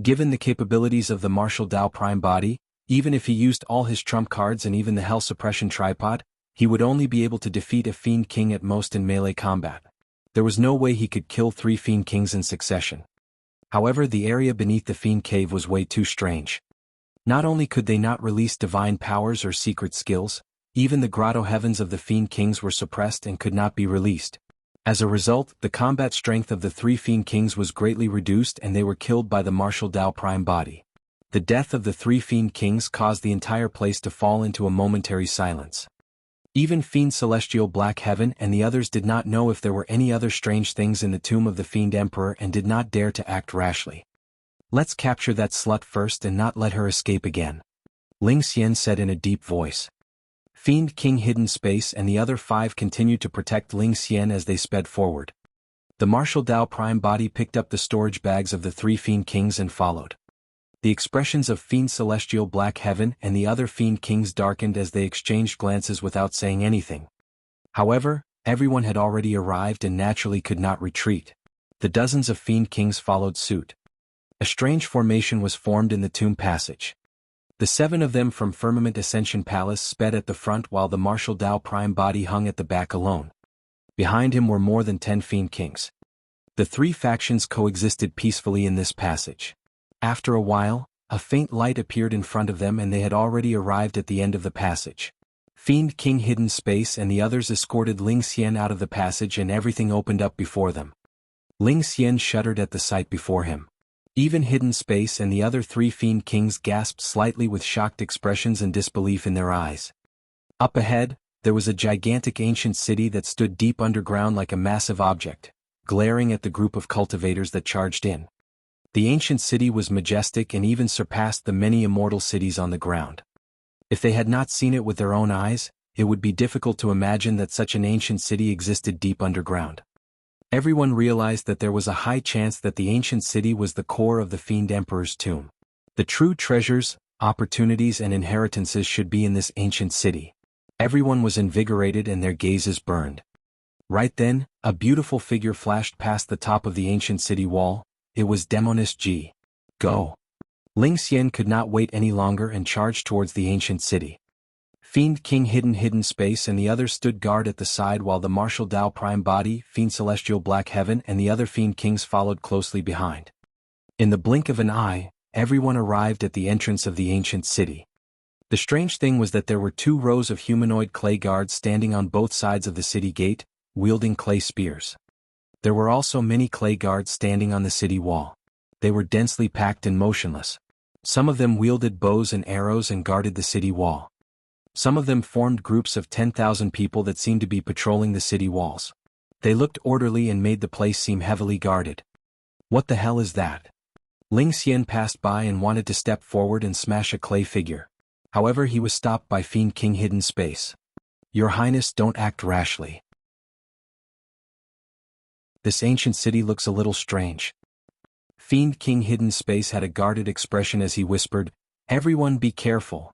Given the capabilities of the martial Tao prime body, even if he used all his trump cards and even the Hell Suppression tripod, he would only be able to defeat a Fiend King at most in melee combat. There was no way he could kill 3 Fiend Kings in succession. However, the area beneath the Fiend Cave was way too strange. Not only could they not release divine powers or secret skills, even the Grotto-heavens of the Fiend Kings were suppressed and could not be released. As a result, the combat strength of the 3 Fiend Kings was greatly reduced and they were killed by the martial Tao prime body. The death of the 3 Fiend Kings caused the entire place to fall into a momentary silence. Even Fiend Celestial Black Heaven and the others did not know if there were any other strange things in the tomb of the Fiend Emperor and did not dare to act rashly. "Let's capture that slut first and not let her escape again," Ling Xian said in a deep voice. Fiend King Hidden Space and the other 5 continued to protect Ling Xian as they sped forward. The martial Tao prime body picked up the storage bags of the 3 Fiend Kings and followed. The expressions of Fiend Celestial Black Heaven and the other Fiend Kings darkened as they exchanged glances without saying anything. However, everyone had already arrived and naturally could not retreat. The dozens of Fiend Kings followed suit. A strange formation was formed in the tomb passage. The 7 of them from Firmament Ascension Palace sped at the front while the martial Tao prime body hung at the back alone. Behind him were more than 10 Fiend Kings. The 3 factions coexisted peacefully in this passage. After a while, a faint light appeared in front of them and they had already arrived at the end of the passage. Fiend King Hidden Space and the others escorted Ling Xian out of the passage and everything opened up before them. Ling Xian shuddered at the sight before him. Even Hidden Space and the other 3 Fiend Kings gasped slightly with shocked expressions and disbelief in their eyes. Up ahead, there was a gigantic ancient city that stood deep underground like a massive object, glaring at the group of cultivators that charged in. The ancient city was majestic and even surpassed the many immortal cities on the ground. If they had not seen it with their own eyes, it would be difficult to imagine that such an ancient city existed deep underground. Everyone realized that there was a high chance that the ancient city was the core of the Fiend Emperor's tomb. The true treasures, opportunities and inheritances should be in this ancient city. Everyone was invigorated and their gazes burned. Right then, a beautiful figure flashed past the top of the ancient city wall. It was Demoness G. Go! Ling Xian could not wait any longer and charged towards the ancient city. Fiend King Hidden Space and the others stood guard at the side while the martial Dao Prime Body, Fiend Celestial Black Heaven and the other Fiend Kings followed closely behind. In the blink of an eye, everyone arrived at the entrance of the ancient city. The strange thing was that there were 2 rows of humanoid clay guards standing on both sides of the city gate, wielding clay spears. There were also many clay guards standing on the city wall. They were densely packed and motionless. Some of them wielded bows and arrows and guarded the city wall. Some of them formed groups of 10,000 people that seemed to be patrolling the city walls. They looked orderly and made the place seem heavily guarded. What the hell is that? Ling Xian passed by and wanted to step forward and smash a clay figure. However, he was stopped by Fiend King Hidden Space. Your Highness, don't act rashly. This ancient city looks a little strange. Fiend King Hidden Space had a guarded expression as he whispered, "Everyone be careful."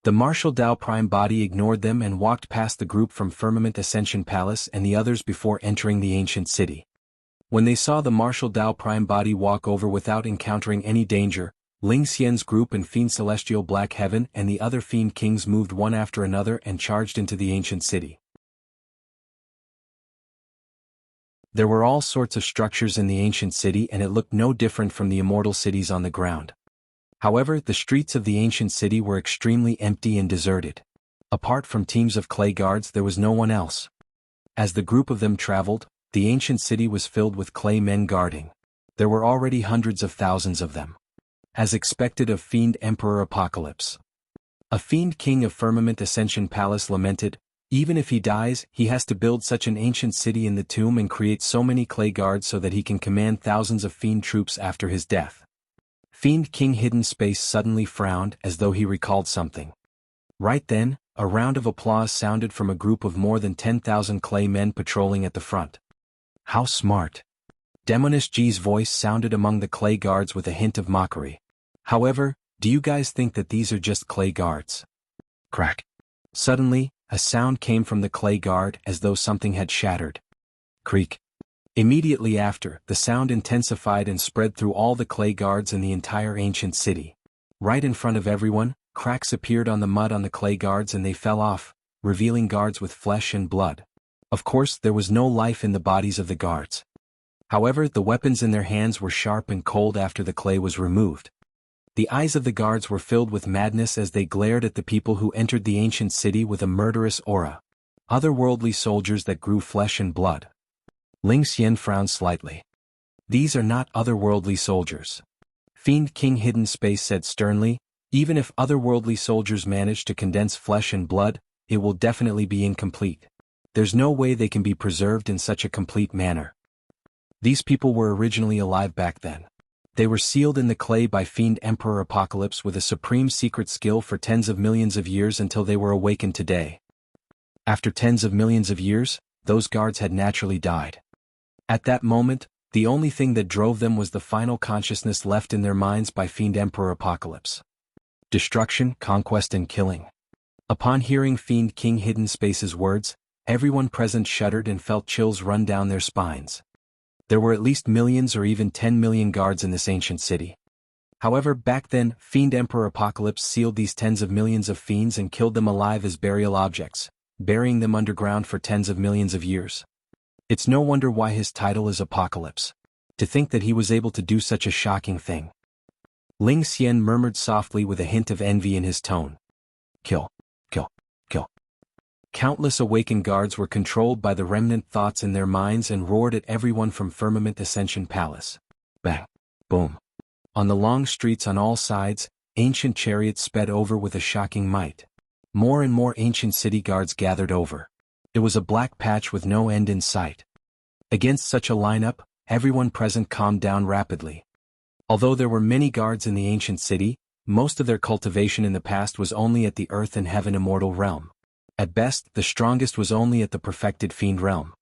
The martial Dao Prime Body ignored them and walked past the group from Firmament Ascension Palace and the others before entering the ancient city. When they saw the martial Dao Prime Body walk over without encountering any danger, Ling Xian's group and Fiend Celestial Black Heaven and the other Fiend Kings moved one after another and charged into the ancient city. There were all sorts of structures in the ancient city and it looked no different from the immortal cities on the ground. However, the streets of the ancient city were extremely empty and deserted. Apart from teams of clay guards, there was no one else. As the group of them traveled, the ancient city was filled with clay men guarding. There were already hundreds of thousands of them. As expected of Fiend Emperor Apocalypse. A Fiend King of Firmament Ascension Palace lamented, even if he dies, he has to build such an ancient city in the tomb and create so many clay guards so that he can command thousands of fiend troops after his death. Fiend King Hidden Space suddenly frowned as though he recalled something. Right then, a round of applause sounded from a group of more than 10,000 clay men patrolling at the front. How smart! Demoness G's voice sounded among the clay guards with a hint of mockery. However, do you guys think that these are just clay guards? Crack. Suddenly, a sound came from the clay guard as though something had shattered. Creak. Immediately after, the sound intensified and spread through all the clay guards in the entire ancient city. Right in front of everyone, cracks appeared on the mud on the clay guards and they fell off, revealing guards with flesh and blood. Of course, there was no life in the bodies of the guards. However, the weapons in their hands were sharp and cold after the clay was removed. The eyes of the guards were filled with madness as they glared at the people who entered the ancient city with a murderous aura. Otherworldly soldiers that grew flesh and blood. Ling Xian frowned slightly. These are not otherworldly soldiers. Fiend King Hidden Space said sternly, even if otherworldly soldiers manage to condense flesh and blood, it will definitely be incomplete. There's no way they can be preserved in such a complete manner. These people were originally alive back then. They were sealed in the clay by Fiend Emperor Apocalypse with a supreme secret skill for tens of millions of years until they were awakened today. After tens of millions of years, those guards had naturally died. At that moment, the only thing that drove them was the final consciousness left in their minds by Fiend Emperor Apocalypse. Destruction, conquest and killing. Upon hearing Fiend King Hidden Space's words, everyone present shuddered and felt chills run down their spines. There were at least millions or even 10 million guards in this ancient city. However, back then, Fiend Emperor Apocalypse sealed these tens of millions of fiends and killed them alive as burial objects, burying them underground for tens of millions of years. It's no wonder why his title is Apocalypse. To think that he was able to do such a shocking thing. Ling Xian murmured softly with a hint of envy in his tone. Kill. Kill. Kill. Countless awakened guards were controlled by the remnant thoughts in their minds and roared at everyone from Firmament Ascension Palace. Bang! Boom! On the long streets on all sides, ancient chariots sped over with a shocking might. More and more ancient city guards gathered over. It was a black patch with no end in sight. Against such a lineup, everyone present calmed down rapidly. Although there were many guards in the ancient city, most of their cultivation in the past was only at the earth and heaven immortal realm. At best, the strongest was only at the perfected fiend realm.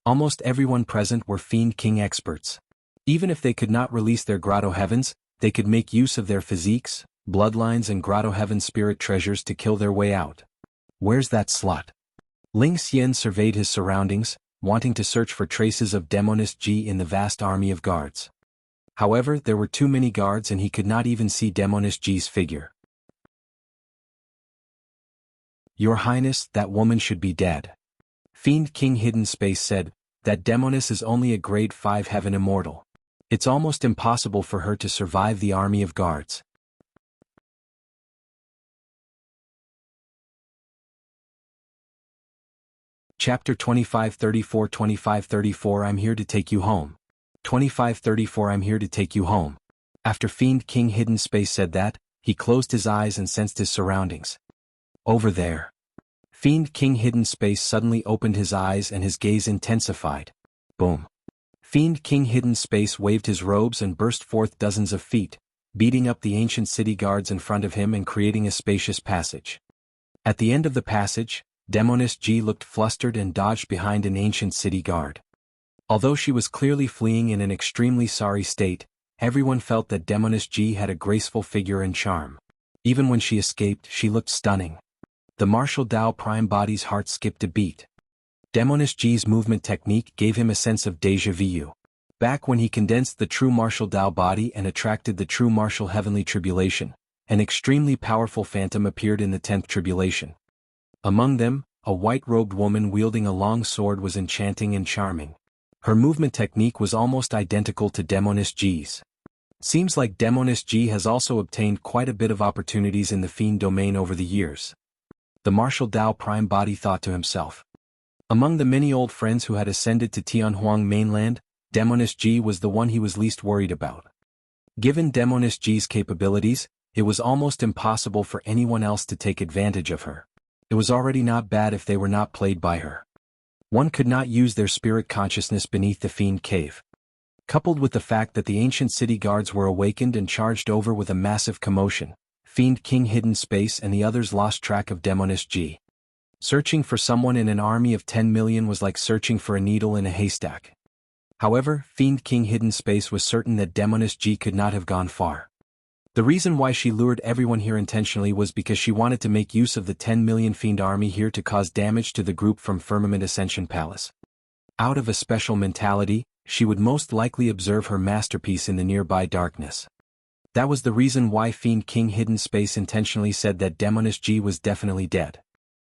Almost everyone present were Fiend King experts. Even if they could not release their Grotto-heavens, they could make use of their physiques, bloodlines and Grotto-heaven spirit treasures to kill their way out. Where's that slut? Ling Xian surveyed his surroundings, wanting to search for traces of Demoness Ji in the vast army of guards. However, there were too many guards and he could not even see Demoness Ji's figure. Your Highness, that woman should be dead. Fiend King Hidden Space said, that Demoness is only a grade 5 heaven immortal. It's almost impossible for her to survive the army of guards. Chapter 2534 I'm here to take you home. 2534 I'm here to take you home. After Fiend King Hidden Space said that, he closed his eyes and sensed his surroundings. Over there. Fiend King Hidden Space suddenly opened his eyes and his gaze intensified. Boom. Fiend King Hidden Space waved his robes and burst forth dozens of feet, beating up the ancient city guards in front of him and creating a spacious passage. At the end of the passage, Demoness Ji looked flustered and dodged behind an ancient city guard. Although she was clearly fleeing in an extremely sorry state, everyone felt that Demoness Ji had a graceful figure and charm. Even when she escaped, she looked stunning. The martial Dao Prime body's heart skipped a beat. Demoness Ji's movement technique gave him a sense of déjà vu. Back when he condensed the true martial Dao body and attracted the true martial heavenly tribulation, an extremely powerful phantom appeared in the 10th tribulation. Among them, a white-robed woman wielding a long sword was enchanting and charming. Her movement technique was almost identical to Demoness Ji's. Seems like Demoness Ji has also obtained quite a bit of opportunities in the Fiend domain over the years. The martial Dao Prime body thought to himself. Among the many old friends who had ascended to Tianhuang mainland, Demoness Ji was the one he was least worried about. Given Demoness Ji's capabilities, it was almost impossible for anyone else to take advantage of her. It was already not bad if they were not played by her. One could not use their spirit consciousness beneath the Fiend cave. Coupled with the fact that the ancient city guards were awakened and charged over with a massive commotion, Fiend King Hidden Space and the others lost track of Demoness Ji. Searching for someone in an army of 10 million was like searching for a needle in a haystack. However, Fiend King Hidden Space was certain that Demoness Ji could not have gone far. The reason why she lured everyone here intentionally was because she wanted to make use of the 10 million Fiend army here to cause damage to the group from Firmament Ascension Palace. Out of a special mentality, she would most likely observe her masterpiece in the nearby darkness. That was the reason why Fiend King Hidden Space intentionally said that Demoness Ji was definitely dead.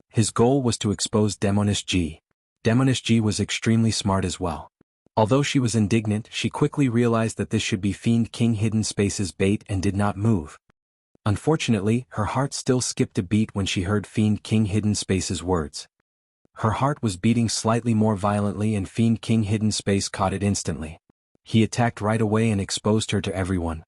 His goal was to expose Demoness Ji. Demoness Ji was extremely smart as well. Although she was indignant, she quickly realized that this should be Fiend King Hidden Space's bait and did not move. Unfortunately, her heart still skipped a beat when she heard Fiend King Hidden Space's words. Her heart was beating slightly more violently and Fiend King Hidden Space caught it instantly. He attacked right away and exposed her to everyone.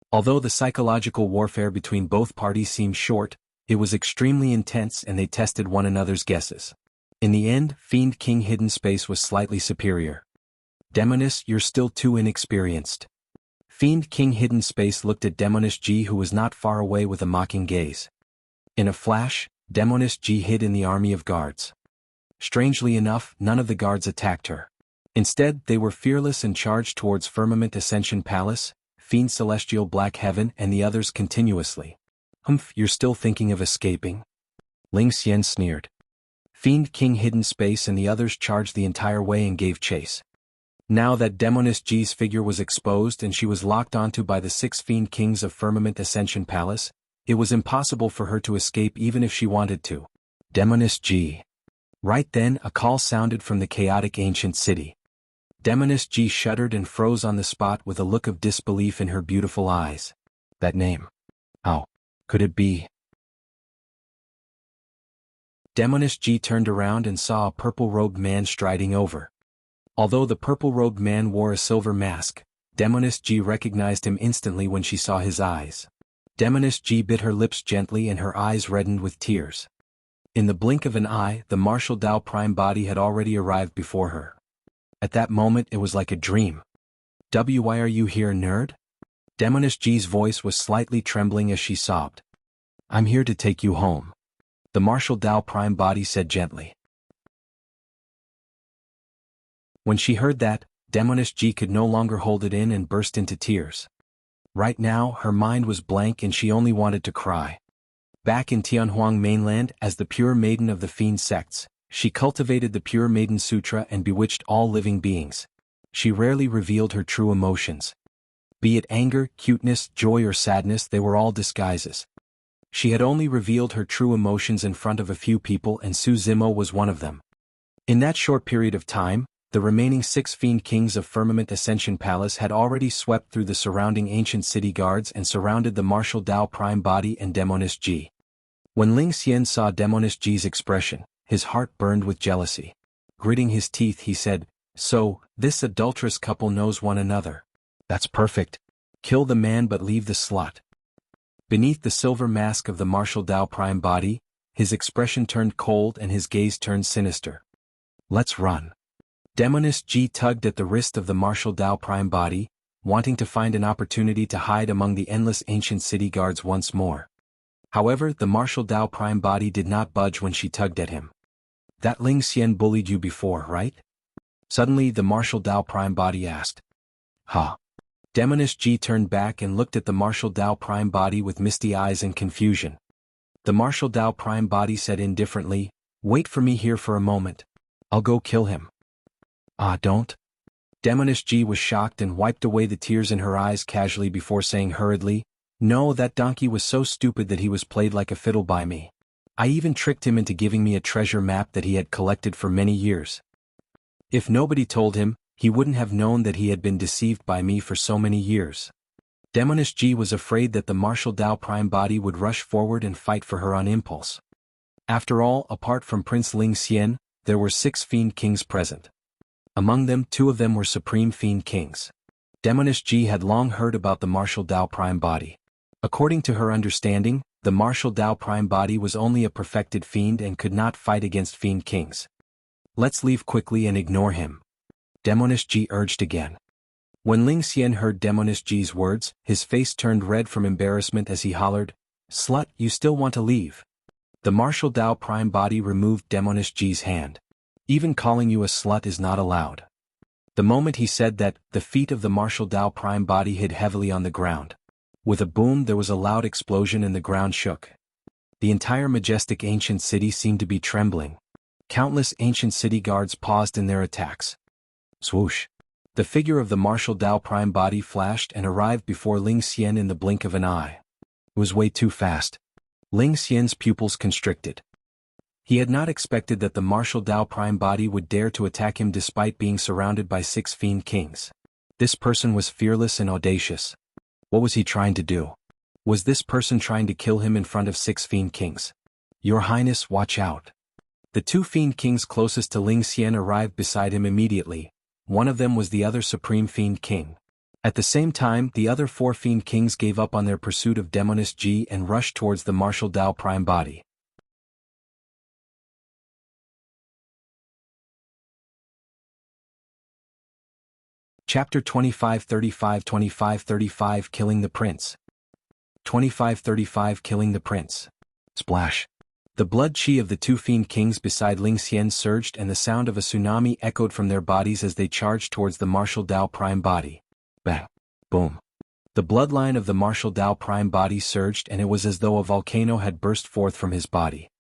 Although the psychological warfare between both parties seemed short, it was extremely intense and they tested one another's guesses. In the end, Fiend King Hidden Space was slightly superior. Demoness, you're still too inexperienced. Fiend King Hidden Space looked at Demoness Ji who was not far away with a mocking gaze. In a flash, Demoness Ji hid in the army of guards. Strangely enough, none of the guards attacked her. Instead, they were fearless and charged towards Firmament Ascension Palace, Fiend Celestial Black Heaven and the others continuously. Humph, you're still thinking of escaping? Ling Xian sneered. Fiend King Hidden Space and the others charged the entire way and gave chase. Now that Demoness Ji's figure was exposed and she was locked onto by the 6 Fiend Kings of Firmament Ascension Palace, it was impossible for her to escape even if she wanted to. Demoness Ji. Right then a call sounded from the chaotic ancient city. Demoness Ji shuddered and froze on the spot with a look of disbelief in her beautiful eyes. That name. How could it be? Demoness G turned around and saw a purple-robed man striding over. Although the purple-robed man wore a silver mask, Demoness G recognized him instantly when she saw his eyes. Demoness G bit her lips gently and her eyes reddened with tears. In the blink of an eye, the martial Tao Prime body had already arrived before her. At that moment it was like a dream. Why are you here, nerd? Demoness G's voice was slightly trembling as she sobbed. I'm here to take you home. The martial Tao Prime body said gently. When she heard that, Demoness G could no longer hold it in and burst into tears. Right now, her mind was blank and she only wanted to cry. Back in Tianhuang mainland, as the pure maiden of the Fiend sects, she cultivated the pure maiden Sutra and bewitched all living beings. She rarely revealed her true emotions. Be it anger, cuteness, joy or sadness, they were all disguises. She had only revealed her true emotions in front of a few people, and Su Zimo was one of them. In that short period of time, the remaining 6 Fiend Kings of Firmament Ascension Palace had already swept through the surrounding ancient city guards and surrounded the martial Tao Prime body and Demoness G. When Ling Xian saw Demoness G's expression, his heart burned with jealousy. Gritting his teeth he said, "So, this adulterous couple knows one another. That's perfect. Kill the man but leave the slut." Beneath the silver mask of the martial Tao Prime body, his expression turned cold and his gaze turned sinister. Let's run. Demoness G tugged at the wrist of the martial Tao Prime body, wanting to find an opportunity to hide among the endless ancient city guards once more. However, the martial Tao Prime body did not budge when she tugged at him. That Ling Xian bullied you before, right? Suddenly the martial Tao Prime body asked. Huh? Demoness G turned back and looked at the martial Tao Prime body with misty eyes and confusion. The martial Tao Prime body said indifferently, "Wait for me here for a moment. I'll go kill him." Ah, don't. Demoness G was shocked and wiped away the tears in her eyes casually before saying hurriedly, "No, that donkey was so stupid that he was played like a fiddle by me. I even tricked him into giving me a treasure map that he had collected for many years. If nobody told him, he wouldn't have known that he had been deceived by me for so many years." Demoness G was afraid that the martial Tao Prime body would rush forward and fight for her on impulse. After all, apart from Prince Ling Xian, there were 6 Fiend Kings present. Among them, 2 of them were Supreme Fiend Kings. Demoness G had long heard about the martial Tao Prime body. According to her understanding, the martial Tao Prime body was only a perfected fiend and could not fight against Fiend Kings. Let's leave quickly and ignore him. Demoness G urged again. When Ling Xian heard Demoness G's words, his face turned red from embarrassment as he hollered, "Slut, you still want to leave?" The martial Tao Prime body removed Demoness G's hand. "Even calling you a slut is not allowed." The moment he said that, the feet of the martial Tao Prime body hit heavily on the ground. With a boom there was a loud explosion and the ground shook. The entire majestic ancient city seemed to be trembling. Countless ancient city guards paused in their attacks. Swoosh! The figure of the martial Tao Prime body flashed and arrived before Ling Xian in the blink of an eye. It was way too fast. Ling Xian's pupils constricted. He had not expected that the martial Tao Prime body would dare to attack him despite being surrounded by 6 Fiend Kings. This person was fearless and audacious. What was he trying to do? Was this person trying to kill him in front of 6 Fiend Kings? Your Highness, watch out. The 2 Fiend Kings closest to Ling Xian arrived beside him immediately. One of them was the other Supreme Fiend King. At the same time, the other 4 Fiend Kings gave up on their pursuit of Demoness G and rushed towards the martial Tao Prime body. Chapter 25:35 Killing the Prince. 25:35 Killing the Prince. Splash. The blood chi of the 2 Fiend Kings beside Ling Xian surged and the sound of a tsunami echoed from their bodies as they charged towards the martial Tao Prime body. Bang. Boom. The bloodline of the martial Tao Prime body surged and it was as though a volcano had burst forth from his body.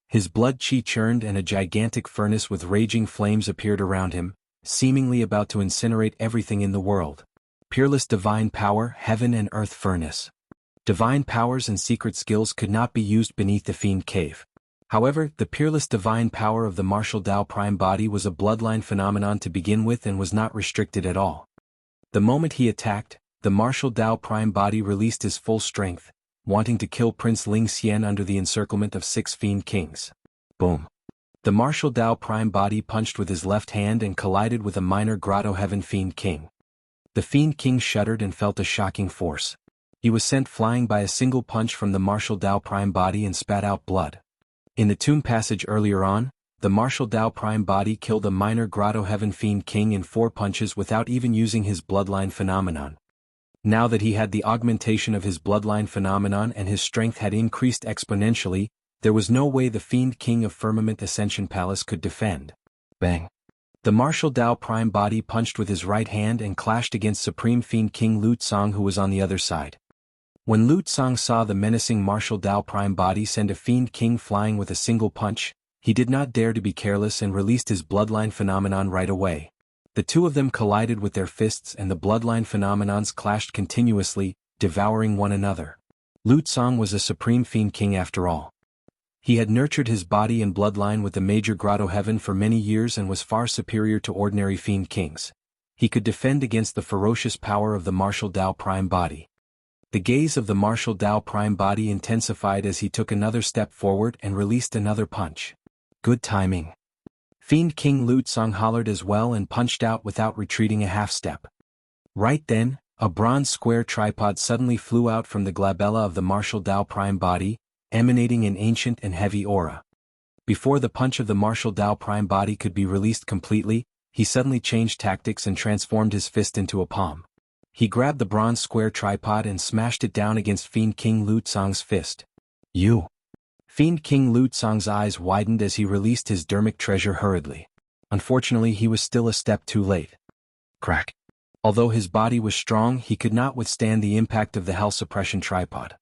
His blood chi churned and a gigantic furnace with raging flames appeared around him, seemingly about to incinerate everything in the world. Peerless divine power, heaven and earth furnace. Divine powers and secret skills could not be used beneath the Fiend Cave. However, the peerless divine power of the martial Tao Prime body was a bloodline phenomenon to begin with and was not restricted at all. The moment he attacked, the martial Tao Prime body released his full strength, wanting to kill Prince Ling Xian under the encirclement of 6 Fiend Kings. Boom. The martial Dao Prime body punched with his left hand and collided with a minor Grotto-heaven Fiend King. The Fiend King shuddered and felt a shocking force. He was sent flying by a single punch from the martial Dao Prime body and spat out blood. In the tomb passage earlier on, the martial Dao Prime body killed a minor Grotto-heaven Fiend King in 4 punches without even using his bloodline phenomenon. Now that he had the augmentation of his bloodline phenomenon and his strength had increased exponentially, there was no way the Fiend King of Firmament Ascension Palace could defend. Bang. The martial Dao Prime body punched with his right hand and clashed against Supreme Fiend King Lu Tsang, who was on the other side. When Lu Tsang saw the menacing martial Dao Prime body send a Fiend King flying with a single punch, he did not dare to be careless and released his bloodline phenomenon right away. The two of them collided with their fists and the bloodline phenomenons clashed continuously, devouring one another. Lu Tsang was a Supreme Fiend King after all. He had nurtured his body and bloodline with the major Grotto-heaven for many years and was far superior to ordinary Fiend Kings. He could defend against the ferocious power of the martial Dao Prime body. The gaze of the martial Dao Prime body intensified as he took another step forward and released another punch. Good timing. Fiend King Lu Tsang hollered as well and punched out without retreating a half step. Right then, a bronze square tripod suddenly flew out from the glabella of the martial Dao Prime body, emanating an ancient and heavy aura. Before the punch of the martial Dao Prime body could be released completely, he suddenly changed tactics and transformed his fist into a palm. He grabbed the bronze square tripod and smashed it down against Fiend King Lu Tsang's fist. You! Fiend King Lu Tsang's eyes widened as he released his dermic treasure hurriedly. Unfortunately, he was still a step too late. Crack! Although his body was strong, he could not withstand the impact of the hell suppression tripod.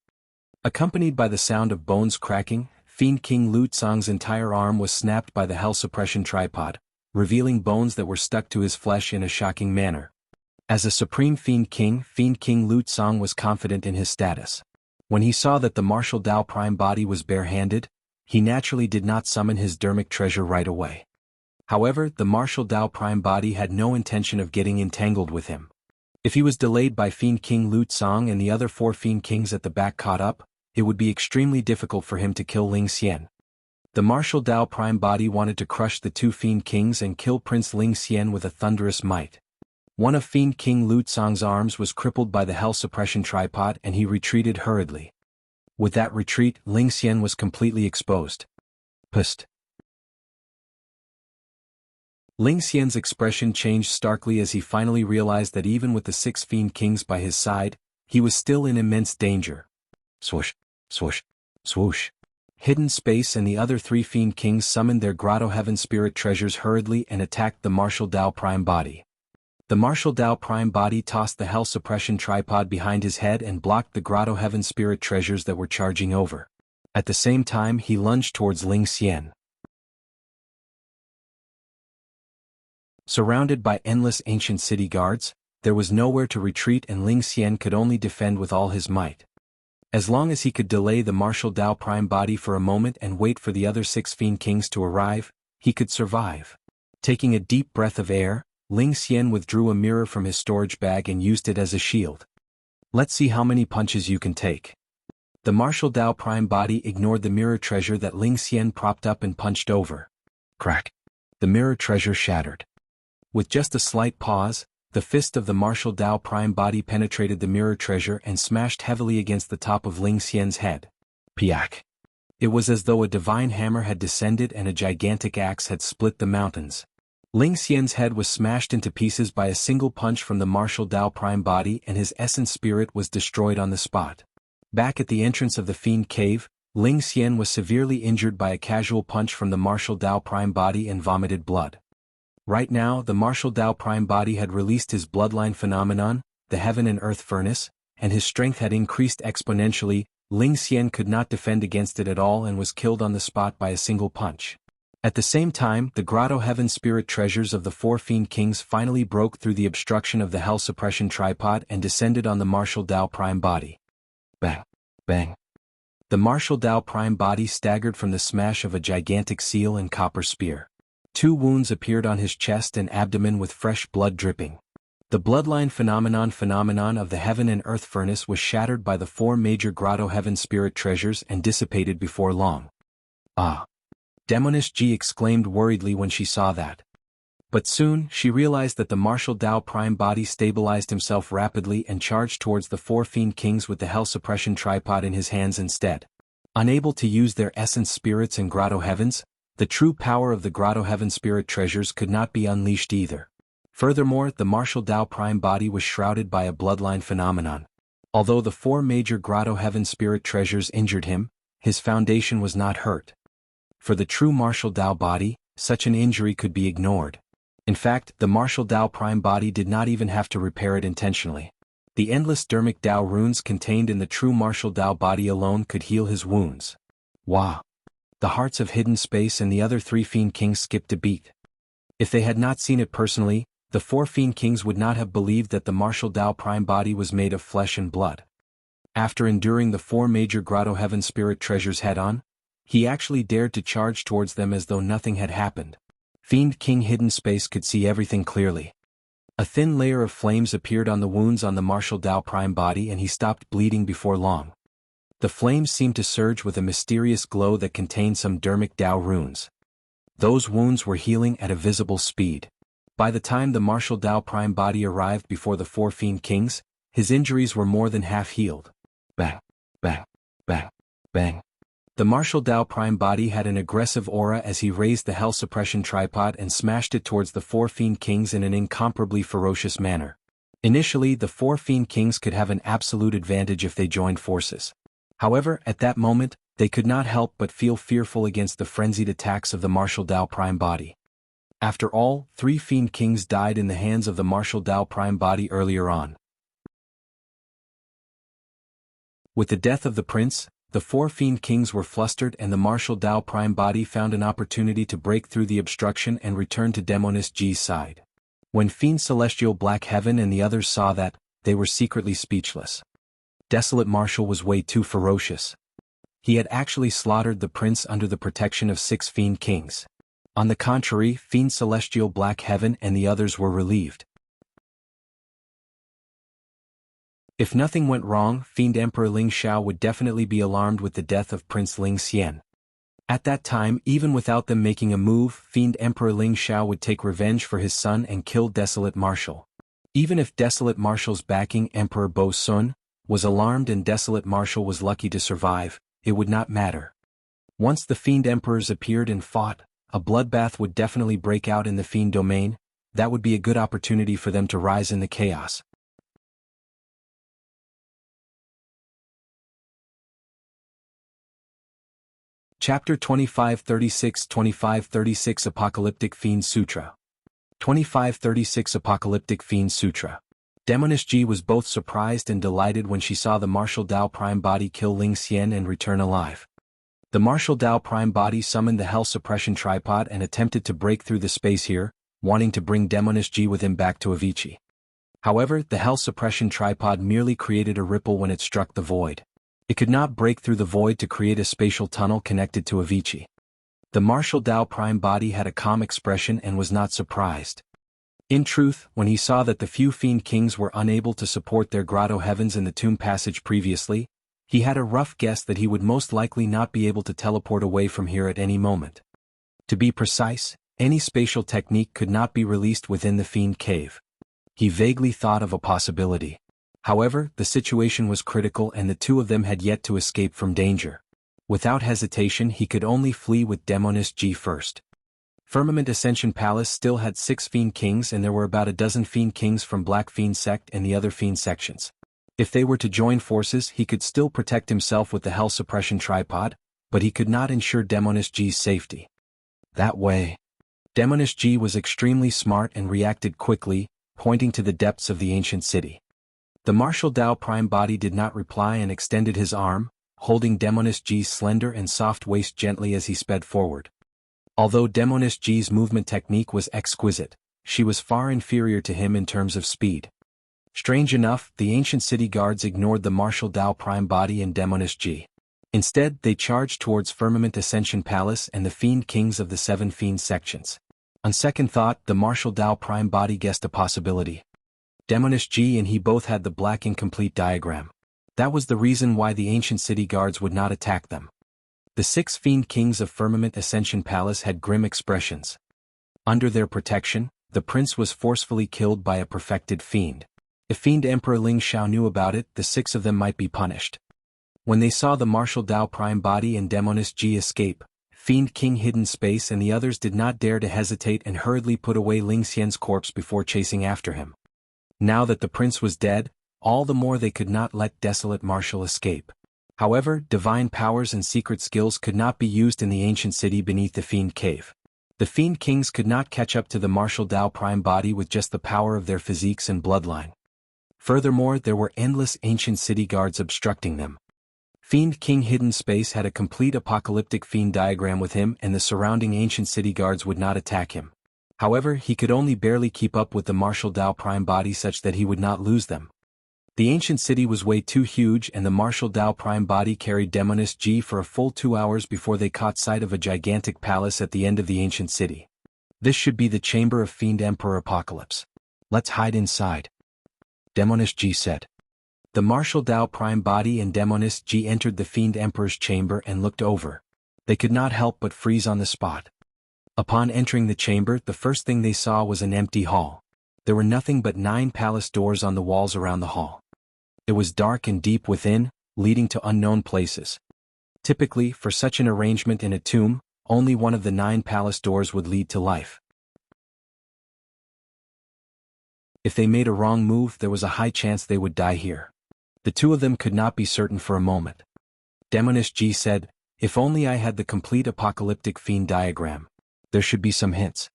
Accompanied by the sound of bones cracking, Fiend King Lu Tsang's entire arm was snapped by the hell suppression tripod, revealing bones that were stuck to his flesh in a shocking manner. As a Supreme Fiend King Lu Tsang was confident in his status. When he saw that the martial Dao Prime body was barehanded, he naturally did not summon his dermic treasure right away. However, the martial Dao Prime body had no intention of getting entangled with him. If he was delayed by Fiend King Lu Tsang and the other 4 Fiend Kings at the back caught up, it would be extremely difficult for him to kill Ling Xian. The martial Dao Prime body wanted to crush the 2 Fiend Kings and kill Prince Ling Xian with a thunderous might. One of Fiend King Lu Tsang's arms was crippled by the hell suppression tripod and he retreated hurriedly. With that retreat, Ling Xian was completely exposed. Psst. Ling Xian's expression changed starkly as he finally realized that even with the 6 Fiend Kings by his side, he was still in immense danger. Swoosh, swoosh, swoosh. Hidden Space and the other 3 Fiend Kings summoned their Grotto-heaven spirit treasures hurriedly and attacked the martial Dao Prime body. The martial Dao Prime body tossed the hell suppression tripod behind his head and blocked the Grotto-heaven spirit treasures that were charging over. At the same time, he lunged towards Ling Xian. Surrounded by endless ancient city guards, there was nowhere to retreat and Ling Xian could only defend with all his might. As long as he could delay the martial Dao Prime body for a moment and wait for the other 6 Fiend Kings to arrive, he could survive. Taking a deep breath of air, Ling Xian withdrew a mirror from his storage bag and used it as a shield. Let's see how many punches you can take. The martial Dao Prime body ignored the mirror treasure that Ling Xian propped up and punched over. Crack! The mirror treasure shattered. With just a slight pause, the fist of the martial Dao Prime body penetrated the mirror treasure and smashed heavily against the top of Ling Xian's head. Piak! It was as though a divine hammer had descended and a gigantic axe had split the mountains. Ling Xian's head was smashed into pieces by a single punch from the martial Dao Prime body and his essence spirit was destroyed on the spot. Back at the entrance of the Fiend Cave, Ling Xian was severely injured by a casual punch from the martial Dao Prime body and vomited blood. Right now, the martial Dao Prime body had released his bloodline phenomenon, the Heaven and Earth Furnace, and his strength had increased exponentially. Ling Xian could not defend against it at all and was killed on the spot by a single punch. At the same time, the Grotto-heaven spirit treasures of the 4 Fiend Kings finally broke through the obstruction of the hell suppression tripod and descended on the martial Dao Prime body. Bang! Bang! The martial Dao Prime body staggered from the smash of a gigantic seal and copper spear. 2 wounds appeared on his chest and abdomen with fresh blood dripping. The bloodline phenomenon of the Heaven and Earth Furnace was shattered by the 4 major Grotto-heaven spirit treasures and dissipated before long. Ah! Demoness G exclaimed worriedly when she saw that. But soon, she realized that the martial Tao prime body stabilized himself rapidly and charged towards the 4 Fiend Kings with the Hell Suppression tripod in his hands instead. Unable to use their essence spirits and Grotto-heavens, the true power of the Grotto-heaven spirit treasures could not be unleashed either. Furthermore, the martial Tao prime body was shrouded by a bloodline phenomenon. Although the 4 major Grotto-heaven spirit treasures injured him, his foundation was not hurt. For the true martial Tao body, such an injury could be ignored. In fact, the martial Tao prime body did not even have to repair it intentionally. The endless dermic Tao runes contained in the true martial Tao body alone could heal his wounds. Wow! The hearts of Hidden Space and the other 3 Fiend Kings skipped a beat. If they had not seen it personally, the 4 Fiend Kings would not have believed that the martial Tao prime body was made of flesh and blood. After enduring the 4 major Grotto-heaven spirit treasures head-on, he actually dared to charge towards them as though nothing had happened. Fiend King Hidden Space could see everything clearly. A thin layer of flames appeared on the wounds on the martial Tao prime body and he stopped bleeding before long. The flames seemed to surge with a mysterious glow that contained some dermic Tao runes. Those wounds were healing at a visible speed. By the time the martial Tao prime body arrived before the 4 Fiend Kings, his injuries were more than half healed. Bang, bang, bang, bang. The martial Tao prime body had an aggressive aura as he raised the Hell Suppression tripod and smashed it towards the 4 Fiend Kings in an incomparably ferocious manner. Initially, the 4 Fiend Kings could have an absolute advantage if they joined forces. However, at that moment, they could not help but feel fearful against the frenzied attacks of the martial Tao prime body. After all, 3 Fiend Kings died in the hands of the martial Tao prime body earlier on. With the death of the prince, the 4 Fiend Kings were flustered and the martial Tao prime body found an opportunity to break through the obstruction and return to Demoness G's side. When Fiend Celestial Black Heaven and the others saw that, they were secretly speechless. Desolate Marshal was way too ferocious. He had actually slaughtered the prince under the protection of 6 Fiend Kings. On the contrary, Fiend Celestial Black Heaven and the others were relieved. If nothing went wrong, Fiend Emperor Ling Xiao would definitely be alarmed with the death of Prince Ling Xian. At that time, even without them making a move, Fiend Emperor Ling Xiao would take revenge for his son and kill Desolate Marshal. Even if Desolate Marshal's backing Emperor Bo Sun was alarmed and Desolate Marshal was lucky to survive, it would not matter. Once the Fiend Emperors appeared and fought, a bloodbath would definitely break out in the Fiend domain. That would be a good opportunity for them to rise in the chaos. Chapter 2536 Apocalyptic Fiend Sutra 2536 Apocalyptic Fiend Sutra. Demoness G was both surprised and delighted when she saw the martial Tao prime body kill Ling Xian and return alive. The martial Tao prime body summoned the Hell Suppression tripod and attempted to break through the space here, wanting to bring Demoness G with him back to Avicii. However, the Hell Suppression tripod merely created a ripple when it struck the void. It could not break through the void to create a spatial tunnel connected to Avicii. The martial Tao prime body had a calm expression and was not surprised. In truth, when he saw that the few Fiend Kings were unable to support their Grotto-heavens in the tomb passage previously, he had a rough guess that he would most likely not be able to teleport away from here at any moment. To be precise, any spatial technique could not be released within the Fiend Cave. He vaguely thought of a possibility. However, the situation was critical and the two of them had yet to escape from danger. Without hesitation he could only flee with Demoness G first. Firmament Ascension Palace still had 6 Fiend Kings and there were about a dozen Fiend Kings from Black Fiend Sect and the other Fiend sections. If they were to join forces he could still protect himself with the Hell Suppression tripod, but he could not ensure Demoness G's safety. That way. Demoness G was extremely smart and reacted quickly, pointing to the depths of the ancient city. The martial Tao prime body did not reply and extended his arm, holding Demoness G's slender and soft waist gently as he sped forward. Although Demoness G's movement technique was exquisite, she was far inferior to him in terms of speed. Strange enough, the ancient city guards ignored the martial Tao prime body and Demoness G. Instead, they charged towards Firmament Ascension Palace and the Fiend Kings of the 7 Fiend sections. On second thought, the martial Tao prime body guessed a possibility. Demoness G and he both had the black incomplete diagram. That was the reason why the ancient city guards would not attack them. The 6 Fiend Kings of Firmament Ascension Palace had grim expressions. Under their protection, the prince was forcefully killed by a perfected fiend. If Fiend Emperor Ling Xiao knew about it, the 6 of them might be punished. When they saw the Martial Dao Prime Body and Demoness Ji escape, Fiend King Hidden Space and the others did not dare to hesitate and hurriedly put away Ling Xian's corpse before chasing after him. Now that the prince was dead, all the more they could not let Desolate Martial escape. However, divine powers and secret skills could not be used in the ancient city beneath the Fiend Cave. The Fiend Kings could not catch up to the Martial Dao Prime Body with just the power of their physiques and bloodline. Furthermore, there were endless ancient city guards obstructing them. Fiend King Hidden Space had a complete apocalyptic fiend diagram with him, and the surrounding ancient city guards would not attack him. However, he could only barely keep up with the Martial Dao Prime Body such that he would not lose them. The ancient city was way too huge, and the Martial Dao Prime Body carried Demoness Ji for a full 2 hours before they caught sight of a gigantic palace at the end of the ancient city. This should be the chamber of Fiend Emperor Apocalypse. Let's hide inside, Demoness Ji said. The Martial Dao Prime Body and Demoness Ji entered the Fiend Emperor's chamber and looked over. They could not help but freeze on the spot. Upon entering the chamber, the first thing they saw was an empty hall. There were nothing but 9 palace doors on the walls around the hall. It was dark and deep within, leading to unknown places. Typically, for such an arrangement in a tomb, only one of the 9 palace doors would lead to life. If they made a wrong move, there was a high chance they would die here. The 2 of them could not be certain for a moment. Demoness Ji said, "If only I had the complete apocalyptic fiend diagram. There should be some hints."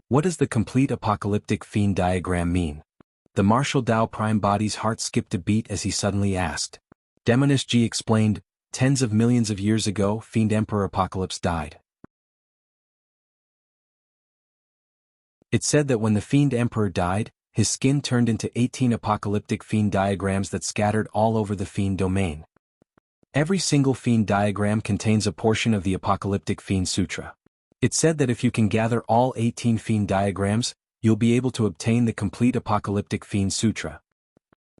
What does the complete apocalyptic fiend diagram mean? The Martial Dao Prime Body's heart skipped a beat as he suddenly asked. Demoness Ji explained, "Tens of millions of years ago, Fiend Emperor Apocalypse died. It said that when the Fiend Emperor died, his skin turned into 18 apocalyptic fiend diagrams that scattered all over the fiend domain. Every single fiend diagram contains a portion of the Apocalyptic Fiend Sutra. It said that if you can gather all 18 fiend diagrams, you'll be able to obtain the complete Apocalyptic Fiend Sutra.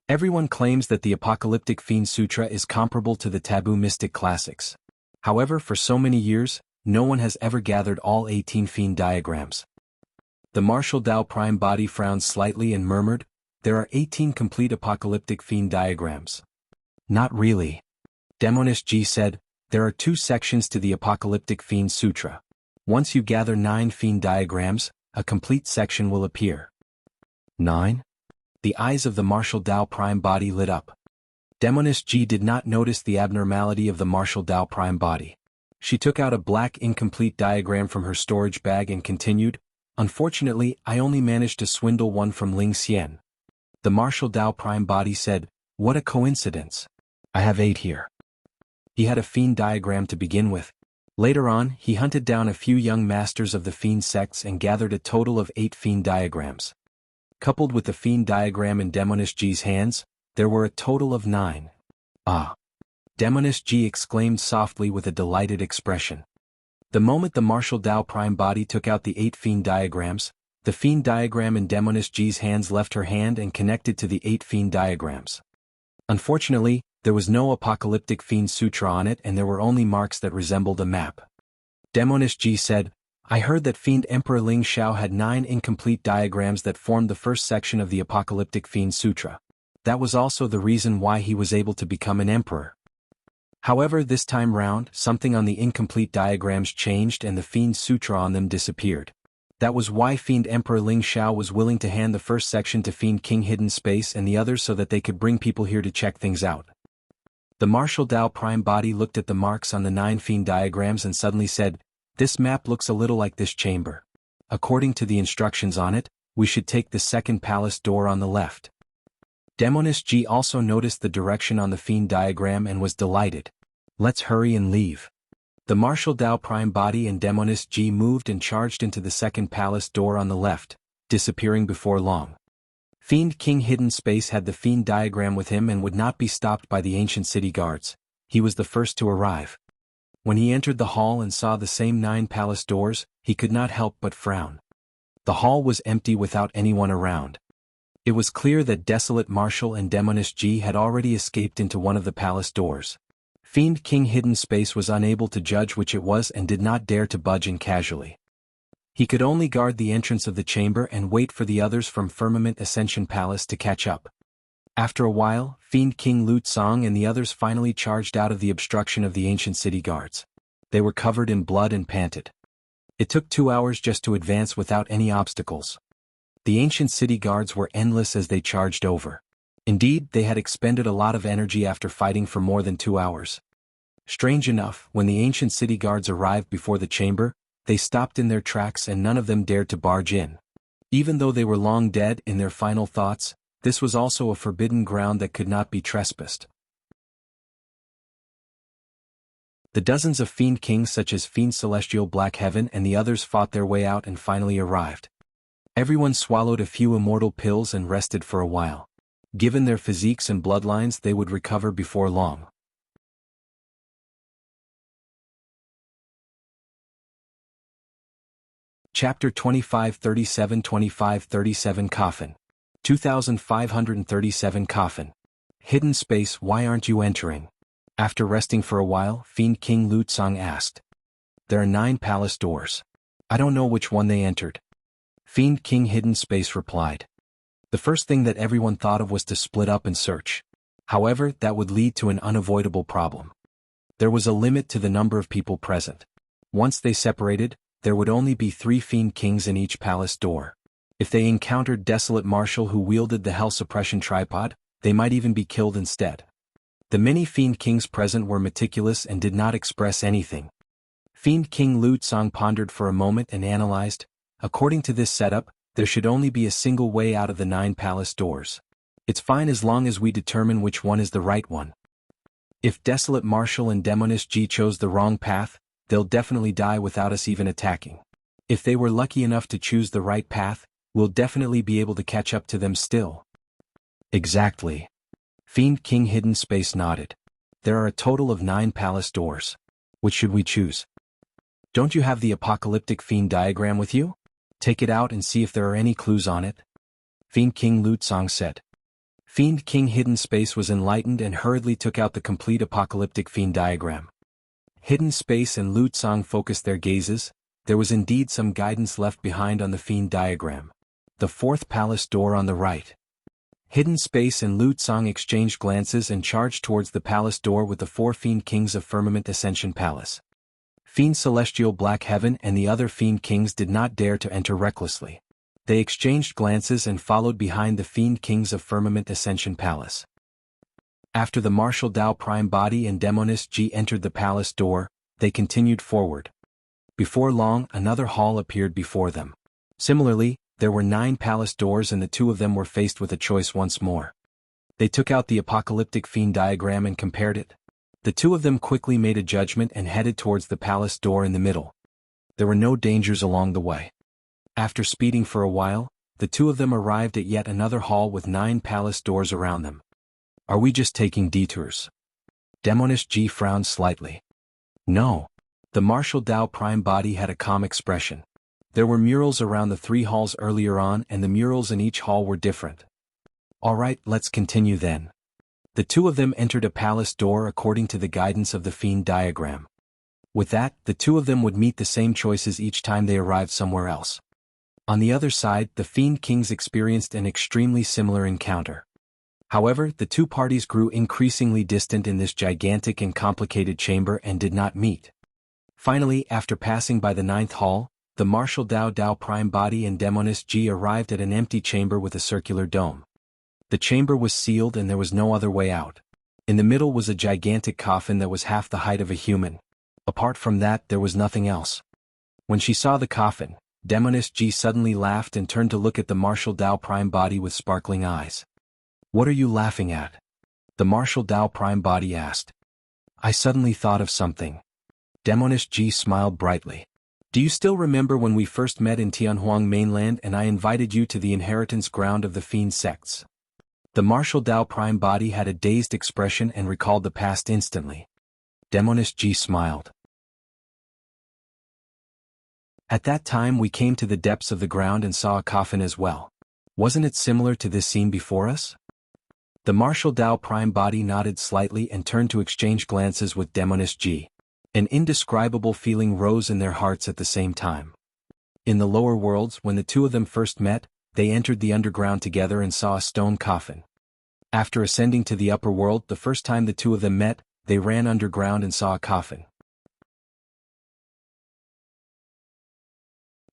Everyone claims that the Apocalyptic Fiend Sutra is comparable to the taboo mystic classics. However, for so many years, no one has ever gathered all 18 fiend diagrams." The Martial Dao Prime Body frowned slightly and murmured, "There are 18 complete apocalyptic fiend diagrams." "Not really," Demoness Ji said, "there are 2 sections to the Apocalyptic Fiend Sutra. Once you gather 9 fiend diagrams, a complete section will appear." 9? The eyes of the Martial Dao Prime Body lit up. Demoness Ji did not notice the abnormality of the Martial Dao Prime Body. She took out a black incomplete diagram from her storage bag and continued, "Unfortunately, I only managed to swindle one from Ling Xian." The Martial Dao Prime Body said, "What a coincidence. I have 8 here." He had a fiend diagram to begin with. Later on, he hunted down a few young masters of the fiend sects and gathered a total of 8 fiend diagrams. Coupled with the fiend diagram in Demoness Ji's hands, there were a total of 9. "Ah!" Demoness Ji exclaimed softly with a delighted expression. The moment the Martial Dao Prime Body took out the 8 fiend diagrams, the fiend diagram in Demoness Ji's hands left her hand and connected to the 8 fiend diagrams. Unfortunately, there was no Apocalyptic Fiend Sutra on it, and there were only marks that resembled a map. Demoness Ji said, "I heard that Fiend Emperor Ling Xiao had 9 incomplete diagrams that formed the first section of the Apocalyptic Fiend Sutra. That was also the reason why he was able to become an emperor. However, this time round, something on the incomplete diagrams changed and the Fiend Sutra on them disappeared. That was why Fiend Emperor Ling Xiao was willing to hand the first section to Fiend King Hidden Space and the others so that they could bring people here to check things out." The Martial Dao Prime Body looked at the marks on the 9 fiend diagrams and suddenly said, "This map looks a little like this chamber. According to the instructions on it, we should take the second palace door on the left." Demoness Ji also noticed the direction on the fiend diagram and was delighted. "Let's hurry and leave." The Martial Dao Prime Body and Demoness Ji moved and charged into the second palace door on the left, disappearing before long. Fiend King Hidden Space had the fiend diagram with him and would not be stopped by the ancient city guards. He was the first to arrive. When he entered the hall and saw the same 9 palace doors, he could not help but frown. The hall was empty without anyone around. It was clear that Desolate Martial and Demoness Ji had already escaped into one of the palace doors. Fiend King Hidden Space was unable to judge which it was and did not dare to budge in casually. He could only guard the entrance of the chamber and wait for the others from Firmament Ascension Palace to catch up. After a while, Fiend King Lutsong and the others finally charged out of the obstruction of the ancient city guards. They were covered in blood and panted. It took 2 hours just to advance without any obstacles. The ancient city guards were endless as they charged over. Indeed, they had expended a lot of energy after fighting for more than 2 hours. Strange enough, when the ancient city guards arrived before the chamber, they stopped in their tracks and none of them dared to barge in. Even though they were long dead in their final thoughts, this was also a forbidden ground that could not be trespassed. The dozens of Fiend Kings such as Fiend Celestial Black Heaven and the others fought their way out and finally arrived. Everyone swallowed a few immortal pills and rested for a while. Given their physiques and bloodlines, they would recover before long. Chapter 2537 Coffin. 2537 Coffin. Hidden Space, why aren't you entering? After resting for a while, Fiend King Lutsong asked. There are 9 palace doors. I don't know which one they entered. Fiend King Hidden Space replied. The first thing that everyone thought of was to split up and search. However, that would lead to an unavoidable problem. There was a limit to the number of people present. Once they separated, there would only be 3 Fiend Kings in each palace door. If they encountered Desolate Marshal who wielded the Hell Suppression Tripod, they might even be killed instead. The many Fiend Kings present were meticulous and did not express anything. Fiend King Lutsong pondered for a moment and analyzed. According to this setup, there should only be a single way out of the 9 palace doors. It's fine as long as we determine which one is the right one. If Desolate Marshal and Demoness G chose the wrong path, they'll definitely die without us even attacking. If they were lucky enough to choose the right path, we'll definitely be able to catch up to them still. Exactly. Fiend King Hidden Space nodded. There are a total of 9 palace doors. Which should we choose? Don't you have the Apocalyptic Fiend diagram with you? Take it out and see if there are any clues on it. Fiend King Lutsong said. Fiend King Hidden Space was enlightened and hurriedly took out the complete Apocalyptic Fiend diagram. Hidden Space and Lutsong focused their gazes. There was indeed some guidance left behind on the Fiend diagram. The 4th palace door on the right. Hidden Space and Lutsong exchanged glances and charged towards the palace door with the 4 Fiend Kings of Firmament Ascension Palace. Fiend Celestial Black Heaven and the other Fiend Kings did not dare to enter recklessly. They exchanged glances and followed behind the Fiend Kings of Firmament Ascension Palace. After the Martial Dao Prime Body and Demoness G entered the palace door, they continued forward. Before long, another hall appeared before them. Similarly, there were 9 palace doors and the 2 of them were faced with a choice once more. They took out the Apocalyptic Fiend diagram and compared it. The 2 of them quickly made a judgment and headed towards the palace door in the middle. There were no dangers along the way. After speeding for a while, the 2 of them arrived at yet another hall with 9 palace doors around them. Are we just taking detours? Demoness G frowned slightly. No. The Martial Dao Prime Body had a calm expression. There were murals around the 3 halls earlier on and the murals in each hall were different. Alright, let's continue then. The 2 of them entered a palace door according to the guidance of the Fiend diagram. With that, the 2 of them would meet the same choices each time they arrived somewhere else. On the other side, the Fiend Kings experienced an extremely similar encounter. However, the 2 parties grew increasingly distant in this gigantic and complicated chamber and did not meet. Finally, after passing by the 9th hall, the Martial Dao Prime Body and Demoness G arrived at an empty chamber with a circular dome. The chamber was sealed and there was no other way out. In the middle was a gigantic coffin that was half the height of a human. Apart from that, there was nothing else. When she saw the coffin, Demoness G suddenly laughed and turned to look at the Martial Dao Prime Body with sparkling eyes. What are you laughing at? The Martial Dao Prime Body asked. I suddenly thought of something. Demoness G smiled brightly. Do you still remember when we first met in Tianhuang mainland and I invited you to the inheritance ground of the Fiend sects? The Martial Dao Prime Body had a dazed expression and recalled the past instantly. Demoness G smiled. At that time we came to the depths of the ground and saw a coffin as well. Wasn't it similar to this scene before us? The martial Dao prime body nodded slightly and turned to exchange glances with Demoness Ji. An indescribable feeling rose in their hearts at the same time. In the lower worlds, when the two of them first met, they entered the underground together and saw a stone coffin. After ascending to the upper world the first time the two of them met, they ran underground and saw a coffin.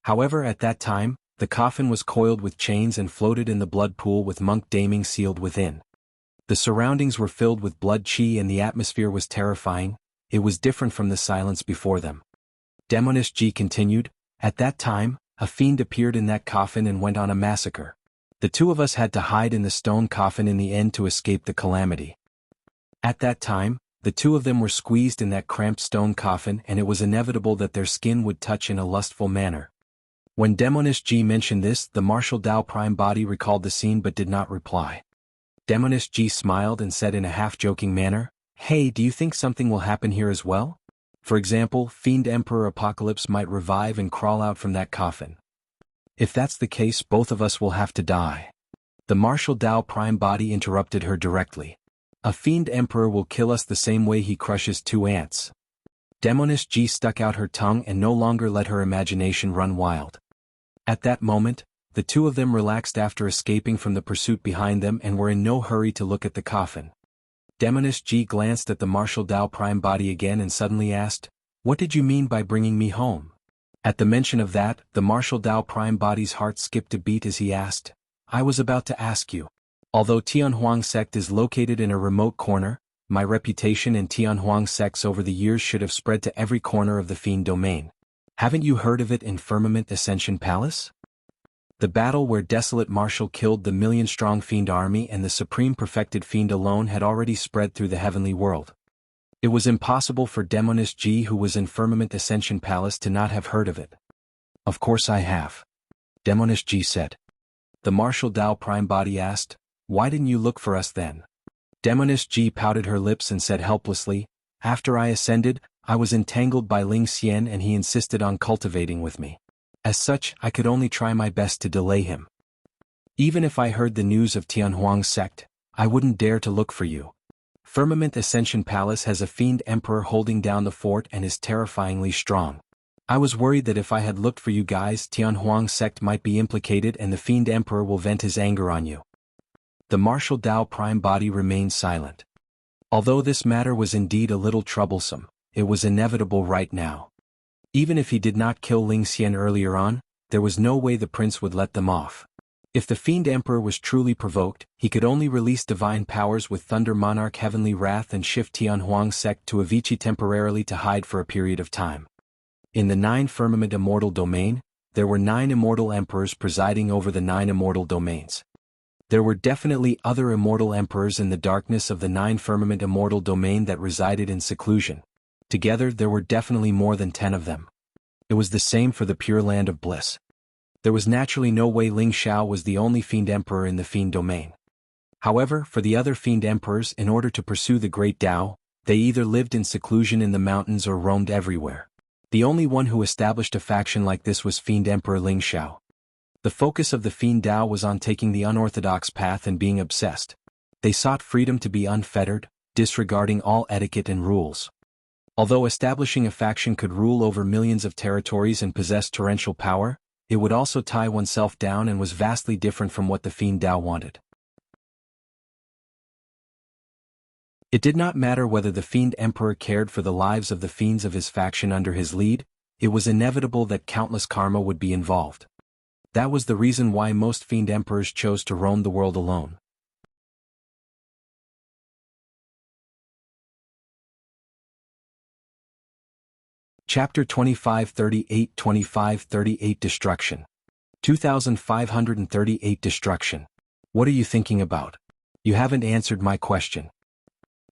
However, at that time, the coffin was coiled with chains and floated in the blood pool with monk daming sealed within. The surroundings were filled with blood chi and the atmosphere was terrifying. It was different from the silence before them. Demoness Ji continued, "At that time, a fiend appeared in that coffin and went on a massacre. The two of us had to hide in the stone coffin in the end to escape the calamity. At that time, the two of them were squeezed in that cramped stone coffin and it was inevitable that their skin would touch in a lustful manner." When Demoness Ji mentioned this, the martial Dao prime body recalled the scene but did not reply. Demoness Ji smiled and said in a half-joking manner, "Hey, do you think something will happen here as well? For example, Fiend Emperor Apocalypse might revive and crawl out from that coffin. If that's the case, both of us will have to die." The martial Dao prime body interrupted her directly. "A Fiend Emperor will kill us the same way he crushes two ants." Demoness Ji stuck out her tongue and no longer let her imagination run wild. At that moment, the two of them relaxed after escaping from the pursuit behind them and were in no hurry to look at the coffin. Demoness Ji glanced at the martial Dao prime body again and suddenly asked, "What did you mean by bringing me home?" At the mention of that, the martial Dao prime body's heart skipped a beat as he asked, "I was about to ask you. Although Tianhuang sect is located in a remote corner, my reputation in Tianhuang sects over the years should have spread to every corner of the Fiend domain. Haven't you heard of it in Firmament Ascension Palace? The battle where Desolate Marshal killed the million-strong Fiend army and the Supreme Perfected Fiend alone had already spread through the heavenly world." It was impossible for Demoness Ji, who was in Firmament Ascension Palace, to not have heard of it. "Of course I have," Demoness Ji said. The martial Dao prime body asked, "Why didn't you look for us then?" Demoness Ji pouted her lips and said helplessly, "After I ascended, I was entangled by Ling Xian and he insisted on cultivating with me. As such, I could only try my best to delay him. Even if I heard the news of Tianhuang's sect, I wouldn't dare to look for you. Firmament Ascension Palace has a Fiend Emperor holding down the fort and is terrifyingly strong. I was worried that if I had looked for you guys, Tianhuang's sect might be implicated and the Fiend Emperor will vent his anger on you." The martial Dao prime body remained silent. Although this matter was indeed a little troublesome, it was inevitable right now. Even if he did not kill Ling Xian earlier on, there was no way the prince would let them off. If the Fiend Emperor was truly provoked, he could only release divine powers with Thunder Monarch Heavenly Wrath and shift Tianhuang's sect to Avicii temporarily to hide for a period of time. In the 9 Firmament Immortal domain, there were 9 immortal emperors presiding over the 9 immortal domains. There were definitely other immortal emperors in the darkness of the 9 Firmament Immortal domain that resided in seclusion. Together there were definitely more than 10 of them. It was the same for the Pure Land of Bliss. There was naturally no way Ling Xiao was the only Fiend Emperor in the Fiend domain. However, for the other Fiend Emperors, in order to pursue the Great Tao, they either lived in seclusion in the mountains or roamed everywhere. The only one who established a faction like this was Fiend Emperor Ling Xiao. The focus of the Fiend Tao was on taking the unorthodox path and being obsessed. They sought freedom to be unfettered, disregarding all etiquette and rules. Although establishing a faction could rule over millions of territories and possess torrential power, it would also tie oneself down and was vastly different from what the Fiend Tao wanted. It did not matter whether the Fiend Emperor cared for the lives of the fiends of his faction under his lead, it was inevitable that countless karma would be involved. That was the reason why most Fiend Emperors chose to roam the world alone. Chapter 2538 2538 Destruction. 2538 Destruction. What are you thinking about? You haven't answered my question.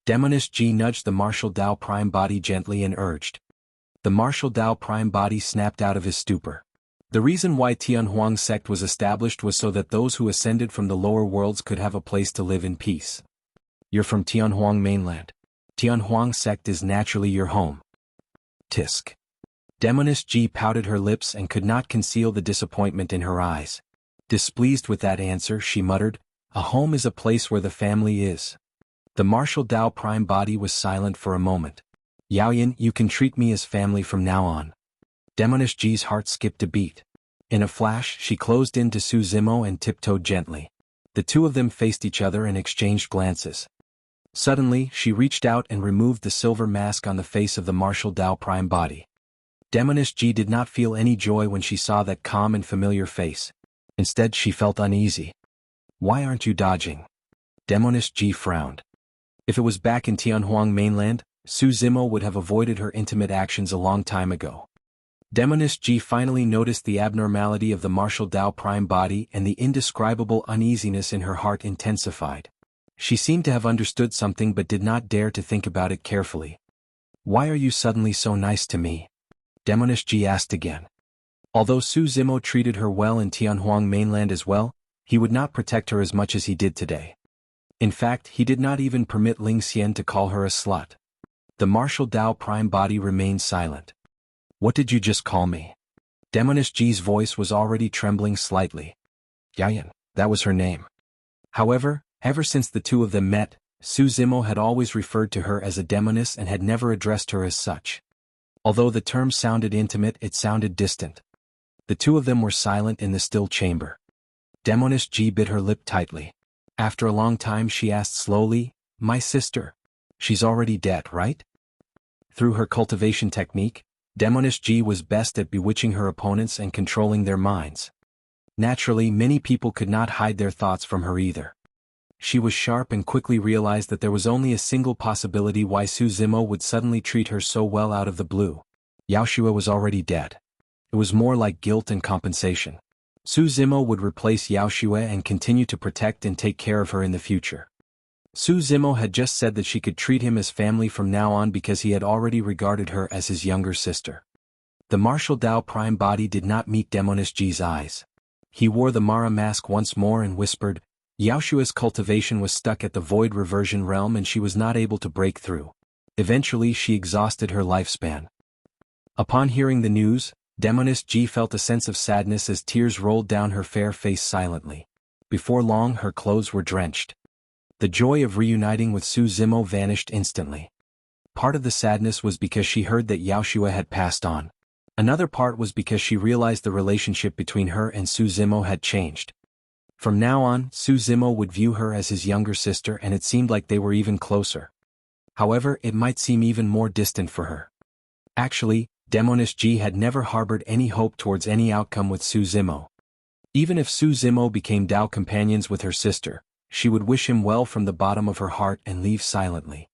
Demoness Ji nudged the martial Dao prime body gently and urged. The martial Dao prime body snapped out of his stupor. The reason why Tianhuang sect was established was so that those who ascended from the lower worlds could have a place to live in peace. You're from Tianhuang mainland. Tianhuang sect is naturally your home. Tisk. Demoness Ji pouted her lips and could not conceal the disappointment in her eyes. Displeased with that answer, she muttered, A home is a place where the family is. The martial Tao prime body was silent for a moment. Yaoyan, you can treat me as family from now on. Demonish Ji's heart skipped a beat. In a flash, she closed into Su Zimo and tiptoed gently. The two of them faced each other and exchanged glances. Suddenly, she reached out and removed the silver mask on the face of the martial Tao prime body. Demonish Ji did not feel any joy when she saw that calm and familiar face. Instead, she felt uneasy. Why aren't you dodging? Demonish Ji frowned. If it was back in Tianhuang mainland, Su Zimo would have avoided her intimate actions a long time ago. Demonish Ji finally noticed the abnormality of the martial Tao prime body, and the indescribable uneasiness in her heart intensified. She seemed to have understood something but did not dare to think about it carefully. Why are you suddenly so nice to me? Demonish Ji asked again. Although Su Zimo treated her well in Tianhuang mainland as well, he would not protect her as much as he did today. In fact, he did not even permit Ling Xian to call her a slut. The martial Tao prime body remained silent. What did you just call me? Demonish Ji's voice was already trembling slightly. Yayan, that was her name. However, ever since the two of them met, Su Zimo had always referred to her as a demoness and had never addressed her as such. Although the term sounded intimate, it sounded distant. The two of them were silent in the still chamber. Demonish Ji bit her lip tightly. After a long time she asked slowly, my sister. She's already dead, right? Through her cultivation technique, Demonish Ji was best at bewitching her opponents and controlling their minds. Naturally, many people could not hide their thoughts from her either. She was sharp and quickly realized that there was only a single possibility why Su Zimo would suddenly treat her so well out of the blue. Yao Xue was already dead. It was more like guilt and compensation. Su Zimo would replace Yao Xue and continue to protect and take care of her in the future. Su Zimo had just said that she could treat him as family from now on because he had already regarded her as his younger sister. The martial Tao prime body did not meet Demonish Ji's eyes. He wore the Mara mask once more and whispered, Yao Xue's cultivation was stuck at the void reversion realm and she was not able to break through. Eventually she exhausted her lifespan. Upon hearing the news, Demonish Ji felt a sense of sadness as tears rolled down her fair face silently. Before long her clothes were drenched. The joy of reuniting with Su Zimo vanished instantly. Part of the sadness was because she heard that Yao Xue had passed on. Another part was because she realized the relationship between her and Su Zimo had changed. From now on, Su Zimo would view her as his younger sister and it seemed like they were even closer. However, it might seem even more distant for her. Actually, Demonish Ji had never harbored any hope towards any outcome with Su Zimo. Even if Su Zimo became Tao companions with her sister, she would wish him well from the bottom of her heart and leave silently.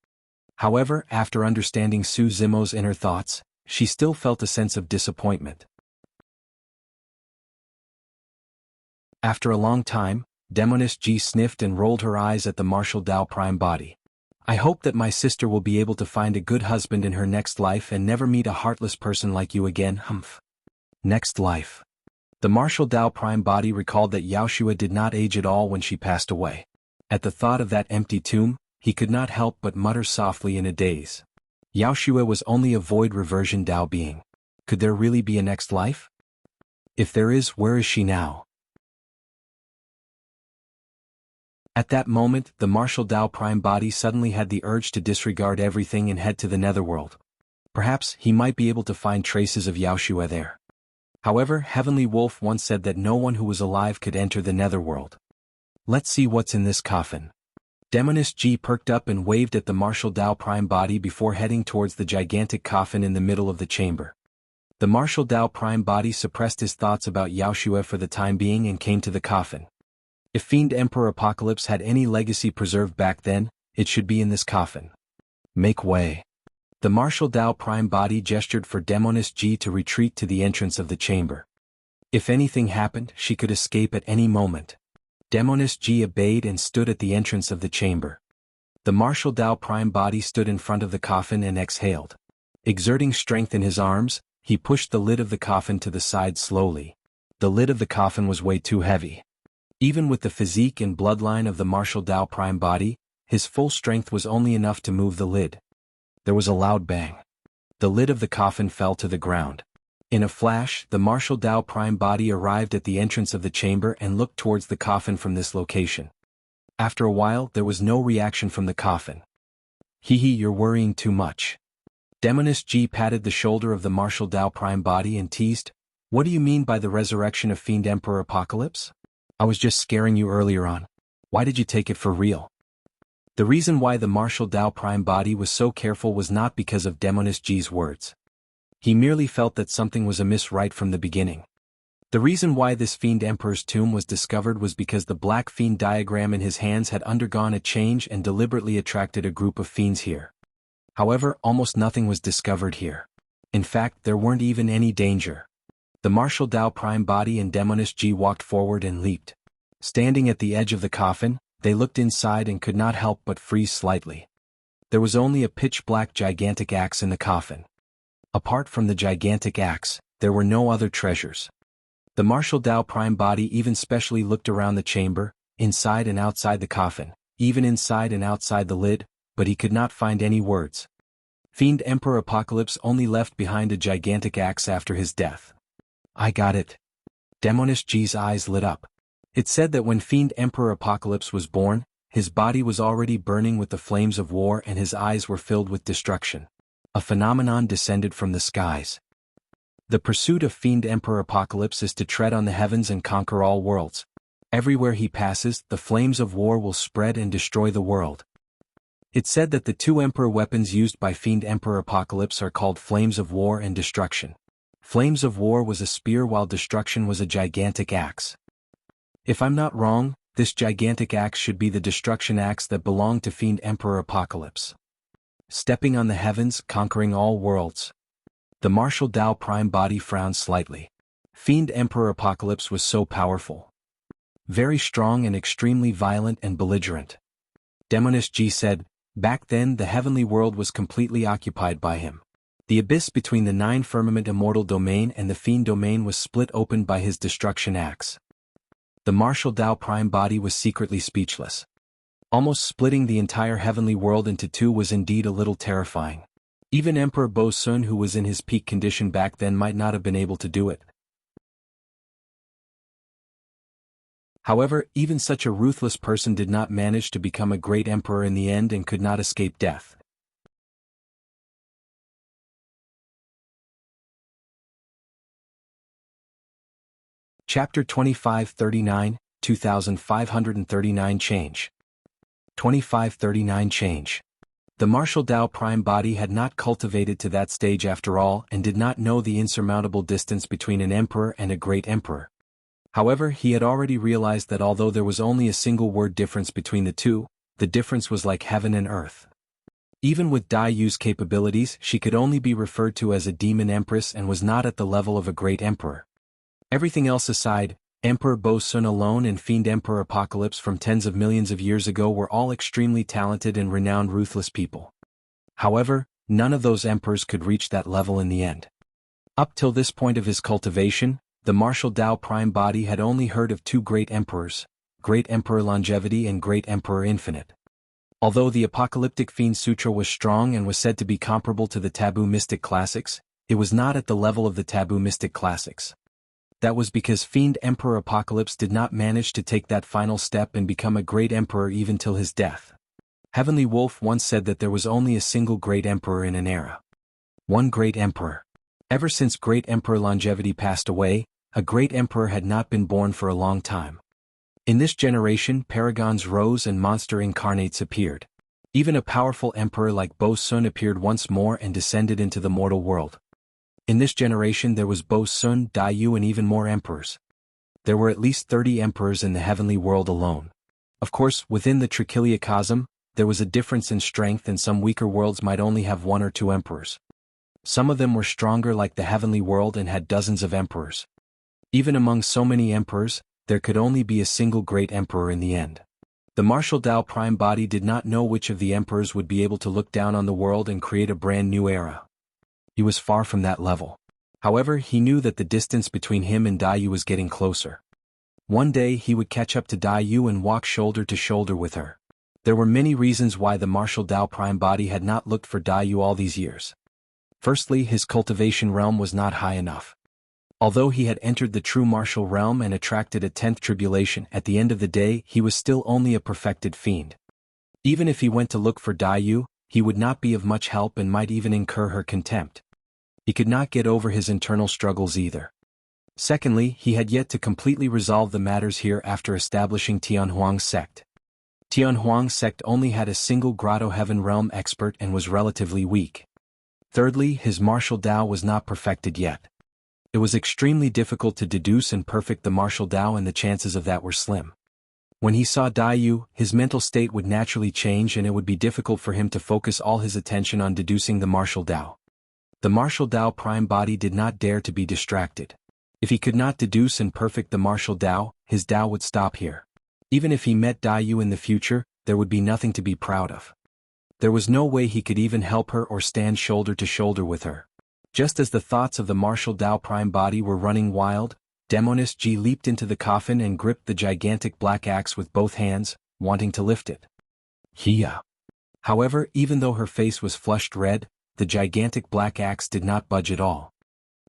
However, after understanding Su Zimo's inner thoughts, she still felt a sense of disappointment. After a long time, Demonish Ji sniffed and rolled her eyes at the martial Tao prime body. I hope that my sister will be able to find a good husband in her next life and never meet a heartless person like you again, humph. Next life. The martial Tao prime body recalled that Yao Xue did not age at all when she passed away. At the thought of that empty tomb, he could not help but mutter softly in a daze. Yao Xue was only a void reversion Tao being. Could there really be a next life? If there is, where is she now? At that moment, the martial Tao prime body suddenly had the urge to disregard everything and head to the netherworld. Perhaps he might be able to find traces of Yao Xue there. However, Heavenly Wolf once said that no one who was alive could enter the netherworld. Let's see what's in this coffin. Demonish Ji perked up and waved at the martial Tao prime body before heading towards the gigantic coffin in the middle of the chamber. The martial Tao prime body suppressed his thoughts about Yao Xue for the time being and came to the coffin. If Fiend Emperor Apocalypse had any legacy preserved back then, it should be in this coffin. Make way. The martial Tao prime body gestured for Demonish Ji to retreat to the entrance of the chamber. If anything happened, she could escape at any moment. Demonish Ji obeyed and stood at the entrance of the chamber. The martial Tao prime body stood in front of the coffin and exhaled. Exerting strength in his arms, he pushed the lid of the coffin to the side slowly. The lid of the coffin was way too heavy. Even with the physique and bloodline of the martial Tao prime body, his full strength was only enough to move the lid. There was a loud bang. The lid of the coffin fell to the ground. In a flash, the martial Tao prime body arrived at the entrance of the chamber and looked towards the coffin from this location. After a while, there was no reaction from the coffin. Hee, you're worrying too much. Demoness G patted the shoulder of the martial Dao Prime body and teased, "What do you mean by the resurrection of Fiend Emperor Apocalypse? I was just scaring you earlier on. Why did you take it for real?" The reason why the martial Dao Prime body was so careful was not because of Demoness G's words. He merely felt that something was amiss right from the beginning. The reason why this Fiend Emperor's tomb was discovered was because the black fiend diagram in his hands had undergone a change and deliberately attracted a group of fiends here. However, almost nothing was discovered here. In fact, there weren't even any danger. The martial Dao Prime body and Demoness G walked forward and leaped. Standing at the edge of the coffin, they looked inside and could not help but freeze slightly. There was only a pitch-black gigantic axe in the coffin. Apart from the gigantic axe, there were no other treasures. The martial Dao Prime body even specially looked around the chamber, inside and outside the coffin, even inside and outside the lid, but he could not find any words. Fiend Emperor Apocalypse only left behind a gigantic axe after his death. I got it. Demoness G's eyes lit up. It said that when Fiend Emperor Apocalypse was born, his body was already burning with the flames of war and his eyes were filled with destruction. A phenomenon descended from the skies. The pursuit of Fiend Emperor Apocalypse is to tread on the heavens and conquer all worlds. Everywhere he passes, the flames of war will spread and destroy the world. It said that the two Emperor weapons used by Fiend Emperor Apocalypse are called Flames of War and Destruction. Flames of War was a spear while Destruction was a gigantic axe. If I'm not wrong, this gigantic axe should be the destruction axe that belonged to Fiend Emperor Apocalypse. Stepping on the heavens, conquering all worlds. The martial Dao Prime body frowned slightly. Fiend Emperor Apocalypse was so powerful. Very strong and extremely violent and belligerent. Demoness G said, back then the heavenly world was completely occupied by him. The abyss between the nine firmament immortal domain and the fiend domain was split open by his destruction axe. The martial Dao Prime body was secretly speechless. Almost splitting the entire heavenly world into two was indeed a little terrifying. Even Emperor Bo Sun, who was in his peak condition back then, might not have been able to do it. However, even such a ruthless person did not manage to become a great emperor in the end and could not escape death. Chapter 2539, 2539 Change. 2539 Change. The martial Dao Prime body had not cultivated to that stage after all and did not know the insurmountable distance between an emperor and a great emperor. However, he had already realized that although there was only a single word difference between the two, the difference was like heaven and earth. Even with Dai Yu's capabilities, she could only be referred to as a demon empress and was not at the level of a great emperor. Everything else aside, Emperor Bo Sun alone and Fiend Emperor Apocalypse from tens of millions of years ago were all extremely talented and renowned ruthless people. However, none of those emperors could reach that level in the end. Up till this point of his cultivation, the martial Dao Prime body had only heard of two great emperors, Great Emperor Longevity and Great Emperor Infinite. Although the Apocalyptic Fiend Sutra was strong and was said to be comparable to the Taboo Mystic Classics, it was not at the level of the Taboo Mystic Classics. That was because Fiend Emperor Apocalypse did not manage to take that final step and become a great emperor even till his death. Heavenly Wolf once said that there was only a single great emperor in an era. One great emperor. Ever since Great Emperor Longevity passed away, a great emperor had not been born for a long time. In this generation, paragons rose and monster incarnates appeared. Even a powerful emperor like Bo Sun appeared once more and descended into the mortal world. In this generation there was Bo Sun, Dai Yu and even more emperors. There were at least 30 emperors in the heavenly world alone. Of course, within the Trichiliacosm, there was a difference in strength and some weaker worlds might only have one or two emperors. Some of them were stronger like the heavenly world and had dozens of emperors. Even among so many emperors, there could only be a single great emperor in the end. The martial Dao Prime body did not know which of the emperors would be able to look down on the world and create a brand new era. He was far from that level. However, he knew that the distance between him and Dai Yu was getting closer. One day he would catch up to Dai Yu and walk shoulder to shoulder with her. There were many reasons why the martial Dao Prime body had not looked for Dai Yu all these years. Firstly, his cultivation realm was not high enough. Although he had entered the true martial realm and attracted a 10th tribulation, at the end of the day he was still only a perfected fiend. Even if he went to look for Daiyu, he would not be of much help and might even incur her contempt. He could not get over his internal struggles either. Secondly, he had yet to completely resolve the matters here after establishing Tianhuang's sect. Tianhuang's sect only had a single Grotto-heaven realm expert and was relatively weak. Thirdly, his martial Tao was not perfected yet. It was extremely difficult to deduce and perfect the martial Tao, and the chances of that were slim. When he saw Daiyu, his mental state would naturally change and it would be difficult for him to focus all his attention on deducing the martial Tao. The martial Tao prime body did not dare to be distracted. If he could not deduce and perfect the martial Tao, his Tao would stop here. Even if he met Daiyu in the future, there would be nothing to be proud of. There was no way he could even help her or stand shoulder to shoulder with her. Just as the thoughts of the martial Tao prime body were running wild, Demoness G leaped into the coffin and gripped the gigantic black axe with both hands, wanting to lift it. Hiya! However, even though her face was flushed red, the gigantic black axe did not budge at all.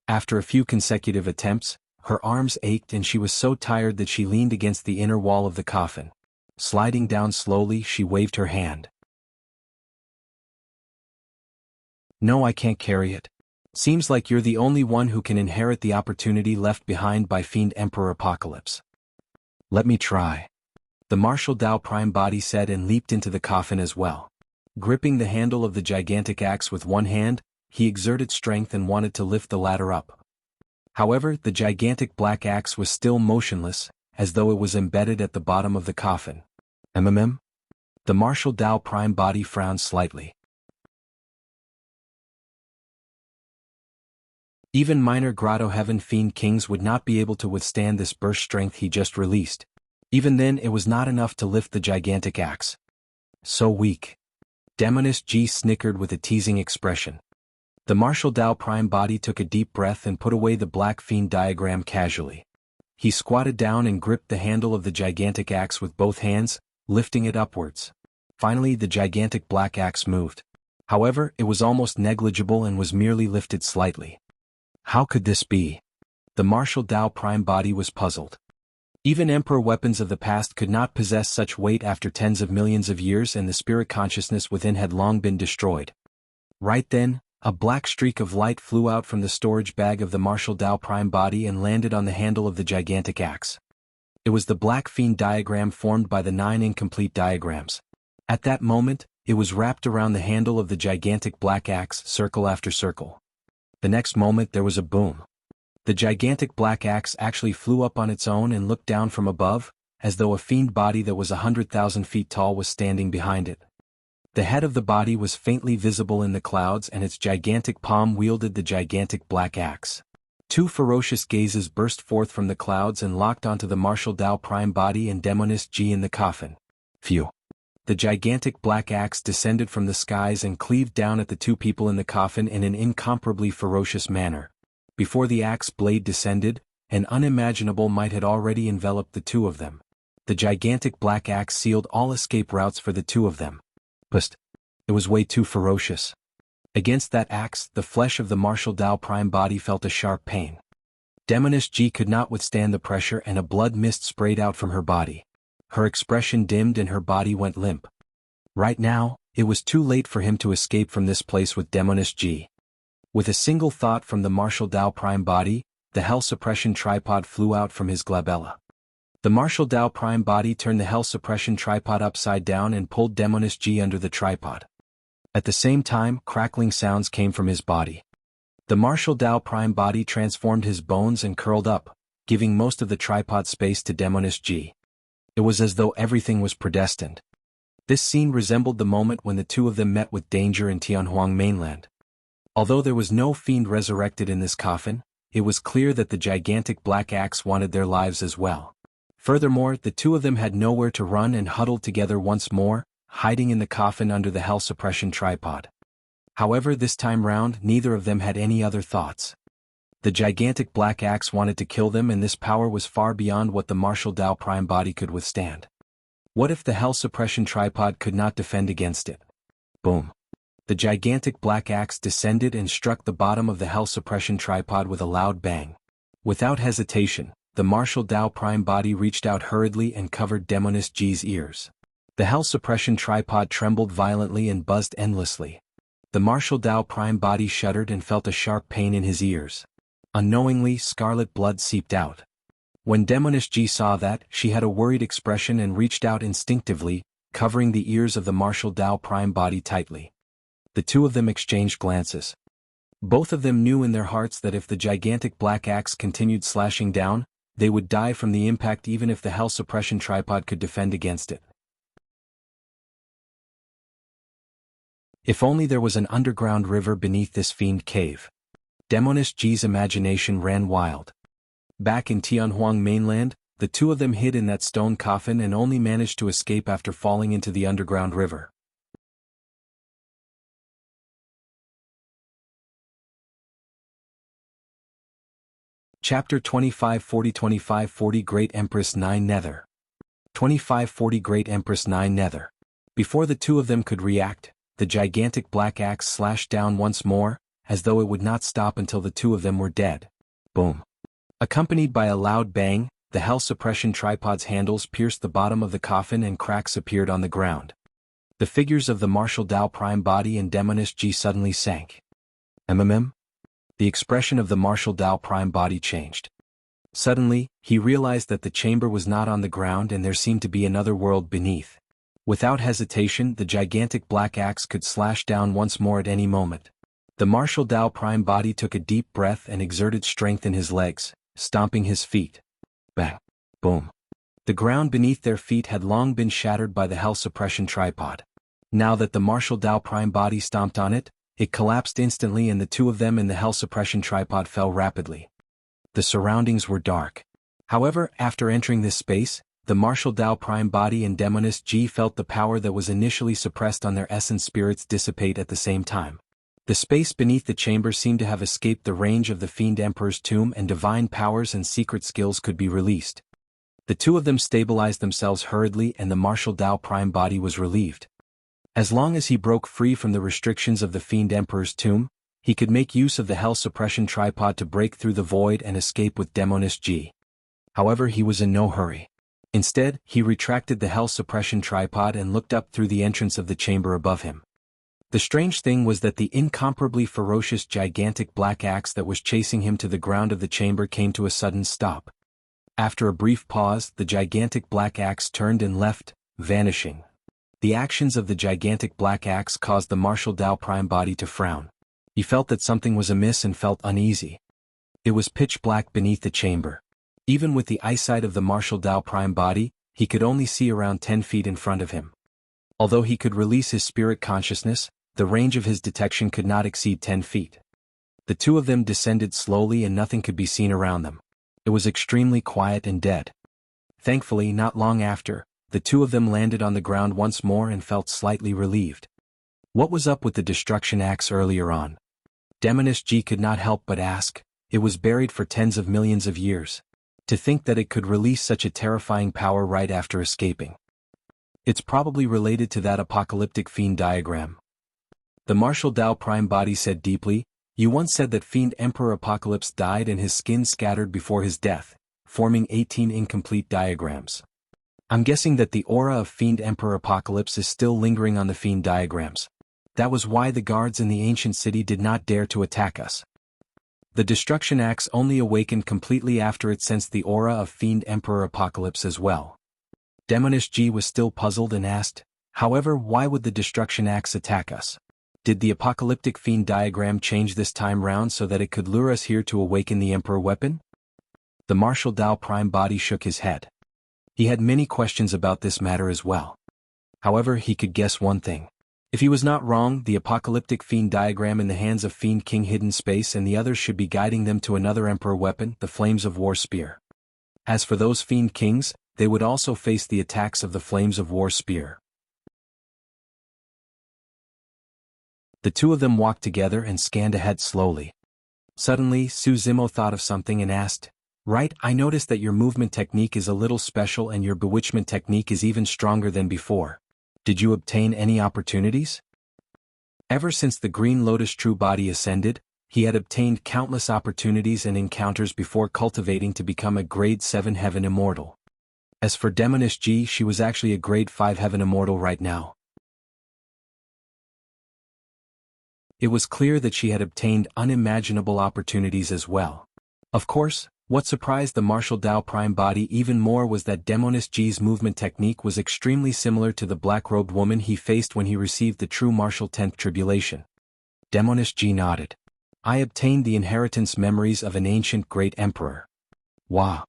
After a few consecutive attempts, her arms ached and she was so tired that she leaned against the inner wall of the coffin. Sliding down slowly, she waved her hand. No, I can't carry it. Seems like you're the only one who can inherit the opportunity left behind by Fiend Emperor Apocalypse. Let me try. The martial Tao prime body said and leaped into the coffin as well. Gripping the handle of the gigantic axe with one hand, he exerted strength and wanted to lift the ladder up. However, the gigantic black axe was still motionless, as though it was embedded at the bottom of the coffin. The martial Tao prime body frowned slightly. Even minor Grotto-heaven fiend kings would not be able to withstand this burst strength he just released. Even then it was not enough to lift the gigantic axe. So weak. Demoness G snickered with a teasing expression. The martial Tao prime body took a deep breath and put away the black fiend diagram casually. He squatted down and gripped the handle of the gigantic axe with both hands, lifting it upwards. Finally the gigantic black axe moved. However, it was almost negligible and was merely lifted slightly. How could this be? The martial Tao prime body was puzzled. Even emperor weapons of the past could not possess such weight after tens of millions of years, and the spirit consciousness within had long been destroyed. Right then, a black streak of light flew out from the storage bag of the martial Tao prime body and landed on the handle of the gigantic axe. It was the black fiend diagram formed by the 9 incomplete diagrams. At that moment, it was wrapped around the handle of the gigantic black axe, circle after circle. The next moment there was a boom. The gigantic black axe actually flew up on its own and looked down from above, as though a fiend body that was 100,000 feet tall was standing behind it. The head of the body was faintly visible in the clouds and its gigantic palm wielded the gigantic black axe. 2 ferocious gazes burst forth from the clouds and locked onto the martial Tao prime body and Demoness G in the coffin. Phew! The gigantic black axe descended from the skies and cleaved down at the 2 people in the coffin in an incomparably ferocious manner. Before the axe blade descended, an unimaginable might had already enveloped the 2 of them. The gigantic black axe sealed all escape routes for the 2 of them. But it was way too ferocious. Against that axe, the flesh of the martial Tao prime body felt a sharp pain. Demoness G could not withstand the pressure and a blood mist sprayed out from her body. Her expression dimmed and her body went limp. Right now, it was too late for him to escape from this place with Demoness G. With a single thought from the martial Tao prime body, the hell suppression tripod flew out from his glabella. The martial Tao prime body turned the hell suppression tripod upside down and pulled Demoness G under the tripod. At the same time, crackling sounds came from his body. The martial Tao prime body transformed his bones and curled up, giving most of the tripod space to Demoness G. It was as though everything was predestined. This scene resembled the moment when the 2 of them met with danger in Tianhuang mainland. Although there was no fiend resurrected in this coffin, it was clear that the gigantic black axe wanted their lives as well. Furthermore, the 2 of them had nowhere to run and huddled together once more, hiding in the coffin under the hell suppression tripod. However, this time round, neither of them had any other thoughts. The gigantic black axe wanted to kill them, and this power was far beyond what the martial Tao prime body could withstand. What if the hell suppression tripod could not defend against it? Boom. The gigantic black axe descended and struck the bottom of the hell suppression tripod with a loud bang. Without hesitation, the martial Dao Prime body reached out hurriedly and covered Demoness G's ears. The Hell Suppression tripod trembled violently and buzzed endlessly. The martial Dao Prime body shuddered and felt a sharp pain in his ears. Unknowingly, scarlet blood seeped out. When Demoness G saw that, she had a worried expression and reached out instinctively, covering the ears of the martial Dao Prime body tightly. The two of them exchanged glances. Both of them knew in their hearts that if the gigantic black axe continued slashing down, they would die from the impact even if the Hell Suppression tripod could defend against it. If only there was an underground river beneath this fiend cave. Demoness G's imagination ran wild. Back in Tianhuang mainland, the two of them hid in that stone coffin and only managed to escape after falling into the underground river. Chapter 2540 Great Empress 9 Nether. 2540 Great Empress 9 Nether. Before the two of them could react, the gigantic black axe slashed down once more, as though it would not stop until the two of them were dead. Boom. Accompanied by a loud bang, the Hell Suppression tripod's handles pierced the bottom of the coffin and cracks appeared on the ground. The figures of the martial Dao Prime body and Demoness G suddenly sank. The expression of the martial Dao Prime body changed. Suddenly, he realized that the chamber was not on the ground and there seemed to be another world beneath. Without hesitation, the gigantic black axe could slash down once more at any moment. The martial Dao Prime body took a deep breath and exerted strength in his legs, stomping his feet. Bang! Boom! The ground beneath their feet had long been shattered by the Hell Suppression tripod. Now that the martial Dao Prime body stomped on it, it collapsed instantly and the two of them in the Hell Suppression tripod fell rapidly. The surroundings were dark. However, after entering this space, the martial Dao Prime body and Demoness G felt the power that was initially suppressed on their essence spirits dissipate at the same time. The space beneath the chamber seemed to have escaped the range of the Fiend Emperor's tomb and divine powers and secret skills could be released. The two of them stabilized themselves hurriedly and the martial Dao Prime body was relieved. As long as he broke free from the restrictions of the Fiend Emperor's tomb, he could make use of the Hell Suppression tripod to break through the void and escape with Demoness G. However, he was in no hurry. Instead, he retracted the Hell Suppression tripod and looked up through the entrance of the chamber above him. The strange thing was that the incomparably ferocious gigantic black axe that was chasing him to the ground of the chamber came to a sudden stop. After a brief pause, the gigantic black axe turned and left, vanishing. The actions of the gigantic black axe caused the martial Dao Prime body to frown. He felt that something was amiss and felt uneasy. It was pitch black beneath the chamber. Even with the eyesight of the martial Dao Prime body, he could only see around 10 feet in front of him. Although he could release his spirit consciousness, the range of his detection could not exceed 10 feet. The two of them descended slowly and nothing could be seen around them. It was extremely quiet and dead. Thankfully, not long after, the two of them landed on the ground once more and felt slightly relieved. What was up with the destruction axe earlier on? Demoness G could not help but ask. It was buried for tens of millions of years. To think that it could release such a terrifying power right after escaping. It's probably related to that apocalyptic fiend diagram. The martial Dao Prime body said deeply, "You once said that Fiend Emperor Apocalypse died and his skin scattered before his death, forming 18 incomplete diagrams. I'm guessing that the aura of Fiend Emperor Apocalypse is still lingering on the fiend diagrams. That was why the guards in the ancient city did not dare to attack us." The destruction axe only awakened completely after it sensed the aura of Fiend Emperor Apocalypse as well. Demoness G was still puzzled and asked, "However, why would the destruction axe attack us? Did the apocalyptic fiend diagram change this time round so that it could lure us here to awaken the Emperor weapon?" The martial Dao Prime body shook his head. He had many questions about this matter as well. However, he could guess one thing. If he was not wrong, the apocalyptic fiend diagram in the hands of Fiend King hidden space and the others should be guiding them to another Emperor weapon, the Flames of War Spear. As for those Fiend Kings, they would also face the attacks of the Flames of War Spear. The two of them walked together and scanned ahead slowly. Suddenly, Su Zimo thought of something and asked, "Right, I noticed that your movement technique is a little special and your bewitchment technique is even stronger than before. Did you obtain any opportunities?" Ever since the Green Lotus True Body ascended, he had obtained countless opportunities and encounters before cultivating to become a grade 7 heaven immortal. As for Demoness G, she was actually a grade 5 heaven immortal right now. It was clear that she had obtained unimaginable opportunities as well. Of course, what surprised the martial Dao Prime body even more was that Demoness G's movement technique was extremely similar to the black-robed woman he faced when he received the true martial 10th tribulation. Demoness G nodded. I obtained the inheritance memories of an ancient great emperor. Wow.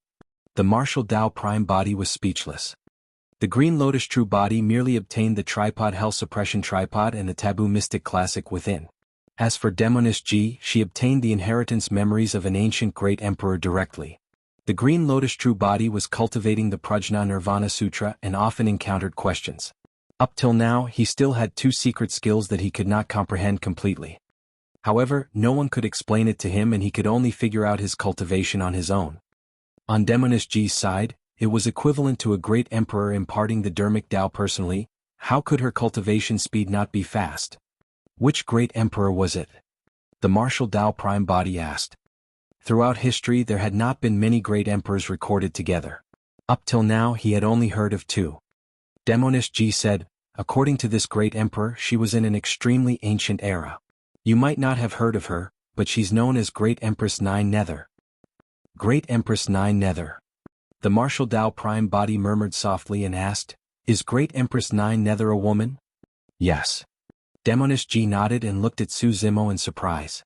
The martial Dao Prime body was speechless. The Green Lotus True body merely obtained the Tripod Hell Suppression Tripod and the Taboo Mystic Classic within. As for Demoness G, she obtained the inheritance memories of an ancient great emperor directly. The Green Lotus True body was cultivating the Prajna Nirvana Sutra and often encountered questions. Up till now, he still had 2 secret skills that he could not comprehend completely. However, no one could explain it to him and he could only figure out his cultivation on his own. On Demoness G's side, it was equivalent to a great emperor imparting the Dermic Tao personally. How could her cultivation speed not be fast? Which great emperor was it? The martial Dao Prime body asked. Throughout history there had not been many great emperors recorded together. Up till now he had only heard of 2. Demoness G said, according to this great emperor she was in an extremely ancient era. You might not have heard of her, but she's known as Great Empress 9 Nether. Great Empress 9 Nether. The martial Dao Prime body murmured softly and asked, is Great Empress 9 Nether a woman? Yes. Demoness G nodded and looked at Su Zimo in surprise.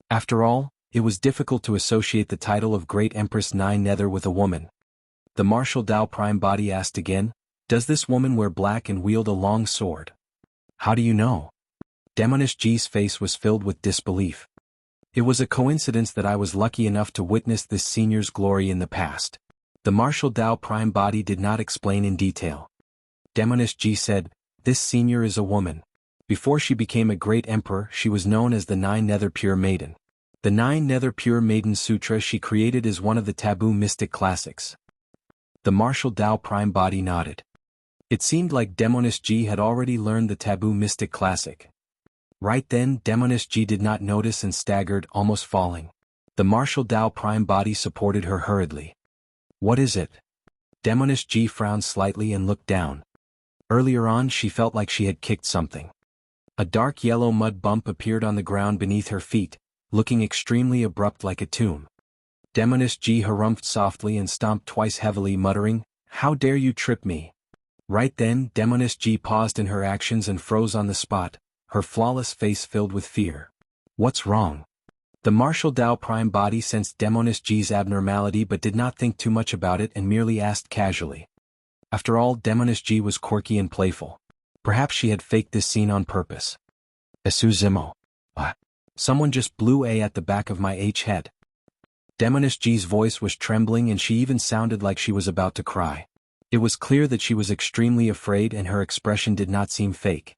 After all, it was difficult to associate the title of Great Empress 9 Nether with a woman. The martial Dao Prime body asked again, does this woman wear black and wield a long sword? How do you know? Demoness G's face was filled with disbelief. It was a coincidence that I was lucky enough to witness this senior's glory in the past. The martial Dao Prime body did not explain in detail. Demoness G said, this senior is a woman. Before she became a great emperor she was known as the 9 Nether Pure Maiden. The 9 Nether Pure Maiden Sutra she created is one of the taboo mystic classics. The martial Dao Prime body nodded. It seemed like Demoness G had already learned the taboo mystic classic. Right then Demoness G did not notice and staggered, almost falling. The martial Dao Prime body supported her hurriedly. What is it? Demoness G frowned slightly and looked down. Earlier on she felt like she had kicked something. A dark yellow mud bump appeared on the ground beneath her feet, looking extremely abrupt like a tomb. Demoness G harumphed softly and stomped twice heavily, muttering, how dare you trip me? Right then Demoness G paused in her actions and froze on the spot, her flawless face filled with fear. What's wrong? The martial Dao Prime body sensed Demoness G's abnormality but did not think too much about it and merely asked casually. After all, Demoness G was quirky and playful. Perhaps she had faked this scene on purpose. Asuzimo. Someone just blew a at the back of my head. Demoness G's voice was trembling and she even sounded like she was about to cry. It was clear that she was extremely afraid and her expression did not seem fake.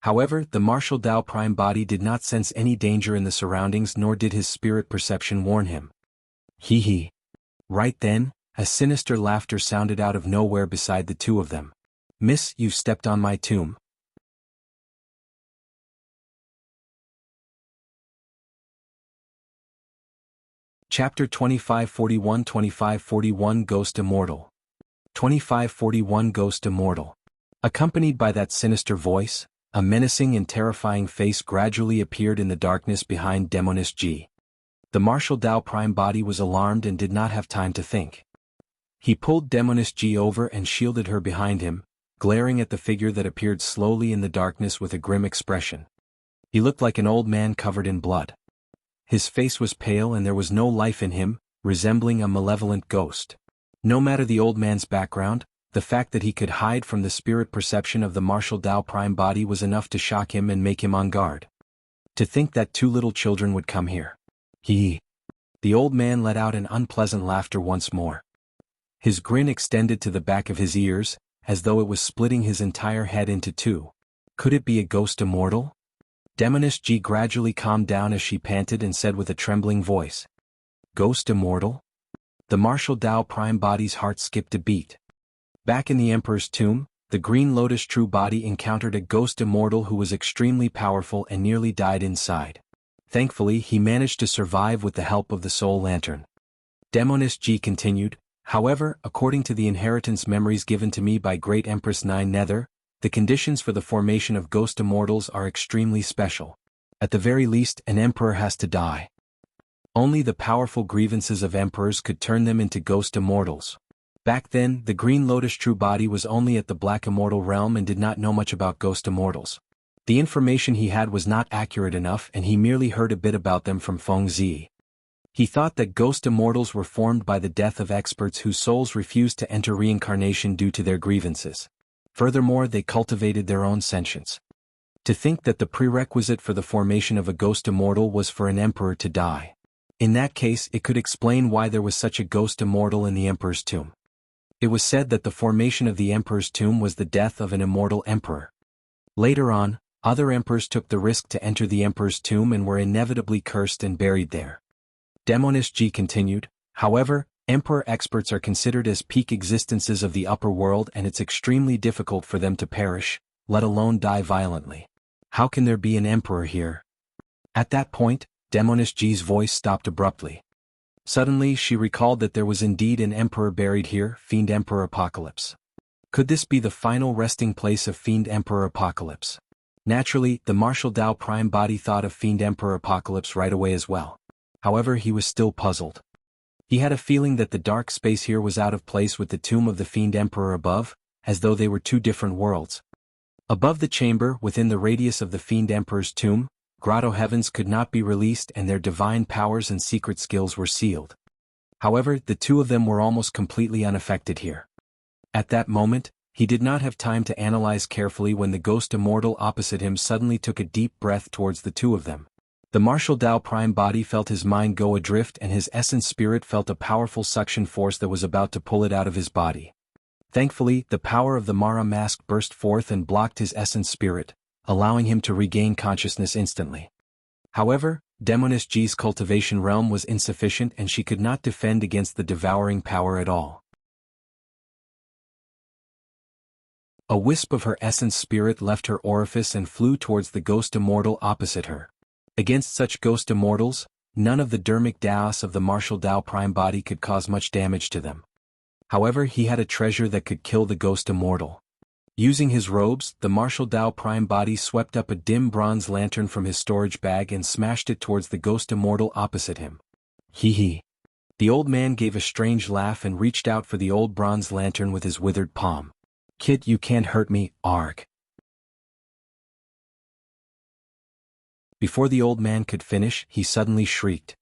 However, the martial Dao Prime body did not sense any danger in the surroundings, nor did his spirit perception warn him. Hee hee. Right then, a sinister laughter sounded out of nowhere beside the 2 of them. Miss, you've stepped on my tomb. Chapter 2541 Ghost Immortal. 2541 Ghost Immortal. Accompanied by that sinister voice, a menacing and terrifying face gradually appeared in the darkness behind Demoness G. The martial Dao Prime body was alarmed and did not have time to think. He pulled Demoness G over and shielded her behind him, glaring at the figure that appeared slowly in the darkness with a grim expression. He looked like an old man covered in blood. His face was pale and there was no life in him, resembling a malevolent ghost. No matter the old man's background, the fact that he could hide from the spirit perception of the martial Dao Prime body was enough to shock him and make him on guard. To think that 2 little children would come here. The old man let out an unpleasant laughter once more. His grin extended to the back of his ears, as though it was splitting his entire head into 2. Could it be a ghost immortal? Demoness G gradually calmed down as she panted and said with a trembling voice. Ghost immortal? The martial Dao Prime body's heart skipped a beat. Back in the Emperor's tomb, the Green Lotus True body encountered a ghost immortal who was extremely powerful and nearly died inside. Thankfully he managed to survive with the help of the soul lantern. Demoness G continued, however, according to the inheritance memories given to me by Great Empress 9 Nether, the conditions for the formation of ghost immortals are extremely special. At the very least, an emperor has to die. Only the powerful grievances of emperors could turn them into ghost immortals. Back then, the Green Lotus true body was only at the Black Immortal realm and did not know much about ghost immortals. The information he had was not accurate enough and he merely heard a bit about them from Feng Zi. He thought that ghost immortals were formed by the death of experts whose souls refused to enter reincarnation due to their grievances. Furthermore, they cultivated their own sentience. To think that the prerequisite for the formation of a ghost immortal was for an emperor to die. In that case, it could explain why there was such a ghost immortal in the emperor's tomb. It was said that the formation of the emperor's tomb was the death of an immortal emperor. Later on, other emperors took the risk to enter the emperor's tomb and were inevitably cursed and buried there. Demoness G continued, however, emperor experts are considered as peak existences of the upper world and it's extremely difficult for them to perish, let alone die violently. How can there be an emperor here? At that point, Demoness G's voice stopped abruptly. Suddenly she recalled that there was indeed an emperor buried here, Fiend Emperor Apocalypse. Could this be the final resting place of Fiend Emperor Apocalypse? Naturally, the Martial Dao Prime Body thought of Fiend Emperor Apocalypse right away as well. However, he was still puzzled. He had a feeling that the dark space here was out of place with the tomb of the Fiend Emperor above, as though they were two different worlds. Above the chamber, within the radius of the Fiend Emperor's tomb, Grotto-heavens could not be released and their divine powers and secret skills were sealed. However, the two of them were almost completely unaffected here. At that moment, he did not have time to analyze carefully when the ghost immortal opposite him suddenly took a deep breath towards the two of them. The Martial Dao Prime Body felt his mind go adrift and his essence spirit felt a powerful suction force that was about to pull it out of his body. Thankfully, the power of the Mara mask burst forth and blocked his essence spirit, allowing him to regain consciousness instantly. However, Demoness G's cultivation realm was insufficient and she could not defend against the devouring power at all. A wisp of her essence spirit left her orifice and flew towards the ghost immortal opposite her. Against such ghost immortals, none of the dermic Daos of the Martial Dao Prime Body could cause much damage to them. However, he had a treasure that could kill the ghost immortal. Using his robes, the Martial Dao Prime Body swept up a dim bronze lantern from his storage bag and smashed it towards the ghost immortal opposite him. Hee. The old man gave a strange laugh and reached out for the old bronze lantern with his withered palm. Kid, you can't hurt me, arg. Before the old man could finish, he suddenly shrieked.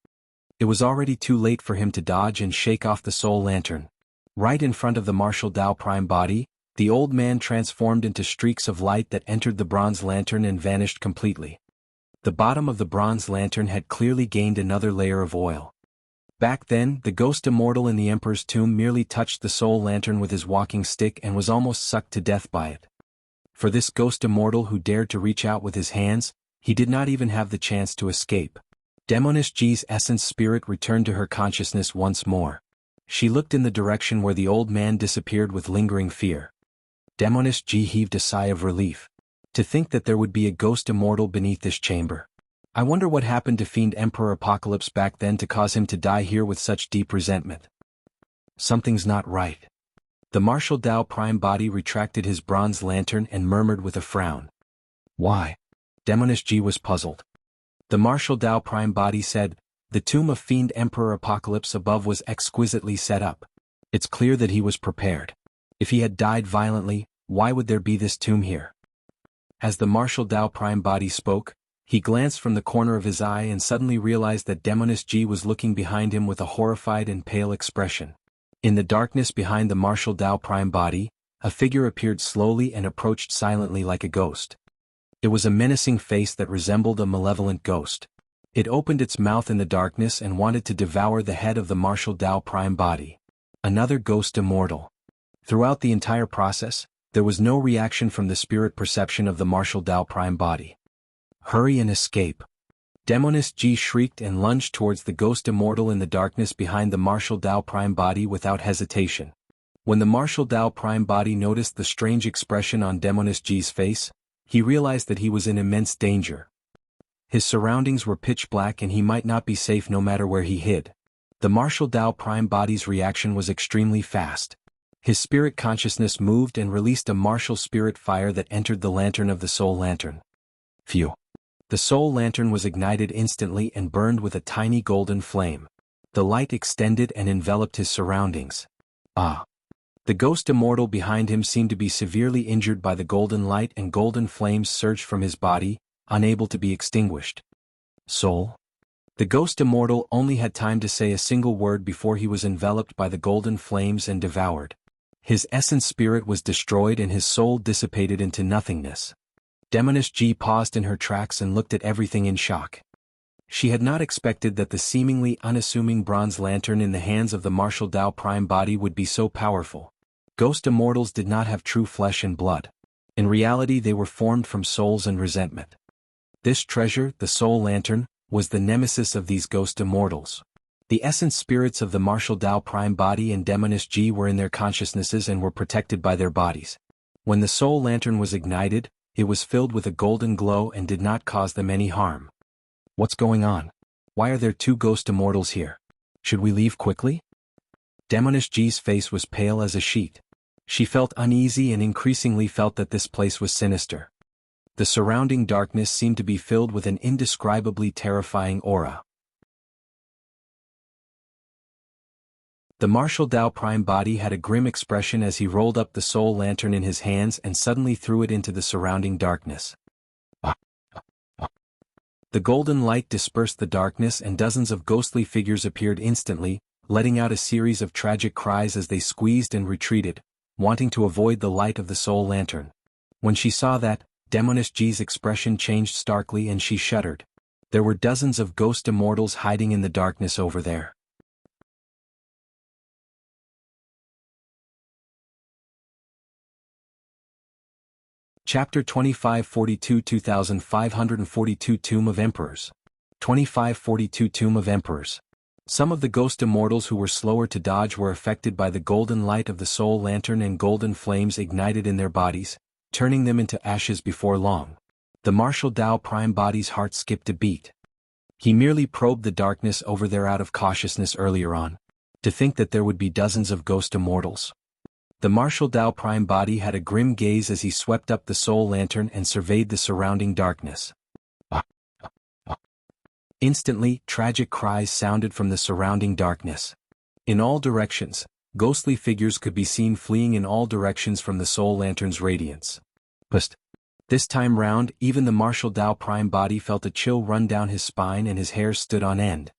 It was already too late for him to dodge and shake off the soul lantern. Right in front of the Martial Dao Prime Body, the old man transformed into streaks of light that entered the bronze lantern and vanished completely. The bottom of the bronze lantern had clearly gained another layer of oil. Back then, the ghost immortal in the Emperor's tomb merely touched the soul lantern with his walking stick and was almost sucked to death by it. For this ghost immortal who dared to reach out with his hands, he did not even have the chance to escape. Demoness G's essence spirit returned to her consciousness once more. She looked in the direction where the old man disappeared with lingering fear. Demoness G heaved a sigh of relief. To think that there would be a ghost immortal beneath this chamber. I wonder what happened to Fiend Emperor Apocalypse back then to cause him to die here with such deep resentment. Something's not right. The Martial Dao Prime Body retracted his bronze lantern and murmured with a frown. Why? Demoness G was puzzled. The Martial Dao Prime Body said, the tomb of Fiend Emperor Apocalypse above was exquisitely set up. It's clear that he was prepared. If he had died violently, why would there be this tomb here? As the Martial Dao Prime Body spoke, he glanced from the corner of his eye and suddenly realized that Demoness G was looking behind him with a horrified and pale expression. In the darkness behind the Martial Dao Prime Body, a figure appeared slowly and approached silently like a ghost. It was a menacing face that resembled a malevolent ghost. It opened its mouth in the darkness and wanted to devour the head of the Martial Dao Prime Body. Another ghost immortal. Throughout the entire process, there was no reaction from the spirit perception of the Martial Dao Prime Body. Hurry and escape. Demoness G shrieked and lunged towards the ghost immortal in the darkness behind the Martial Dao Prime Body without hesitation. When the Martial Dao Prime Body noticed the strange expression on Demoness G's face, he realized that he was in immense danger. His surroundings were pitch black and he might not be safe no matter where he hid. The martial Tao prime body's reaction was extremely fast. His spirit consciousness moved and released a martial spirit fire that entered the lantern of the soul lantern. Phew! The soul lantern was ignited instantly and burned with a tiny golden flame. The light extended and enveloped his surroundings. Ah! The ghost immortal behind him seemed to be severely injured by the golden light, and golden flames surged from his body, unable to be extinguished. Soul? The ghost immortal only had time to say a single word before he was enveloped by the golden flames and devoured. His essence spirit was destroyed and his soul dissipated into nothingness. Demoness G paused in her tracks and looked at everything in shock. She had not expected that the seemingly unassuming bronze lantern in the hands of the martial Tao prime body would be so powerful. Ghost immortals did not have true flesh and blood. In reality, they were formed from souls and resentment. This treasure, the soul lantern, was the nemesis of these ghost immortals. The essence spirits of the martial Tao prime body and Demoness G were in their consciousnesses and were protected by their bodies. When the soul lantern was ignited, it was filled with a golden glow and did not cause them any harm. What's going on? Why are there two ghost immortals here? Should we leave quickly? Demoness G's face was pale as a sheet. She felt uneasy and increasingly felt that this place was sinister. The surrounding darkness seemed to be filled with an indescribably terrifying aura. The martial Tao prime body had a grim expression as he rolled up the soul lantern in his hands and suddenly threw it into the surrounding darkness. The golden light dispersed the darkness and dozens of ghostly figures appeared instantly, letting out a series of tragic cries as they squeezed and retreated, wanting to avoid the light of the soul lantern. When she saw that, Demoness G's expression changed starkly and she shuddered. There were dozens of ghost immortals hiding in the darkness over there. Chapter 2542 2542 Tomb of Emperors. 2542 Tomb of Emperors. Some of the ghost immortals who were slower to dodge were affected by the golden light of the soul lantern and golden flames ignited in their bodies, turning them into ashes before long. The martial Tao prime body's heart skipped a beat. He merely probed the darkness over there out of cautiousness earlier on. To think that there would be dozens of ghost immortals. The martial Tao prime body had a grim gaze as he swept up the soul lantern and surveyed the surrounding darkness. Instantly, tragic cries sounded from the surrounding darkness. In all directions, ghostly figures could be seen fleeing in all directions from the soul lantern's radiance. But this time round, even the martial Tao prime body felt a chill run down his spine and his hair stood on end.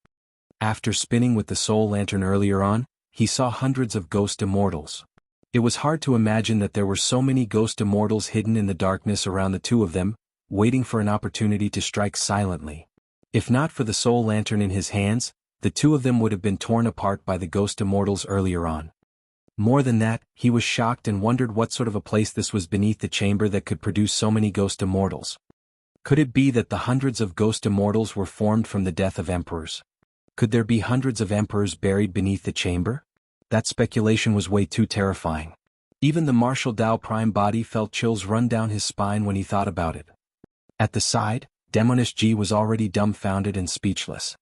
After spinning with the soul lantern earlier on, he saw hundreds of ghost immortals. It was hard to imagine that there were so many ghost immortals hidden in the darkness around the two of them, waiting for an opportunity to strike silently. If not for the soul lantern in his hands, the two of them would have been torn apart by the ghost immortals earlier on. More than that, he was shocked and wondered what sort of a place this was beneath the chamber that could produce so many ghost immortals. Could it be that the hundreds of ghost immortals were formed from the death of emperors? Could there be hundreds of emperors buried beneath the chamber? That speculation was way too terrifying. Even the martial Tao prime body felt chills run down his spine when he thought about it. At the side, Demoness G was already dumbfounded and speechless.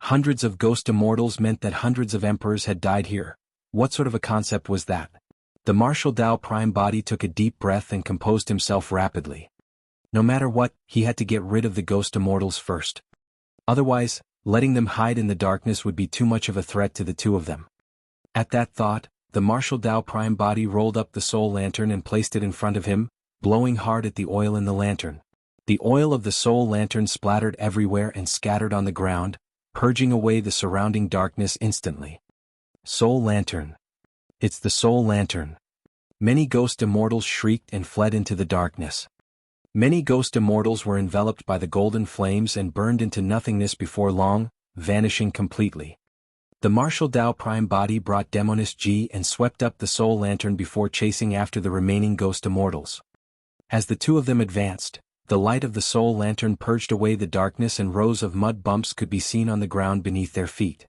Hundreds of ghost immortals meant that hundreds of emperors had died here. What sort of a concept was that? The martial Tao prime body took a deep breath and composed himself rapidly. No matter what, he had to get rid of the ghost immortals first. Otherwise, letting them hide in the darkness would be too much of a threat to the two of them. At that thought, the martial Tao prime body rolled up the soul lantern and placed it in front of him, blowing hard at the oil in the lantern. The oil of the soul lantern splattered everywhere and scattered on the ground, purging away the surrounding darkness instantly. Soul lantern. It's the soul lantern. Many ghost immortals shrieked and fled into the darkness. Many ghost immortals were enveloped by the golden flames and burned into nothingness before long, vanishing completely. The martial Tao prime body brought Demoness G and swept up the soul lantern before chasing after the remaining ghost immortals. As the two of them advanced, the light of the soul lantern purged away the darkness and rows of mud bumps could be seen on the ground beneath their feet.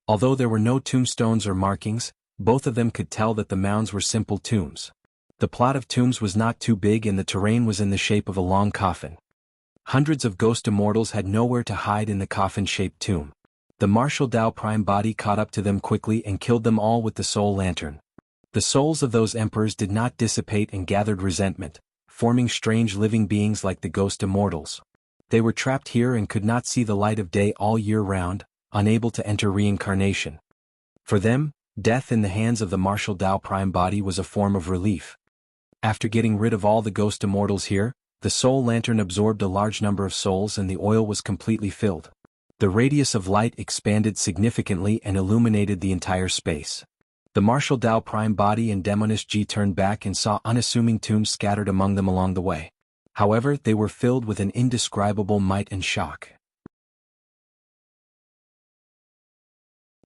Although there were no tombstones or markings, both of them could tell that the mounds were simple tombs. The plot of tombs was not too big and the terrain was in the shape of a long coffin. Hundreds of ghost immortals had nowhere to hide in the coffin-shaped tomb. The martial Tao Prime body caught up to them quickly and killed them all with the soul lantern. The souls of those emperors did not dissipate and gathered resentment, forming strange living beings like the ghost immortals. They were trapped here and could not see the light of day all year round, unable to enter reincarnation. For them, death in the hands of the martial Tao Prime body was a form of relief. After getting rid of all the ghost immortals here, the soul lantern absorbed a large number of souls and the oil was completely filled. The radius of light expanded significantly and illuminated the entire space. The martial Tao Prime body and Demoness G turned back and saw unassuming tombs scattered among them along the way. However, they were filled with an indescribable might and shock.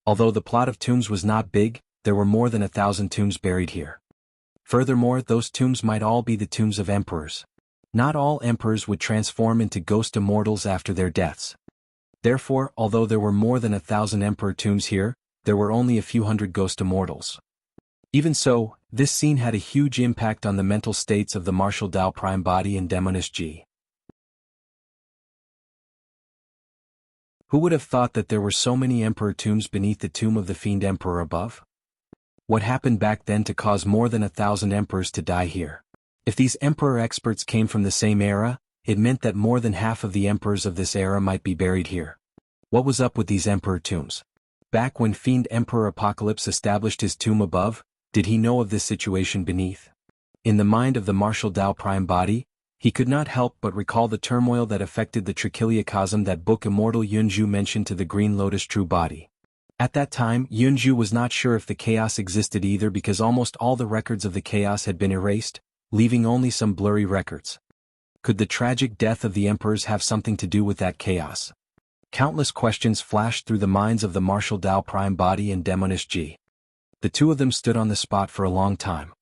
Although the plot of tombs was not big, there were more than 1,000 tombs buried here. Furthermore, those tombs might all be the tombs of emperors. Not all emperors would transform into ghost immortals after their deaths. Therefore, although there were more than 1,000 emperor tombs here, there were only a few hundred ghost immortals. Even so, this scene had a huge impact on the mental states of the martial Tao Prime body and Demoness G. Who would have thought that there were so many emperor tombs beneath the tomb of the Fiend Emperor above? What happened back then to cause more than 1,000 emperors to die here? If these emperor experts came from the same era, it meant that more than half of the emperors of this era might be buried here. What was up with these emperor tombs? Back when Fiend Emperor Apocalypse established his tomb above, did he know of this situation beneath? In the mind of the martial Tao Prime body, he could not help but recall the turmoil that affected the trichiliocosm that book Immortal Jianghu mentioned to the Green Lotus true body. At that time, Jianghu was not sure if the chaos existed either because almost all the records of the chaos had been erased, leaving only some blurry records. Could the tragic death of the emperors have something to do with that chaos? Countless questions flashed through the minds of the martial Tao Prime body and Demoness G. The two of them stood on the spot for a long time.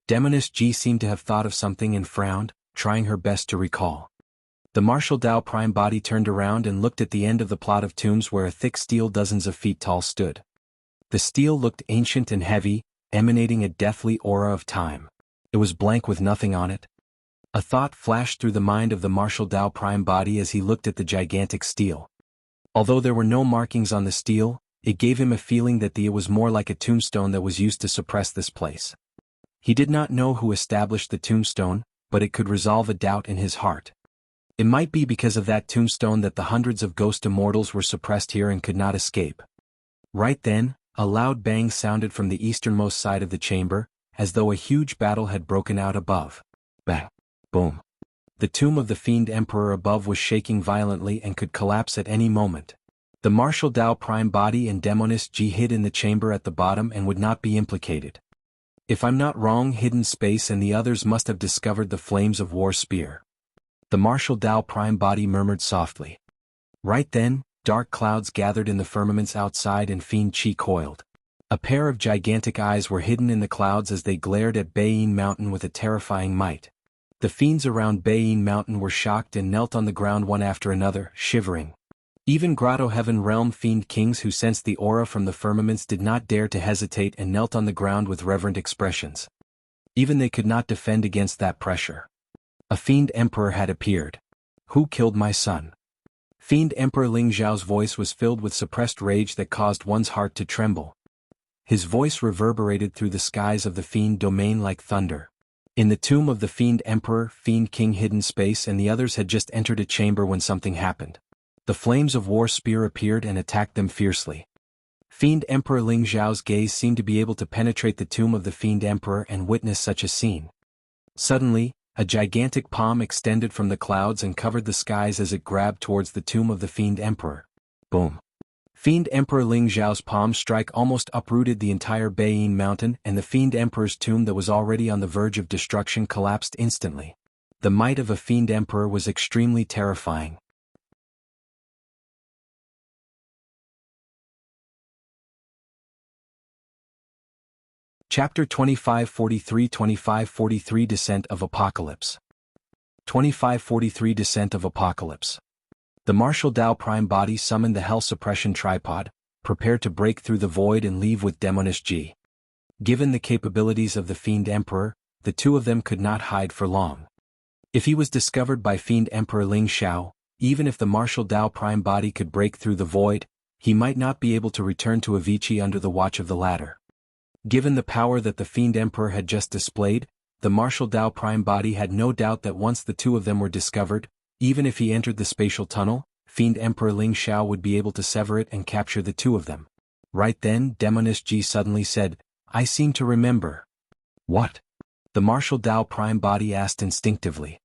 Demoness G seemed to have thought of something and frowned, trying her best to recall. The martial Tao Prime body turned around and looked at the end of the plot of tombs where a thick steel dozens of feet tall stood. The steel looked ancient and heavy, emanating a deathly aura of time. It was blank with nothing on it. A thought flashed through the mind of the martial Tao Prime body as he looked at the gigantic steel. Although there were no markings on the steel, it gave him a feeling that it was more like a tombstone that was used to suppress this place. He did not know who established the tombstone, but it could resolve a doubt in his heart. It might be because of that tombstone that the hundreds of ghost immortals were suppressed here and could not escape. Right then, a loud bang sounded from the easternmost side of the chamber, as though a huge battle had broken out above. Bang! Boom! The tomb of the Fiend Emperor above was shaking violently and could collapse at any moment. The martial Tao Prime body and Demoness G hid in the chamber at the bottom and would not be implicated. If I'm not wrong, Hidden Space and the others must have discovered the flames of War Spear. The martial Tao Prime body murmured softly. Right then, dark clouds gathered in the firmaments outside and Fiend Chi coiled. A pair of gigantic eyes were hidden in the clouds as they glared at Bayin Mountain with a terrifying might. The fiends around Bayin Mountain were shocked and knelt on the ground one after another, shivering. Even Grotto-heaven realm fiend kings who sensed the aura from the firmaments did not dare to hesitate and knelt on the ground with reverent expressions. Even they could not defend against that pressure. A Fiend Emperor had appeared. Who killed my son? Fiend Emperor Ling Zhao's voice was filled with suppressed rage that caused one's heart to tremble. His voice reverberated through the skies of the Fiend domain like thunder. In the tomb of the Fiend Emperor, Fiend King Hidden Space and the others had just entered a chamber when something happened. The flames of War Spear appeared and attacked them fiercely. Fiend Emperor Ling Zhao's gaze seemed to be able to penetrate the tomb of the Fiend Emperor and witness such a scene. Suddenly, a gigantic palm extended from the clouds and covered the skies as it grabbed towards the tomb of the Fiend Emperor. Boom! Fiend Emperor Ling Zhao's palm strike almost uprooted the entire Bayin Mountain and the Fiend Emperor's tomb that was already on the verge of destruction collapsed instantly. The might of a Fiend Emperor was extremely terrifying. Chapter 2543-2543 Descent of Apocalypse. 2543 Descent of Apocalypse. The martial Tao Prime body summoned the Hell Suppression Tripod, prepared to break through the void and leave with Demoness G. Given the capabilities of the Fiend Emperor, the two of them could not hide for long. If he was discovered by Fiend Emperor Ling Xiao, even if the martial Tao prime body could break through the void, he might not be able to return to Avicii under the watch of the latter. Given the power that the Fiend Emperor had just displayed, the martial Tao prime body had no doubt that once the two of them were discovered, even if he entered the spatial tunnel, Fiend Emperor Ling Xiao would be able to sever it and capture the two of them. Right then, Demoness Ji suddenly said, "I seem to remember." "What?" the martial Tao prime body asked instinctively.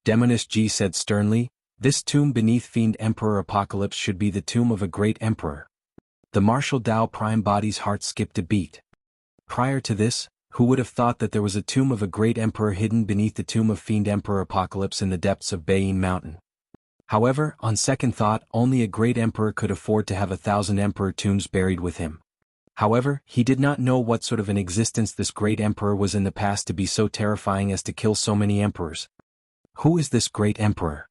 Demoness Ji said sternly, "This tomb beneath Fiend Emperor Apocalypse should be the tomb of a great emperor." The martial Tao prime body's heart skipped a beat. Prior to this, who would have thought that there was a tomb of a great emperor hidden beneath the tomb of Fiend Emperor Apocalypse in the depths of Bayin Mountain? However, on second thought, only a great emperor could afford to have 1,000 emperor tombs buried with him. However, he did not know what sort of an existence this great emperor was in the past to be so terrifying as to kill so many emperors. "Who is this great emperor?"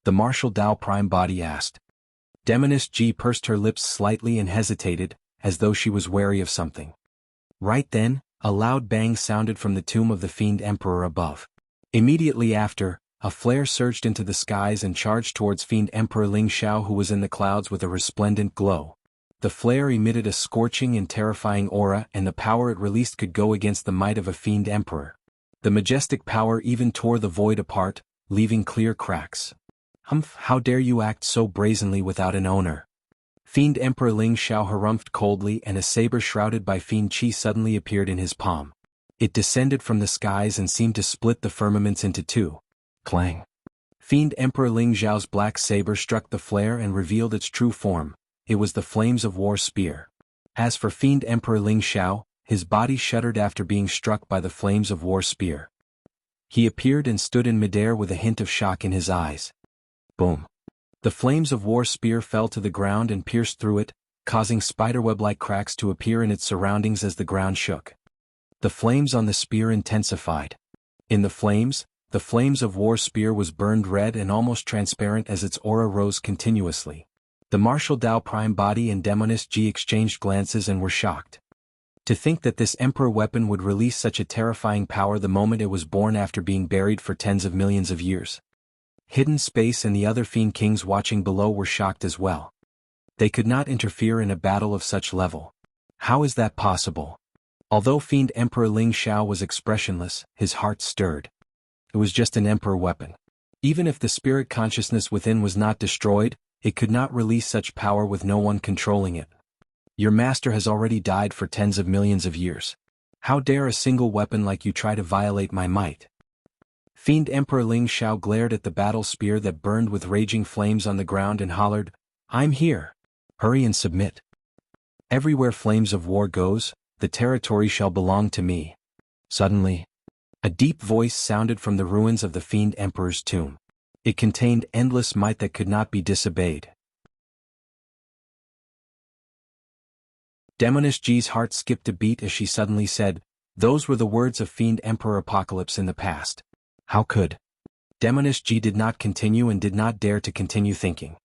the martial Tao prime body asked. Demoness Ji pursed her lips slightly and hesitated, as though she was wary of something. Right then, a loud bang sounded from the tomb of the Fiend Emperor above. Immediately after, a flare surged into the skies and charged towards Fiend Emperor Ling Xiao, who was in the clouds with a resplendent glow. The flare emitted a scorching and terrifying aura, and the power it released could go against the might of a Fiend Emperor. The majestic power even tore the void apart, leaving clear cracks. "Humph, how dare you act so brazenly without an owner?" Fiend Emperor Ling Xiao harumphed coldly, and a saber shrouded by Fiend Qi suddenly appeared in his palm. It descended from the skies and seemed to split the firmaments into two. Clang! Fiend Emperor Ling Xiao's black saber struck the flare and revealed its true form. It was the Flames of War spear. As for Fiend Emperor Ling Xiao, his body shuddered after being struck by the Flames of War spear. He appeared and stood in midair with a hint of shock in his eyes. Boom! The Flames of War spear fell to the ground and pierced through it, causing spiderweb-like cracks to appear in its surroundings as the ground shook. The flames on the spear intensified. In the Flames of War spear was burned red and almost transparent as its aura rose continuously. The martial Tao prime body and Demoness Ji exchanged glances and were shocked. To think that this emperor weapon would release such a terrifying power the moment it was born after being buried for tens of millions of years. Hidden Space and the other Fiend Kings watching below were shocked as well. They could not interfere in a battle of such level. How is that possible? Although Fiend Emperor Ling Xiao was expressionless, his heart stirred. It was just an emperor weapon. Even if the spirit consciousness within was not destroyed, it could not release such power with no one controlling it. Your master has already died for tens of millions of years. How dare a single weapon like you try to violate my might? Fiend Emperor Ling Xiao glared at the battle spear that burned with raging flames on the ground and hollered, "I'm here. Hurry and submit. Everywhere Flames of War goes, the territory shall belong to me." Suddenly, a deep voice sounded from the ruins of the Fiend Emperor's tomb. It contained endless might that could not be disobeyed. Demoness Ji's heart skipped a beat as she suddenly said, "Those were the words of Fiend Emperor Apocalypse in the past. How could?" Demoness Ji did not continue and did not dare to continue thinking.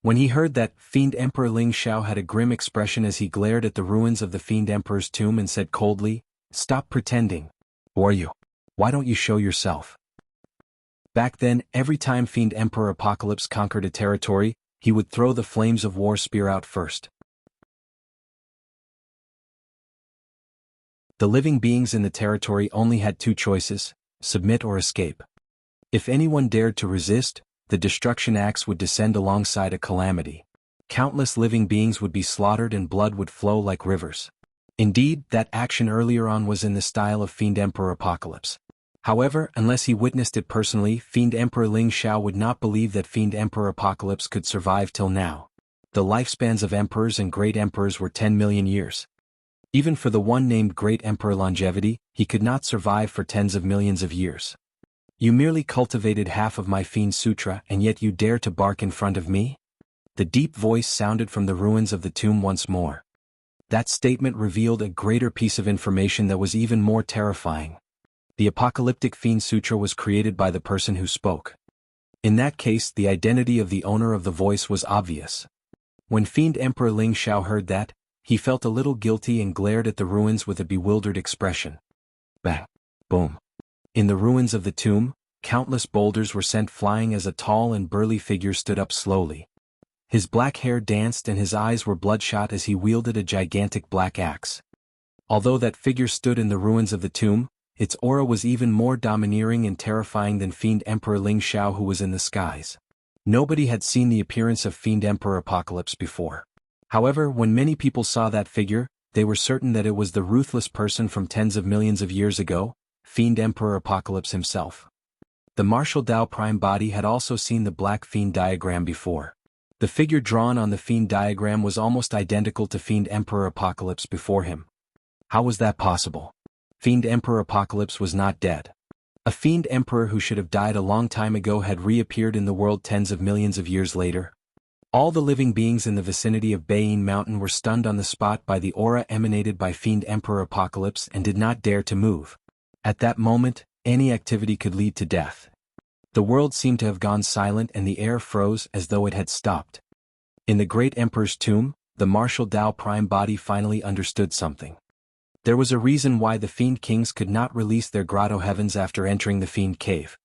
When he heard that, Fiend Emperor Ling Xiao had a grim expression as he glared at the ruins of the Fiend Emperor's tomb and said coldly, "Stop pretending. Who are you? Why don't you show yourself?" Back then, every time Fiend Emperor Apocalypse conquered a territory, he would throw the Flames of War spear out first. The living beings in the territory only had two choices: submit or escape. If anyone dared to resist, the destruction axe would descend alongside a calamity. Countless living beings would be slaughtered and blood would flow like rivers. Indeed, that action earlier on was in the style of Fiend Emperor Apocalypse. However, unless he witnessed it personally, Fiend Emperor Ling Xiao would not believe that Fiend Emperor Apocalypse could survive till now. The lifespans of emperors and great emperors were 10 million years. Even for the one named Great Emperor Longevity, he could not survive for tens of millions of years. "You merely cultivated half of my Fiend Sutra and yet you dare to bark in front of me?" The deep voice sounded from the ruins of the tomb once more. That statement revealed a greater piece of information that was even more terrifying. The Apocalyptic Fiend Sutra was created by the person who spoke. In that case, the identity of the owner of the voice was obvious. When Fiend Emperor Ling Xiao heard that, he felt a little guilty and glared at the ruins with a bewildered expression. Bang! Boom! In the ruins of the tomb, countless boulders were sent flying as a tall and burly figure stood up slowly. His black hair danced and his eyes were bloodshot as he wielded a gigantic black axe. Although that figure stood in the ruins of the tomb, its aura was even more domineering and terrifying than Fiend Emperor Ling Xiao, who was in the skies. Nobody had seen the appearance of Fiend Emperor Apocalypse before. However, when many people saw that figure, they were certain that it was the ruthless person from tens of millions of years ago, Fiend Emperor Apocalypse himself. The martial Dao Prime body had also seen the Black Fiend diagram before. The figure drawn on the Fiend diagram was almost identical to Fiend Emperor Apocalypse before him. How was that possible? Fiend Emperor Apocalypse was not dead. A Fiend Emperor who should have died a long time ago had reappeared in the world tens of millions of years later. All the living beings in the vicinity of Bayin Mountain were stunned on the spot by the aura emanated by Fiend Emperor Apocalypse and did not dare to move. At that moment, any activity could lead to death. The world seemed to have gone silent and the air froze as though it had stopped. In the Great Emperor's tomb, the martial Dao Prime body finally understood something. There was a reason why the Fiend Kings could not release their Grotto-heavens after entering the Fiend Cave.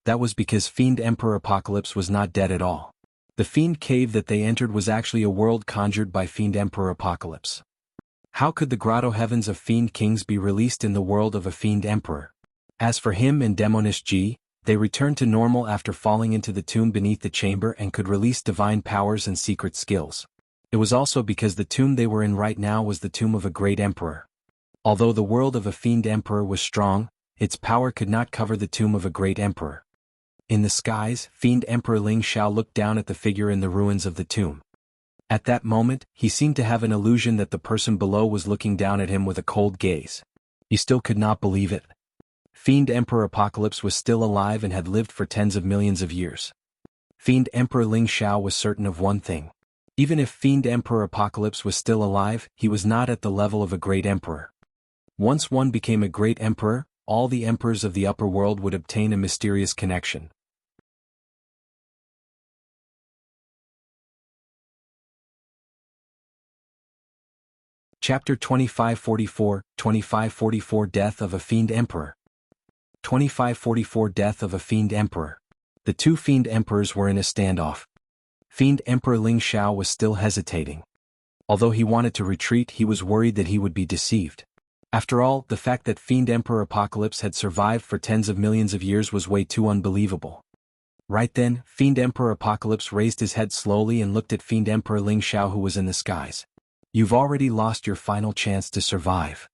That was because Fiend Emperor Apocalypse was not dead at all. The Fiend Cave that they entered was actually a world conjured by Fiend Emperor Apocalypse. How could the Grotto-heavens of Fiend Kings be released in the world of a Fiend Emperor? As for him and Demonish G, they returned to normal after falling into the tomb beneath the chamber and could release divine powers and secret skills. It was also because the tomb they were in right now was the tomb of a great emperor. Although the world of a Fiend Emperor was strong, its power could not cover the tomb of a great emperor. In the skies, Fiend Emperor Ling Xiao looked down at the figure in the ruins of the tomb. At that moment, he seemed to have an illusion that the person below was looking down at him with a cold gaze. He still could not believe it. Fiend Emperor Apocalypse was still alive and had lived for tens of millions of years. Fiend Emperor Ling Xiao was certain of one thing. Even if Fiend Emperor Apocalypse was still alive, he was not at the level of a great emperor. Once one became a great emperor, all the emperors of the upper world would obtain a mysterious connection. Chapter 2544, 2544 Death of a Fiend Emperor. 2544 Death of a Fiend Emperor. The two Fiend Emperors were in a standoff. Fiend Emperor Ling Xiao was still hesitating. Although he wanted to retreat, he was worried that he would be deceived. After all, the fact that Fiend Emperor Apocalypse had survived for tens of millions of years was way too unbelievable. Right then, Fiend Emperor Apocalypse raised his head slowly and looked at Fiend Emperor Ling Xiao, who was in the skies. You've already lost your final chance to survive.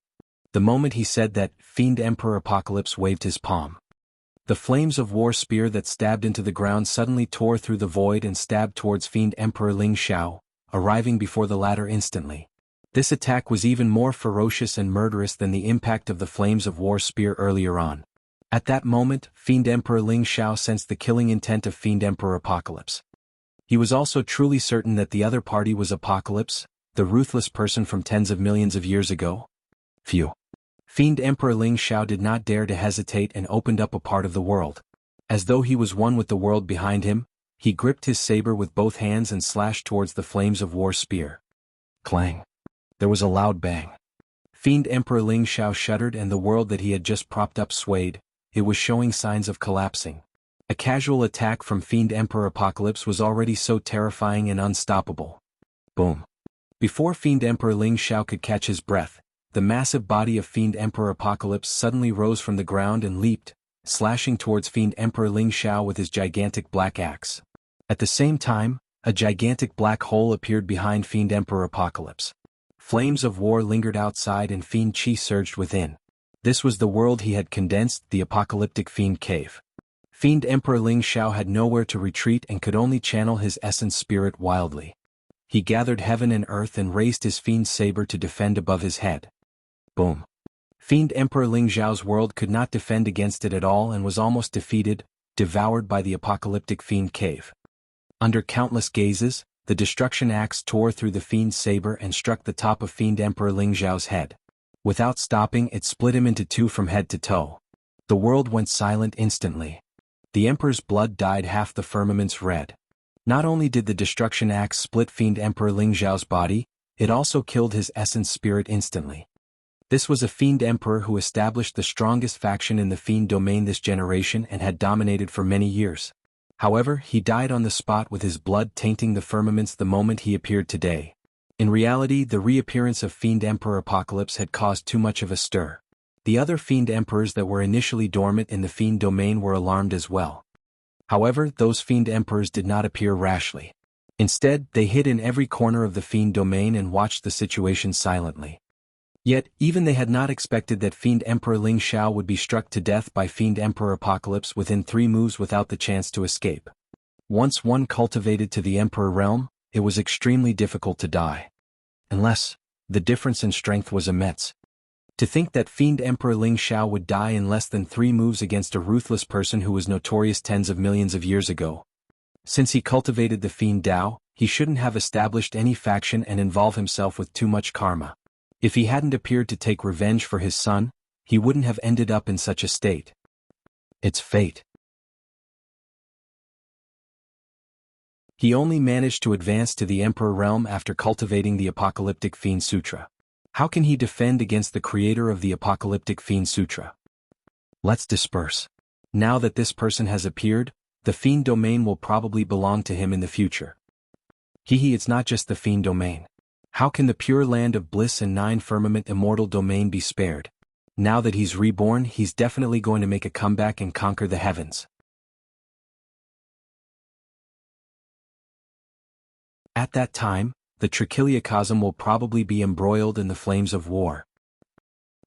The moment he said that, Fiend Emperor Apocalypse waved his palm. The flames of war spear that stabbed into the ground suddenly tore through the void and stabbed towards Fiend Emperor Ling Xiao, arriving before the latter instantly. This attack was even more ferocious and murderous than the impact of the flames of war spear earlier on. At that moment, Fiend Emperor Ling Xiao sensed the killing intent of Fiend Emperor Apocalypse. He was also truly certain that the other party was Apocalypse, the ruthless person from tens of millions of years ago. Phew. Fiend Emperor Ling Xiao did not dare to hesitate and opened up a part of the world. As though he was one with the world behind him, he gripped his saber with both hands and slashed towards the flames of war spear. Clang. There was a loud bang. Fiend Emperor Ling Xiao shuddered and the world that he had just propped up swayed. It was showing signs of collapsing. A casual attack from Fiend Emperor Apocalypse was already so terrifying and unstoppable. Boom. Before Fiend Emperor Ling Xiao could catch his breath, the massive body of Fiend Emperor Apocalypse suddenly rose from the ground and leaped, slashing towards Fiend Emperor Ling Xiao with his gigantic black axe. At the same time, a gigantic black hole appeared behind Fiend Emperor Apocalypse. Flames of war lingered outside and Fiend Chi surged within. This was the world he had condensed, the Apocalyptic Fiend Cave. Fiend Emperor Ling Xiao had nowhere to retreat and could only channel his essence spirit wildly. He gathered heaven and earth and raised his Fiend saber to defend above his head. Boom. Fiend Emperor Ling Xiao's world could not defend against it at all and was almost defeated, devoured by the Apocalyptic Fiend Cave. Under countless gazes, the destruction axe tore through the Fiend's saber and struck the top of Fiend Emperor Ling Xiao's head. Without stopping, it split him into two from head to toe. The world went silent instantly. The Emperor's blood dyed half the firmaments red. Not only did the destruction axe split Fiend Emperor Ling Xiao's body, it also killed his essence spirit instantly. This was a Fiend Emperor who established the strongest faction in the Fiend domain this generation and had dominated for many years. However, he died on the spot with his blood tainting the firmaments the moment he appeared today. In reality, the reappearance of Fiend Emperor Apocalypse had caused too much of a stir. The other Fiend Emperors that were initially dormant in the Fiend domain were alarmed as well. However, those Fiend Emperors did not appear rashly. Instead, they hid in every corner of the Fiend domain and watched the situation silently. Yet, even they had not expected that Fiend Emperor Ling Xiao would be struck to death by Fiend Emperor Apocalypse within 3 moves without the chance to escape. Once one cultivated to the Emperor realm, it was extremely difficult to die. Unless, the difference in strength was immense. To think that Fiend Emperor Ling Xiao would die in less than 3 moves against a ruthless person who was notorious tens of millions of years ago. Since he cultivated the Fiend Dao, he shouldn't have established any faction and involve himself with too much karma. If he hadn't appeared to take revenge for his son, he wouldn't have ended up in such a state. It's fate. He only managed to advance to the Emperor realm after cultivating the Apocalyptic Fiend Sutra. How can he defend against the creator of the Apocalyptic Fiend Sutra? Let's disperse. Now that this person has appeared, the Fiend domain will probably belong to him in the future. It's not just the Fiend domain. How can the pure land of bliss and 9 firmament immortal domain be spared? Now that he's reborn, he's definitely going to make a comeback and conquer the heavens. At that time, the Trichiliocosm will probably be embroiled in the flames of war.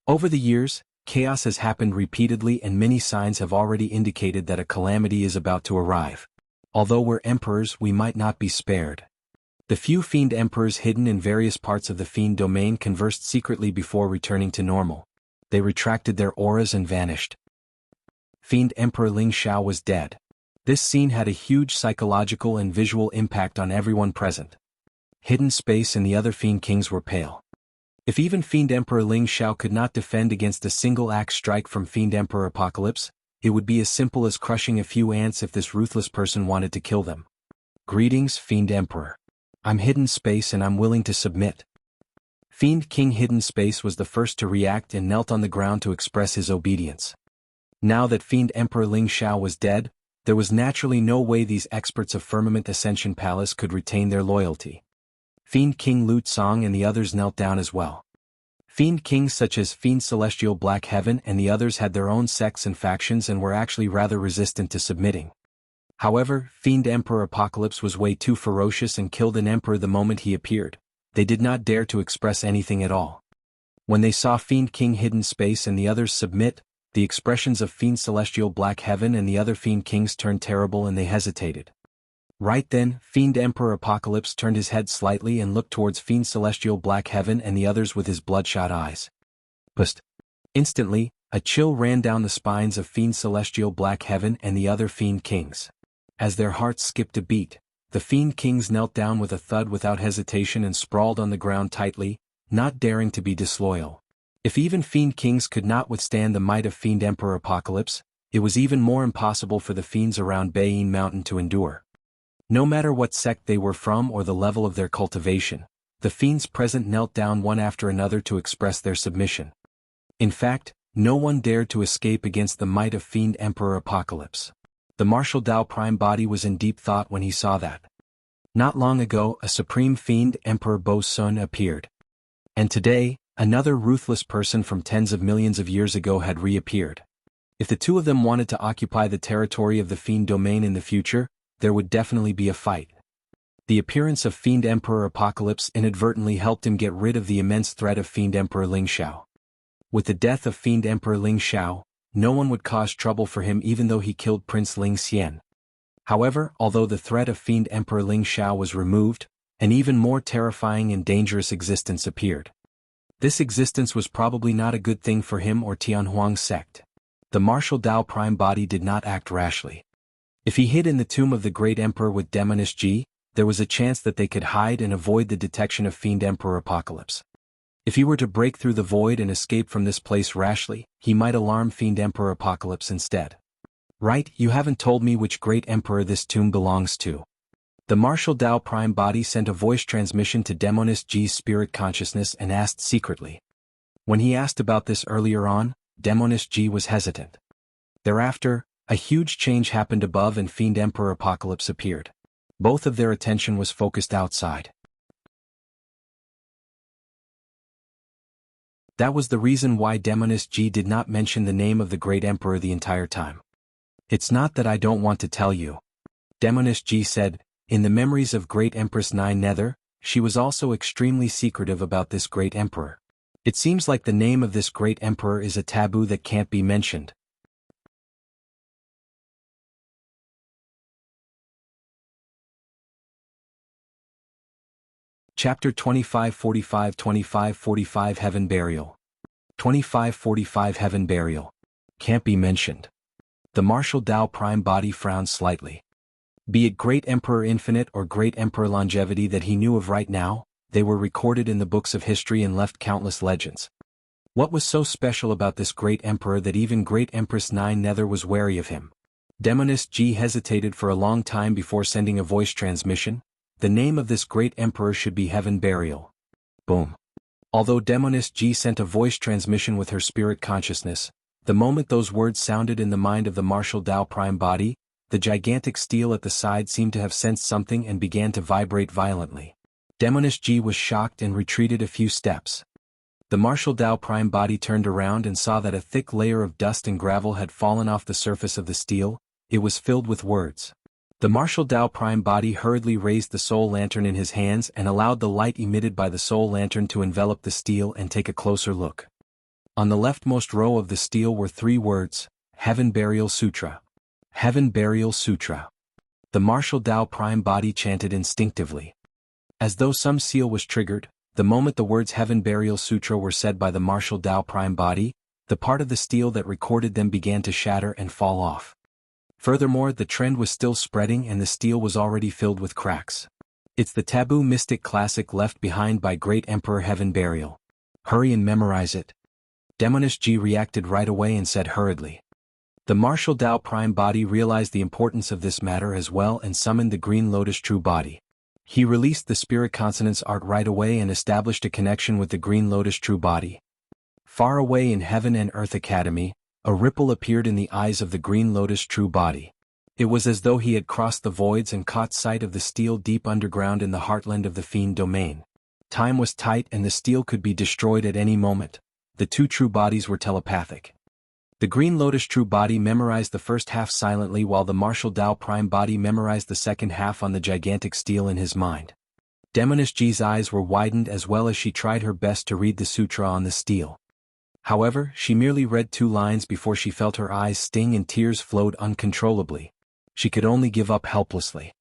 Over the years, chaos has happened repeatedly and many signs have already indicated that a calamity is about to arrive. Although we're emperors, we might not be spared. The few Fiend Emperors hidden in various parts of the Fiend domain conversed secretly before returning to normal. They retracted their auras and vanished. Fiend Emperor Ling Xiao was dead. This scene had a huge psychological and visual impact on everyone present. Hidden Space and the other Fiend Kings were pale. If even Fiend Emperor Ling Xiao could not defend against a single axe strike from Fiend Emperor Apocalypse, it would be as simple as crushing a few ants if this ruthless person wanted to kill them. Greetings, Fiend Emperor. I'm Hidden Space and I'm willing to submit. Fiend King Hidden Space was the first to react and knelt on the ground to express his obedience. Now that Fiend Emperor Ling Xiao was dead, there was naturally no way these experts of Firmament Ascension Palace could retain their loyalty. Fiend King Lu Tsong and the others knelt down as well. Fiend Kings such as Fiend Celestial Black Heaven and the others had their own sects and factions and were actually rather resistant to submitting. However, Fiend Emperor Apocalypse was way too ferocious and killed an emperor the moment he appeared. They did not dare to express anything at all. When they saw Fiend King Hidden Space and the others submit, the expressions of Fiend Celestial Black Heaven and the other Fiend Kings turned terrible and they hesitated. Right then, Fiend Emperor Apocalypse turned his head slightly and looked towards Fiend Celestial Black Heaven and the others with his bloodshot eyes. Bust. Instantly, a chill ran down the spines of Fiend Celestial Black Heaven and the other Fiend Kings. As their hearts skipped a beat, the Fiend Kings knelt down with a thud without hesitation and sprawled on the ground tightly, not daring to be disloyal. If even Fiend Kings could not withstand the might of Fiend Emperor Apocalypse, it was even more impossible for the fiends around Bayin Mountain to endure. No matter what sect they were from or the level of their cultivation, the fiends present knelt down one after another to express their submission. In fact, no one dared to escape against the might of Fiend Emperor Apocalypse. The martial Dao Prime body was in deep thought when he saw that. Not long ago, a supreme Fiend Emperor Bo Sun appeared. And today, another ruthless person from tens of millions of years ago had reappeared. If the two of them wanted to occupy the territory of the Fiend domain in the future, there would definitely be a fight. The appearance of Fiend Emperor Apocalypse inadvertently helped him get rid of the immense threat of Fiend Emperor Ling Xiao. With the death of Fiend Emperor Ling Xiao, no one would cause trouble for him even though he killed Prince Ling Xian. However, although the threat of Fiend Emperor Ling Xiao was removed, an even more terrifying and dangerous existence appeared. This existence was probably not a good thing for him or Tianhuang's sect. The martial Dao Prime body did not act rashly. If he hid in the tomb of the Great Emperor with Demoness Ji, there was a chance that they could hide and avoid the detection of Fiend Emperor Apocalypse. If he were to break through the void and escape from this place rashly, he might alarm Fiend Emperor Apocalypse instead. Right, you haven't told me which Great Emperor this tomb belongs to. The martial Dao Prime body sent a voice transmission to Demoness Ji's spirit consciousness and asked secretly. When he asked about this earlier on, Demoness G was hesitant. Thereafter, a huge change happened above and Fiend Emperor Apocalypse appeared. Both of their attention was focused outside. That was the reason why Demoness G did not mention the name of the Great Emperor the entire time. It's not that I don't want to tell you. Demoness G said, in the memories of Great Empress 9 Nether, she was also extremely secretive about this Great Emperor. It seems like the name of this Great Emperor is a taboo that can't be mentioned. Chapter 2545 Heaven Burial. 2545 Heaven Burial. Can't be mentioned. The martial Tao Prime Body frowned slightly. Be it Great Emperor Infinite or Great Emperor Longevity that he knew of right now, they were recorded in the books of history and left countless legends. What was so special about this Great Emperor that even Great Empress 9 Nether was wary of him? Demoness G hesitated for a long time before sending a voice transmission. The name of this Great Emperor should be Heaven Burial. Boom. Although Demoness G sent a voice transmission with her spirit consciousness, the moment those words sounded in the mind of the martial Tao Prime Body, the gigantic steel at the side seemed to have sensed something and began to vibrate violently. Demoness G was shocked and retreated a few steps. The martial Tao Prime Body turned around and saw that a thick layer of dust and gravel had fallen off the surface of the steel. It was filled with words. The martial Tao Prime Body hurriedly raised the soul lantern in his hands and allowed the light emitted by the soul lantern to envelop the steel and take a closer look. On the leftmost row of the steel were 3 words, Heaven Burial Sutra. Heaven Burial Sutra. The martial Tao Prime Body chanted instinctively. As though some seal was triggered, the moment the words Heaven Burial Sutra were said by the martial Tao Prime Body, the part of the steel that recorded them began to shatter and fall off. Furthermore, the trend was still spreading and the steel was already filled with cracks. It's the taboo mystic classic left behind by Great Emperor Heaven Burial. Hurry and memorize it. Demoness G reacted right away and said hurriedly. The martial Tao Prime Body realized the importance of this matter as well and summoned the Green Lotus True Body. He released the Spirit Consonance Art right away and established a connection with the Green Lotus True Body. Far away in Heaven and Earth Academy, a ripple appeared in the eyes of the Green Lotus True Body. It was as though he had crossed the voids and caught sight of the steel deep underground in the heartland of the Fiend domain. Time was tight and the steel could be destroyed at any moment. The 2 true bodies were telepathic. The Green Lotus True Body memorized the first half silently while the martial Tao Prime Body memorized the second half on the gigantic steel in his mind. Demoness G's eyes were widened as well as she tried her best to read the sutra on the steel. However, she merely read 2 lines before she felt her eyes sting and tears flowed uncontrollably. She could only give up helplessly.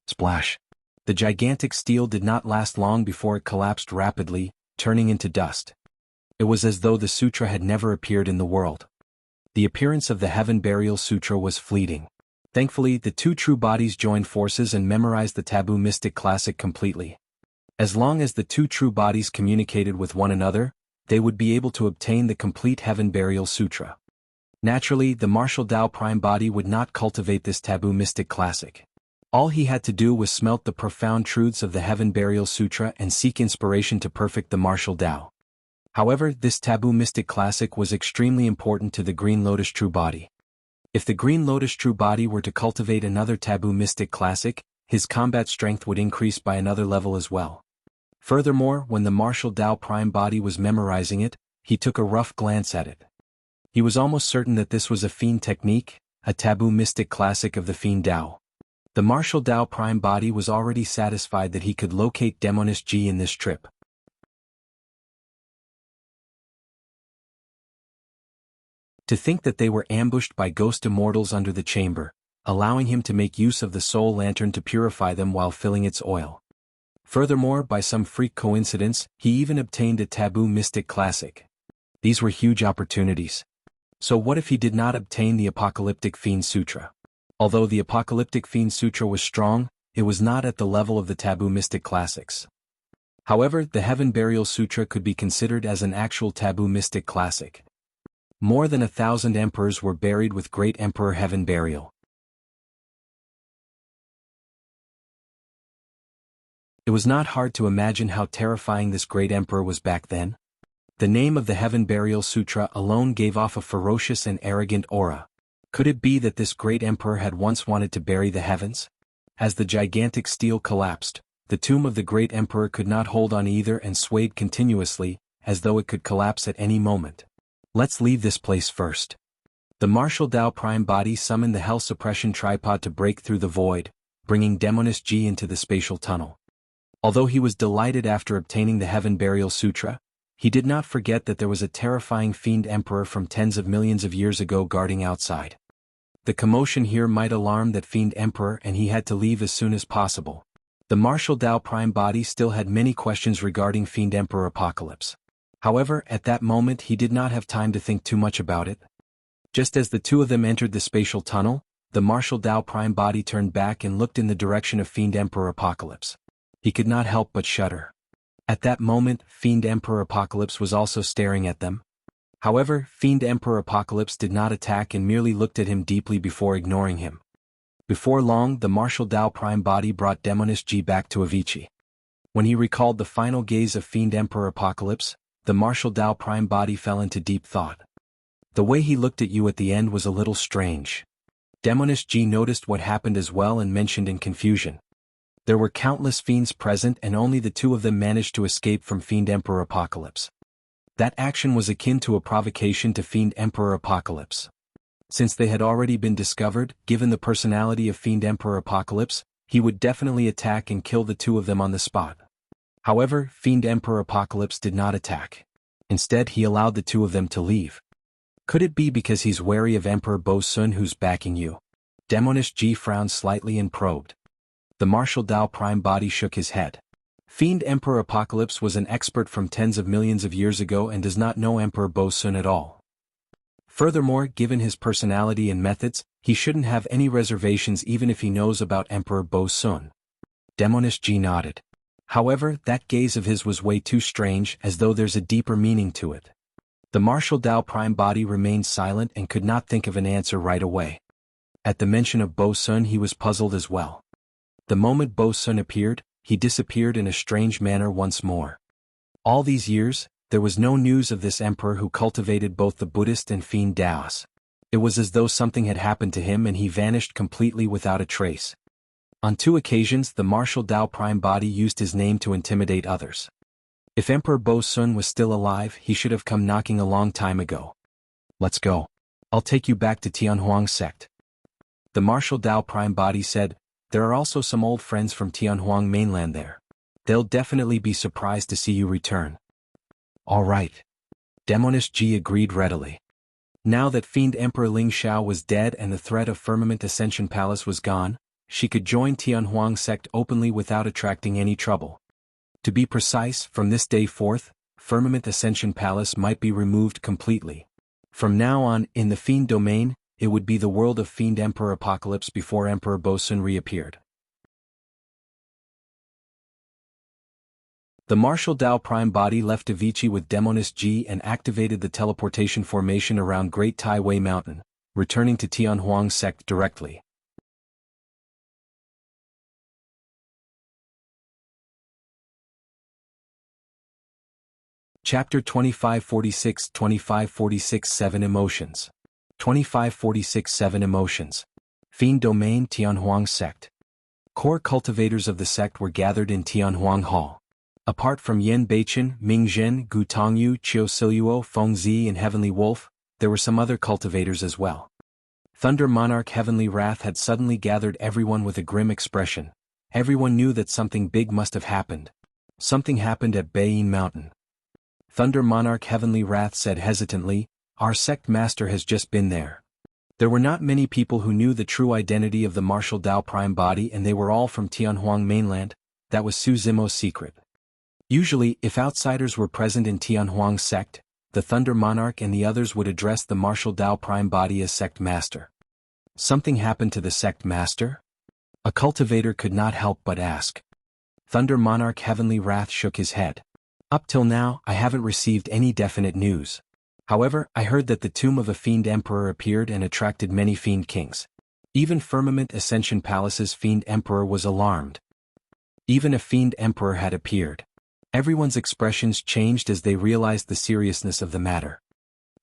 Splash! The gigantic steel did not last long before it collapsed rapidly, turning into dust. It was as though the sutra had never appeared in the world. The appearance of the Heaven Burial Sutra was fleeting. Thankfully, the 2 true bodies joined forces and memorized the taboo mystic classic completely. As long as the 2 true bodies communicated with one another, they would be able to obtain the complete Heaven Burial Sutra. Naturally, the martial Tao Prime Body would not cultivate this taboo mystic classic. All he had to do was smelt the profound truths of the Heaven Burial Sutra and seek inspiration to perfect the martial Tao. However, this taboo mystic classic was extremely important to the Green Lotus True Body. If the Green Lotus True Body were to cultivate another taboo mystic classic, his combat strength would increase by another level as well. Furthermore, when the martial Tao Prime Body was memorizing it, he took a rough glance at it. He was almost certain that this was a Fiend technique, a taboo mystic classic of the Fiend Tao. The martial Tao Prime Body was already satisfied that he could locate Demoness G in this trip. To think that they were ambushed by ghost immortals under the chamber, allowing him to make use of the soul lantern to purify them while filling its oil. Furthermore, by some freak coincidence, he even obtained a taboo mystic classic. These were huge opportunities. So what if he did not obtain the Apocalyptic Fiend Sutra? Although the Apocalyptic Fiend Sutra was strong, it was not at the level of the taboo mystic classics. However, the Heaven Burial Sutra could be considered as an actual taboo mystic classic. More than 1,000 emperors were buried with Great Emperor Heaven Burial. It was not hard to imagine how terrifying this great emperor was back then. The name of the Heaven Burial Sutra alone gave off a ferocious and arrogant aura. Could it be that this great emperor had once wanted to bury the heavens? As the gigantic steel collapsed, the tomb of the great emperor could not hold on either and swayed continuously, as though it could collapse at any moment. Let's leave this place first. The martial Tao Prime Body summoned the Hell Suppression Tripod to break through the void, bringing Demoness G into the spatial tunnel. Although he was delighted after obtaining the Heaven Burial Sutra, he did not forget that there was a terrifying Fiend Emperor from tens of millions of years ago guarding outside. The commotion here might alarm that Fiend Emperor and he had to leave as soon as possible. The martial Tao Prime Body still had many questions regarding Fiend Emperor Apocalypse. However, at that moment he did not have time to think too much about it. Just as the two of them entered the spatial tunnel, the martial Tao Prime Body turned back and looked in the direction of Fiend Emperor Apocalypse. He could not help but shudder. At that moment, Fiend Emperor Apocalypse was also staring at them. However, Fiend Emperor Apocalypse did not attack and merely looked at him deeply before ignoring him. Before long, the martial Tao Prime Body brought Demoness G back to Avicii. When he recalled the final gaze of Fiend Emperor Apocalypse, the martial Tao Prime Body fell into deep thought. The way he looked at you at the end was a little strange. Demoness G noticed what happened as well and mentioned in confusion. There were countless fiends present and only the two of them managed to escape from Fiend Emperor Apocalypse. That action was akin to a provocation to Fiend Emperor Apocalypse. Since they had already been discovered, given the personality of Fiend Emperor Apocalypse, he would definitely attack and kill the two of them on the spot. However, Fiend Emperor Apocalypse did not attack. Instead, he allowed the two of them to leave. Could it be because he's wary of Emperor Bo Sun who's backing you? Demoness G frowned slightly and probed. The martial Tao Prime Body shook his head. Fiend Emperor Apocalypse was an expert from tens of millions of years ago and does not know Emperor Bo Sun at all. Furthermore, given his personality and methods, he shouldn't have any reservations even if he knows about Emperor Bo Sun. Demoness G nodded. However, that gaze of his was way too strange, as though there's a deeper meaning to it. The martial Tao Prime Body remained silent and could not think of an answer right away. At the mention of Bo Sun he was puzzled as well. The moment Bo Sun appeared, he disappeared in a strange manner once more. All these years, there was no news of this emperor who cultivated both the Buddhist and Fiend Taoists. It was as though something had happened to him and he vanished completely without a trace. On 2 occasions the martial Tao Prime Body used his name to intimidate others. If Emperor Bo Sun was still alive he should have come knocking a long time ago. Let's go. I'll take you back to Tianhuang sect. The martial Tao Prime Body said, there are also some old friends from Tianhuang mainland there. They'll definitely be surprised to see you return. All right. Demoness G agreed readily. Now that Fiend Emperor Ling Xiao was dead and the threat of Firmament Ascension Palace was gone, she could join Tianhuang sect openly without attracting any trouble. To be precise, from this day forth, Firmament Ascension Palace might be removed completely. From now on, in the Fiend domain, it would be the world of Fiend Emperor Apocalypse before Emperor Bo Sun reappeared. The martial Tao Prime Body left Avicii with Demoness G and activated the teleportation formation around Great Tai Wei Mountain, returning to Tianhuang sect directly. Chapter 2546-2546 7 Emotions. 2546 7 Emotions. Fiend Domain Tianhuang Sect. Core cultivators of the sect were gathered in Tianhuang Hall. Apart from Yan Beichen, Ming Zhen, Gu Tongyu, Chiu Siluo, Feng Zi and Heavenly Wolf, there were some other cultivators as well. Thunder Monarch Heavenly Wrath had suddenly gathered everyone with a grim expression. Everyone knew that something big must have happened. Something happened at Beiyin Mountain. Thunder Monarch Heavenly Wrath said hesitantly, our sect master has just been there. There were not many people who knew the true identity of the martial Tao Prime Body and they were all from Tianhuang mainland. That was Su Zimo's secret. Usually, if outsiders were present in Tianhuang sect, the Thunder Monarch and the others would address the martial Tao Prime Body as sect master. Something happened to the sect master? A cultivator could not help but ask. Thunder Monarch Heavenly Wrath shook his head. Up till now, I haven't received any definite news. However, I heard that the tomb of a Fiend Emperor appeared and attracted many Fiend Kings. Even Firmament Ascension Palace's Fiend Emperor was alarmed. Even a Fiend Emperor had appeared. Everyone's expressions changed as they realized the seriousness of the matter.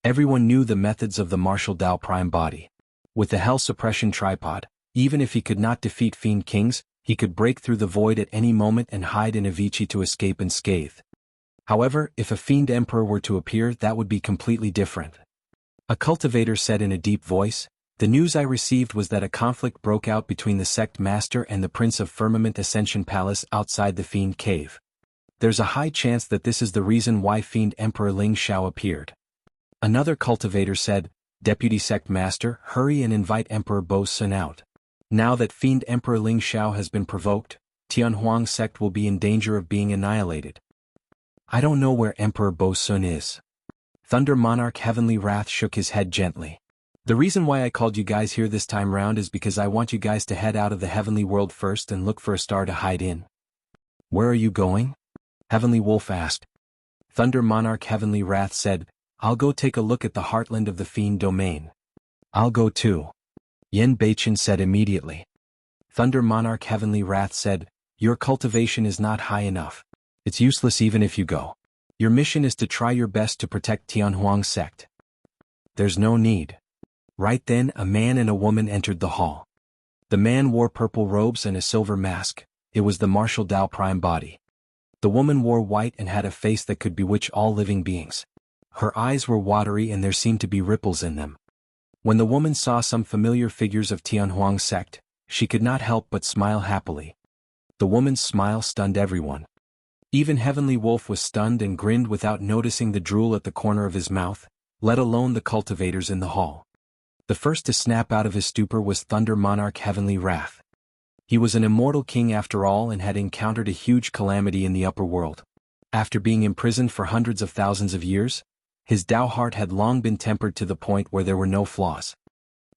Everyone knew the methods of the martial Tao prime body. With the hell suppression tripod, even if he could not defeat Fiend Kings, he could break through the void at any moment and hide in Avicii to escape unscathed. However, if a Fiend Emperor were to appear, that would be completely different. A cultivator said in a deep voice, "The news I received was that a conflict broke out between the sect master and the Prince of Firmament Ascension Palace outside the Fiend Cave. There's a high chance that this is the reason why Fiend Emperor Ling Xiao appeared." Another cultivator said, "Deputy Sect Master, hurry and invite Emperor Bo Sun out. Now that Fiend Emperor Ling Xiao has been provoked, Tianhuang sect will be in danger of being annihilated." "I don't know where Emperor Bo Sun is." Thunder Monarch Heavenly Wrath shook his head gently. "The reason why I called you guys here this time round is because I want you guys to head out of the heavenly world first and look for a star to hide in." "Where are you going?" Heavenly Wolf asked. Thunder Monarch Heavenly Wrath said, "I'll go take a look at the heartland of the Fiend domain." "I'll go too," Yen Beichen said immediately. Thunder Monarch Heavenly Wrath said, "Your cultivation is not high enough. It's useless even if you go. Your mission is to try your best to protect Tianhuang sect." "There's no need." Right then, a man and a woman entered the hall. The man wore purple robes and a silver mask. It was the martial Tao prime body. The woman wore white and had a face that could bewitch all living beings. Her eyes were watery and there seemed to be ripples in them. When the woman saw some familiar figures of Tianhuang sect, she could not help but smile happily. The woman's smile stunned everyone. Even Heavenly Wolf was stunned and grinned without noticing the drool at the corner of his mouth, let alone the cultivators in the hall. The first to snap out of his stupor was Thunder Monarch Heavenly Wrath. He was an immortal king after all and had encountered a huge calamity in the upper world. After being imprisoned for hundreds of thousands of years, his Tao heart had long been tempered to the point where there were no flaws.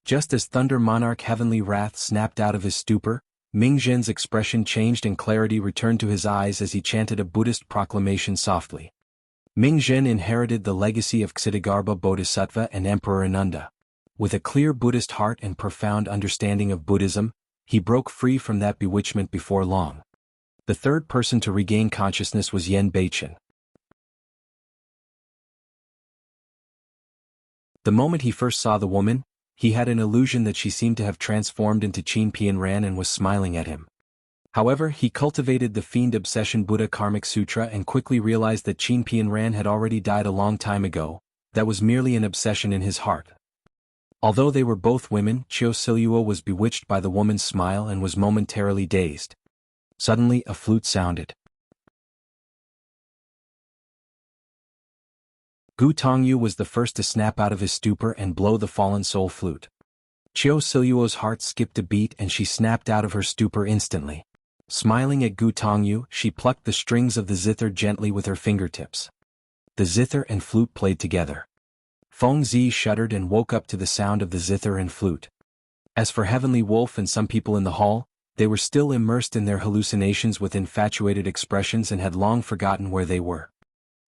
Just as Thunder Monarch Heavenly Wrath snapped out of his stupor, Ming Zhen's expression changed and clarity returned to his eyes as he chanted a Buddhist proclamation softly. Ming Zhen inherited the legacy of Ksitigarbha Bodhisattva and Emperor Ananda. With a clear Buddhist heart and profound understanding of Buddhism, he broke free from that bewitchment before long. The third person to regain consciousness was Yen Beichen. The moment he first saw the woman, he had an illusion that she seemed to have transformed into Qin Pianran and was smiling at him. However, he cultivated the Fiend Obsession Buddha Karmic Sutra and quickly realized that Qin Pianran had already died a long time ago. That was merely an obsession in his heart. Although they were both women, Chiu Siluo was bewitched by the woman's smile and was momentarily dazed. Suddenly, a flute sounded. Gu Tongyu was the first to snap out of his stupor and blow the fallen soul flute. Chiu Siluo's heart skipped a beat and she snapped out of her stupor instantly. Smiling at Gu Tongyu, she plucked the strings of the zither gently with her fingertips. The zither and flute played together. Feng Zi shuddered and woke up to the sound of the zither and flute. As for Heavenly Wolf and some people in the hall, they were still immersed in their hallucinations with infatuated expressions and had long forgotten where they were.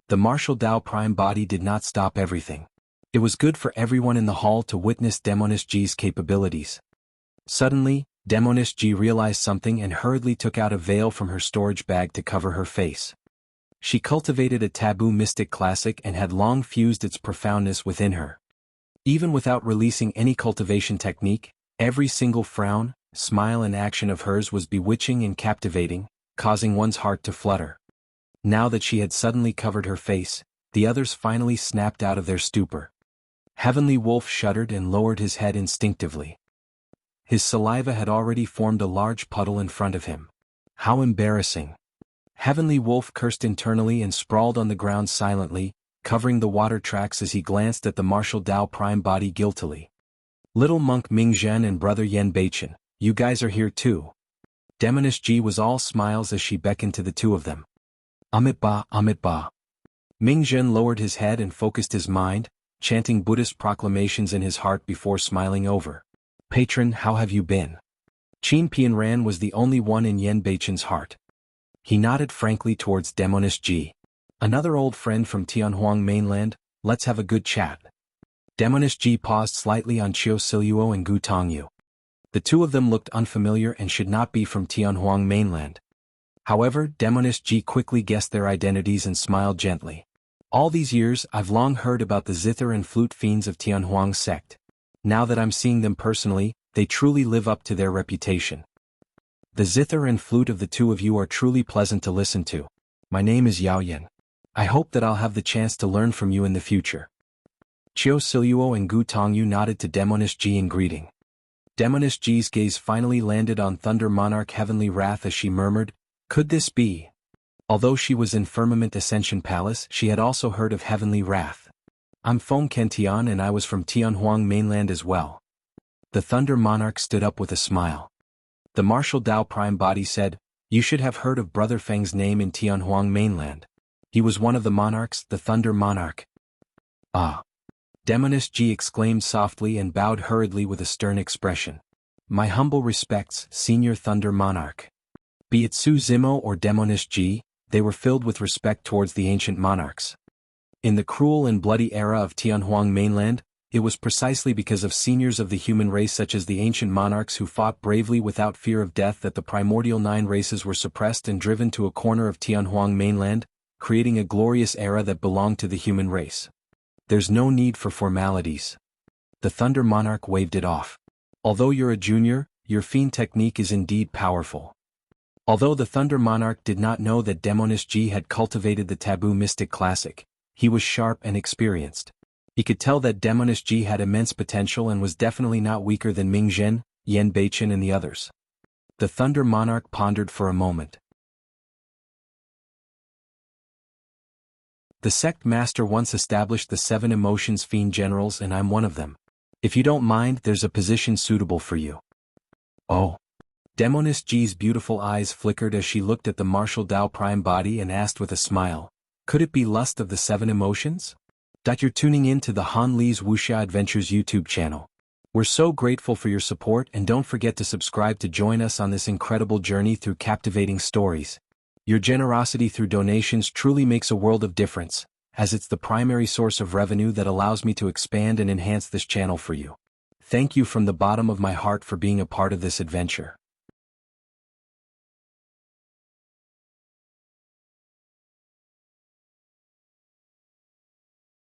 The martial Tao prime body did not stop everything. It was good for everyone in the hall to witness Demoness Ji's capabilities. Suddenly, Demoness Ji realized something and hurriedly took out a veil from her storage bag to cover her face. She cultivated a taboo mystic classic and had long fused its profoundness within her. Even without releasing any cultivation technique, every single frown, smile and action of hers was bewitching and captivating, causing one's heart to flutter. Now that she had suddenly covered her face, the others finally snapped out of their stupor. Heavenly Wolf shuddered and lowered his head instinctively. His saliva had already formed a large puddle in front of him. How embarrassing! Heavenly Wolf cursed internally and sprawled on the ground silently, covering the water tracks as he glanced at the martial Tao prime body guiltily. Little monk Ming Zhen and brother Yen Beichen, you guys are here too. Demoness Ji was all smiles as she beckoned to the two of them. Amit Ba, Amit Ba. Ming Zhen lowered his head and focused his mind, chanting Buddhist proclamations in his heart before smiling over. Patron, how have you been? Qin Pianran was the only one in Yen Beichen's heart. He nodded frankly towards Demoness Ji. Another old friend from Tianhuang mainland, let's have a good chat. Demoness Ji paused slightly on Chiu Siluo and Gu Tongyu. The two of them looked unfamiliar and should not be from Tianhuang mainland. However, Demoness G quickly guessed their identities and smiled gently. All these years, I've long heard about the zither and flute fiends of Tianhuang's sect. Now that I'm seeing them personally, they truly live up to their reputation. The zither and flute of the two of you are truly pleasant to listen to. My name is Yao Yan. I hope that I'll have the chance to learn from you in the future. Chiao Siluo and Gu Tongyu nodded to Demoness G in greeting. Demoness G's gaze finally landed on Thunder Monarch Heavenly Wrath as she murmured, "Could this be?" Although she was in Firmament Ascension Palace, she had also heard of Heavenly Wrath. I'm Feng Kentian and I was from Tianhuang mainland as well. The Thunder Monarch stood up with a smile. The Martial Dao Prime Body said, "You should have heard of Brother Feng's name in Tianhuang mainland. He was one of the monarchs, the Thunder Monarch." "Ah." Demoness G exclaimed softly and bowed hurriedly with a stern expression. "My humble respects, Senior Thunder Monarch." Be it Su Zimo or Demoness G, they were filled with respect towards the ancient monarchs. In the cruel and bloody era of Tianhuang mainland, it was precisely because of seniors of the human race such as the ancient monarchs who fought bravely without fear of death that the primordial 9 races were suppressed and driven to a corner of Tianhuang mainland, creating a glorious era that belonged to the human race. There's no need for formalities. The Thunder Monarch waved it off. Although you're a junior, your fiend technique is indeed powerful. Although the Thunder Monarch did not know that Demoness G had cultivated the Taboo Mystic Classic, he was sharp and experienced. He could tell that Demoness G had immense potential and was definitely not weaker than Ming Zhen, Yan Beichen and the others. The Thunder Monarch pondered for a moment. The sect master once established the 7 emotions fiend generals and I'm one of them. If you don't mind, there's a position suitable for you. Oh. Demoness G's beautiful eyes flickered as she looked at the Martial Dao Prime Body and asked with a smile, "Could it be lust of the 7 emotions?" You're tuning in to the Han Li's Wuxia Adventures YouTube channel. We're so grateful for your support and don't forget to subscribe to join us on this incredible journey through captivating stories. Your generosity through donations truly makes a world of difference, as it's the primary source of revenue that allows me to expand and enhance this channel for you. Thank you from the bottom of my heart for being a part of this adventure.